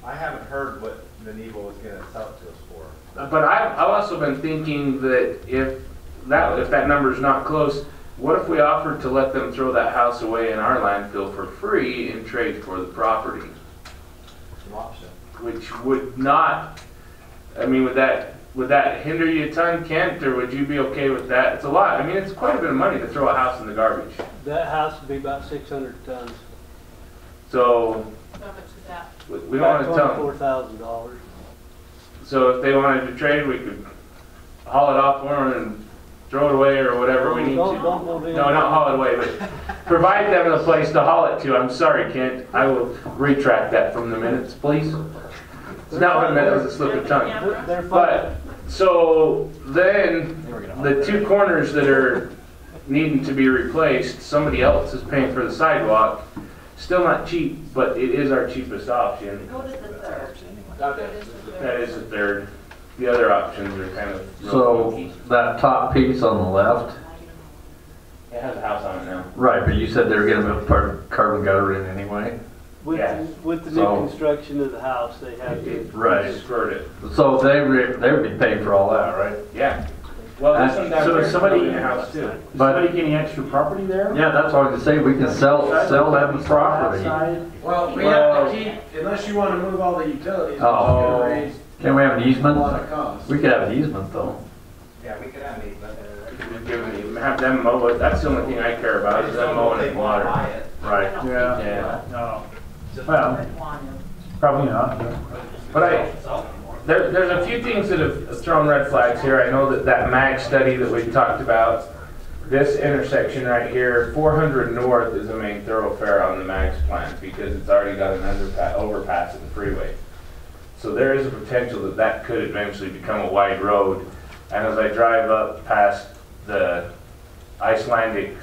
I haven't heard what the Nebo was going to sell it to us for. But I've also been thinking that if that number's not close, what if we offered to let them throw that house away in our landfill for free in trade for the property? An option. Which would not, I mean, would that hinder you a ton, Kent, or would you be okay with that? It's a lot. I mean, it's quite a bit of money to throw a house in the garbage. That house would be about 600 tons. So How much is that? we don't want to tell them. $24,000. So if they wanted to trade, we could haul it off for them and throw it away or whatever we need to. Don't go there. No, not haul it away, but provide them a place to haul it to. I'm sorry, Kent. I will retract that from the minutes, please. It's not what I meant, it was a slip of tongue. They're fine. But, so then, the two corners that are needing to be replaced, somebody else is paying for the sidewalk. Still not cheap, but it is our cheapest option. Go to the third. That is the third. The other options are kind of real So funky. that top piece on the left, It has a house on it now. right, but you said they were gonna put part of carbon gutter in anyway? Yeah. With the So- new construction of the house, they have to. Right. Squirt it. So they would be paying for all that, right? Yeah. Well, this one down So there is is somebody in the house too. But- Somebody getting extra property there? Yeah, that's what I was gonna say, we can sell that property. Well, we have to keep, unless you wanna move all the utilities, it's Oh. gonna raise Can we have an a easement? lot of costs. We could have an easement though. Yeah, we could have these, but. Have them mow it. That's the only thing I care about is them mowing in water. Right. Yeah. Yeah. No. Well, probably not. But there's a few things that have thrown red flags here. I know that MAG study that we talked about, this intersection right here, 400 North is a main thoroughfare on the MAG's plan because it's already got an overpass at the freeway. So there is a potential that could eventually become a wide road. And as I drive up past the Icelandic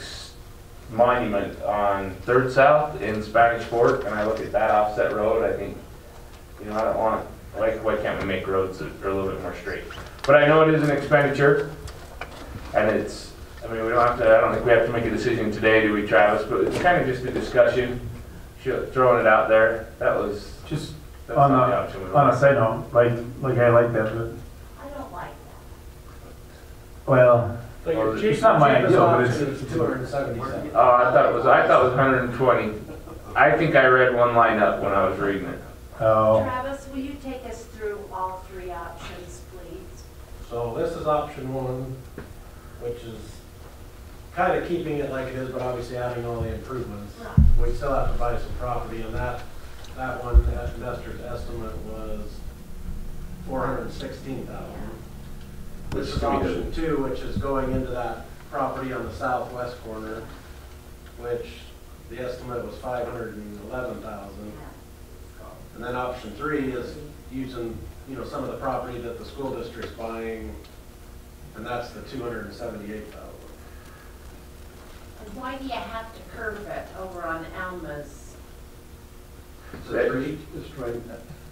monument on 3rd South in Spanish Fork, and I look at that offset road, I think, you know, I don't want, why can't we make roads that are a little bit more straight? But I know it is an expenditure, and it's, I mean, we don't have to, I don't think we have to make a decision today, do we, Travis? But it's kind of just a discussion, throwing it out there. That was Just that's on not the option we a wanted. side note, like I like that, but, I don't like well, So your It's cheapest not my ideal, but option it's- is 277. Oh, I thought it was 120. I think I read one line up when I was reading it. oh, Travis, will you take us through all three options, please? So this is option one, which is kind of keeping it like it is, but obviously adding all the improvements. We still have to buy some property, and that one, that investor's estimate was 416,000. This is option two, which is going into that property on the southwest corner, which the estimate was 511,000. And then option three is using, you know, some of the property that the school district's buying, and that's the 278,000. And why do you have to curve it over on Alma's?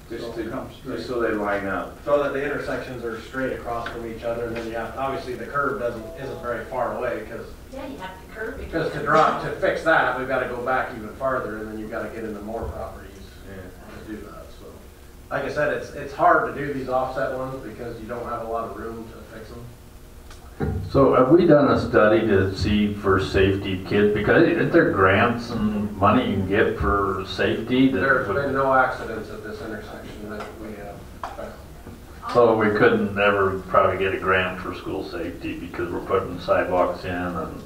Just so they line up. So that the intersections are straight across from each other, and then you have, obviously the curve isn't very far away, because Yeah, you have to curve it. to fix that, we've got to go back even farther, and then you've got to get into more properties to do that, so. Like I said, it's hard to do these offset ones because you don't have a lot of room to fix them. So have we done a study to see for safety kids, because is there grants and money you can get for safety? There's been no accidents at this intersection that we have. So we couldn't ever probably get a grant for school safety because we're putting sidewalks in and,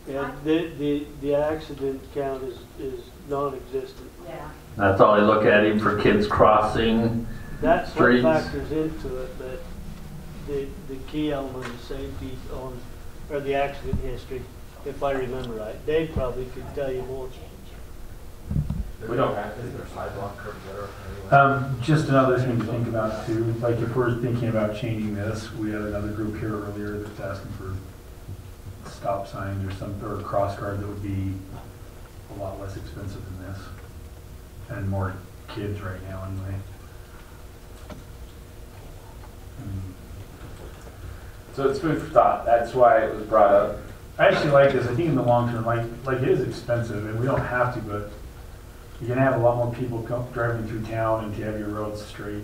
Yeah, the accident count is non-existent. Yeah. that's all you look at, even for kids crossing That's what streets? factors into it, but the key element of safety or the accident history, if I remember right. Dave probably could tell you more. We don't have Is there sidewalk curbs there? just another thing to think about too, like if we're thinking about changing this, we had another group here earlier that's asking for stop signs or a cross guard that would be a lot less expensive than this. And more kids right now anyway. So it's food for thought. That's why it was brought up. I actually like this. I think in the long term, like it is expensive, and we don't have to, but you're gonna have a lot more people driving through town, and to have your roads straight,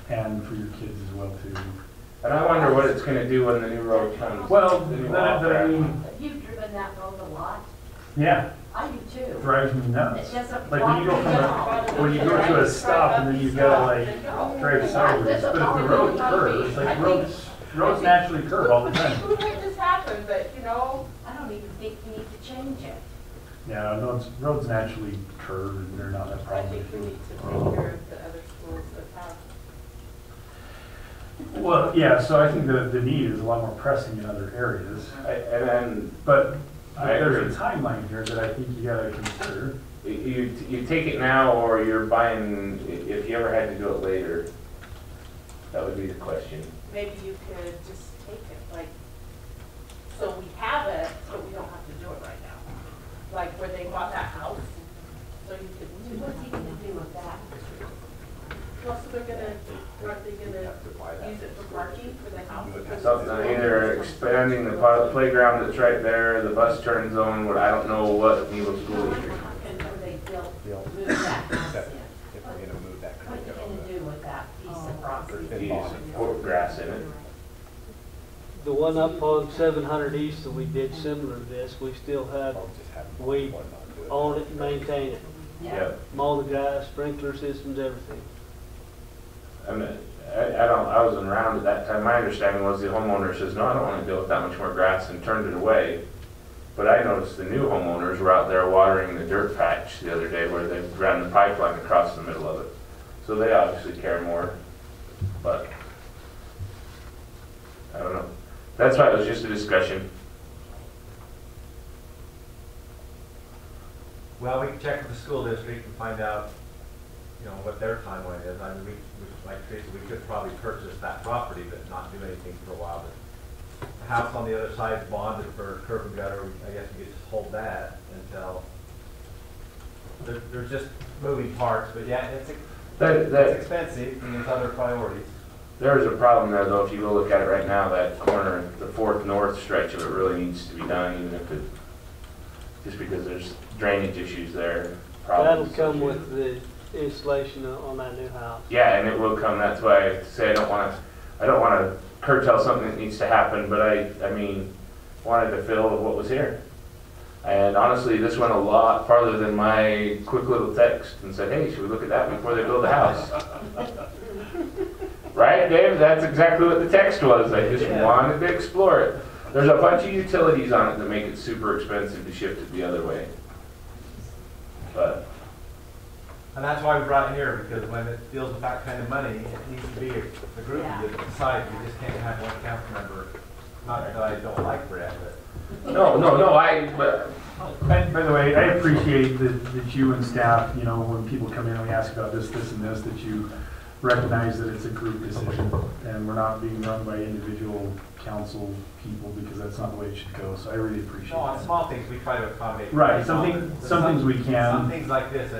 and for your kids as well too. And I wonder what it's going to do when the new road comes. Well, The new that I off-ramp. mean, You've driven that road a lot. yeah, I do too. drives me nuts. It doesn't Like when you go when you go to a stop, and then you've gotta like drive sideways. But if the road curves, like roads naturally curve all the time. Who let this happen, but you know, I don't even think we need to change it. Yeah, roads naturally curve, and they're not that I problem. think we need to take care of the other schools that have Well, yeah, so I think the need is a lot more pressing in other areas. But there's a timeline here that I think you gotta consider. You take it now, or you're buying, if you ever had to do it later, that would be the question. Maybe you could just take it, like, so we have it, but we don't have to do it right now. Like where they bought that house, so you could. What's he gonna do with that? Well, so they're gonna, aren't they gonna use it for parking for the house? Something, either expanding the playground that's right there, the bus turn zone, what, I don't know what Nebo School District. And where they move that house in. If we're gonna move that. What are you gonna do with that piece of property? Put grass in it. The one up on 700 East that we did similar to this, we still have, we own it and maintain it. Yeah. Mow the grass, sprinkler systems, everything. I mean, I wasn't around at that time. My understanding was the homeowner says, no, I don't want to deal with that much more grass, and turned it away. But I noticed the new homeowners were out there watering the dirt patch the other day where they ran the pipeline across the middle of it. So they obviously care more, but I don't know. That's why it was just a discussion. Well, we can check with the school district and find out, you know, what their timeline is. I mean, like Tracy, we could probably purchase that property but not do anything for a while. But the house on the other side is bonded for curb and gutter. I guess we could just hold that until there's just moving parts. But yeah, it's expensive and there's other priorities. There's a problem there though. If you go look at it right now, that corner, the 4th north stretch of it really needs to be done, even if it, just because there's drainage issues there. That'll come with the installation on that new house. Yeah, and it will come. That's why I say I don't want to curtail something that needs to happen, but I mean, wanted to fill what was here. And honestly, this went a lot farther than my quick little text and said, hey, should we look at that before they build the house? Right, Dave? That's exactly what the text was. I just wanted to explore it. There's a bunch of utilities on it that make it super expensive to shift it the other way. But. And that's why we brought it here, because when it deals with that kind of money, it needs to be a group that decides. You just can't have one council member. Not that I don't like Brad, but. No, By the way, I appreciate that you and staff, you know, when people come in and we ask about this, and this, that you recognize that it's a group decision and we're not being run by individual council people, because that's not the way it should go. So I really appreciate No, on that. small things we try to accommodate. Right, some things we can. Some things like this,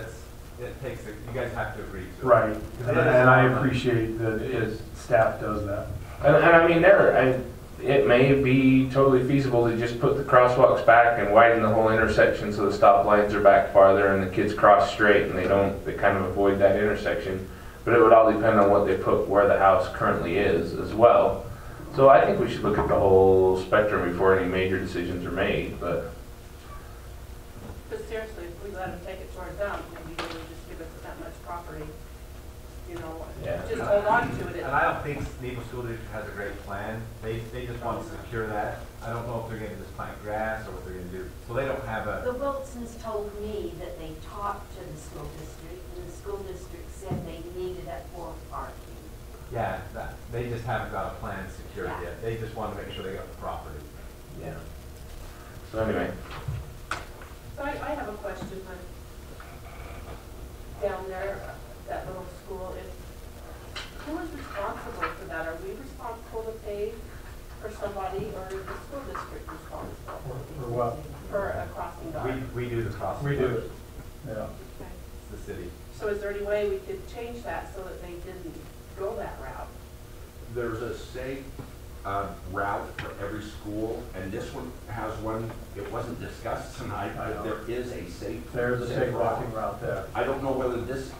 it takes, you guys have to agree to it. Right, and I appreciate that staff does that. And I mean, it may be totally feasible to just put the crosswalks back and widen the whole intersection so the stop lines are back farther and the kids cross straight and they kind of avoid that intersection. But it would all depend on what they put where the house currently is as well. So I think we should look at the whole spectrum before any major decisions are made. But seriously, if we let them take it towards them, maybe they would just give us that much property, you know, just hold on to it. And I don't think Nebo School District has a great plan. They just want to secure that. I don't know if they're going to just plant grass or what they're going to do. So they don't have a. The Wilsons told me that they talked to the school district, and the school district said they needed it for parking. Yeah, they just haven't got a plan secured yet. They just want to make sure they got the property. yeah. So anyway. So I have a question, down there, that little school, who is responsible for that? Are we responsible to pay for somebody, or is the school district responsible? For what? For a crossing guard? We do the crossing. We do it, yeah. Okay. It's the city. So is there any way we could change that so that they didn't go that route? There's a safe route for every school, and this one has one. It wasn't discussed tonight, but there is a safe. There's a safe walking route there. I don't know whether this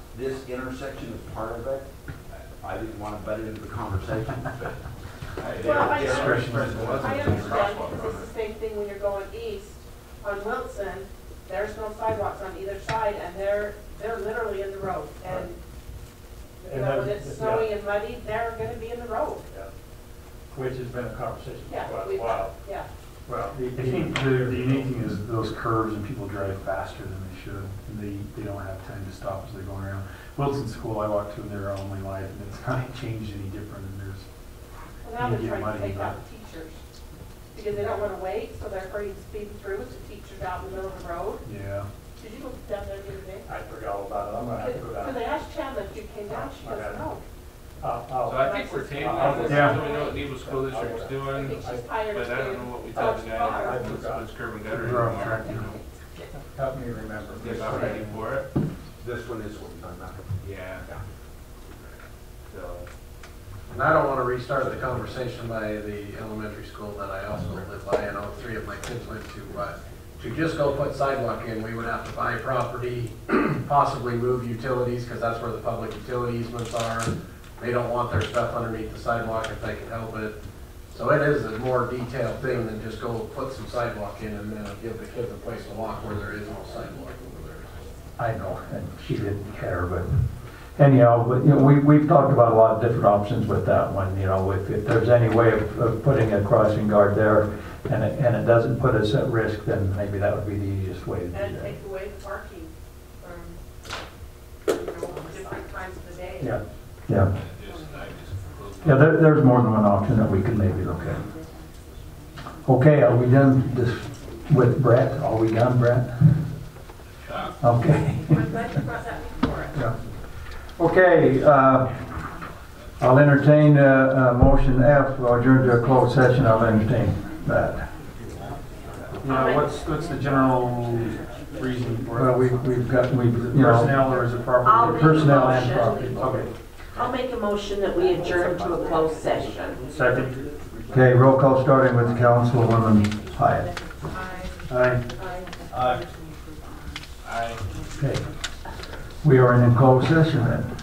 intersection is part of it. I didn't want to butt into the conversation, but. Well, I understand, because it's the same thing when you're going east on Wilson. There's no sidewalks on either side, and they're literally in the road. And you know, when it's snowy and muddy, they're going to be in the road. Yeah. Which has been a conversation for Yeah, quite a while. Yeah. Well, I think the unique thing is those curves, and people drive faster than they should. And they don't have time to stop as they're going around. Wilson School, I walked to in their only life, and it's not changed any different. And now they're get trying to money, take but- out teachers. Because they don't wanna wait, so they're afraid to speed through with the teachers out in the middle of the road. Yeah. Did you look down there the other day? I forgot all about it. I'm gonna have to go Because down. they asked Chandler if you came down, she goes, no. So I think we're tabling this Yeah. until we know what Nebo School District's I doing, think she's tired but of I don't being know what we told the guy I that forgot. was curb and gutter We're off anymore. track, you know. Help me remember. Get about ready for it. This one is what you're talking about. Yeah. So, And I don't want to restart the conversation by the elementary school that I also live by, and all three of my kids went to, but to just go put sidewalk in, we would have to buy property, possibly move utilities, because that's where the public utility easements are. They don't want their stuff underneath the sidewalk if they can help it. So it is a more detailed thing than just go put some sidewalk in and then give the kids a place to walk where there is no sidewalk over there. I know, and she didn't care, but anyhow, but, you know, we've talked about a lot of different options with that one, you know, if there's any way of putting a crossing guard there and it doesn't put us at risk, then maybe that would be the easiest way to do And that. take away the parking from, you know, different times of the day. Yeah, yeah. I just closed Yeah, there's more than one option that we could maybe look at. Okay, are we done this with Brett? Are we done, Brett? Okay. I'm glad you brought that before. Yeah. Okay, I'll entertain motion F, or adjourn to a closed session. I'll entertain that. Yeah, what's the general reason for Well, it? we've got, you know, Personnel or is it I'll property? make a personnel and motion. property. Okay, I'll make a motion that we adjourn to a closed session. second. Okay, roll call starting with Councilwoman Hyatt. Aye. I Okay. We are in closed session then.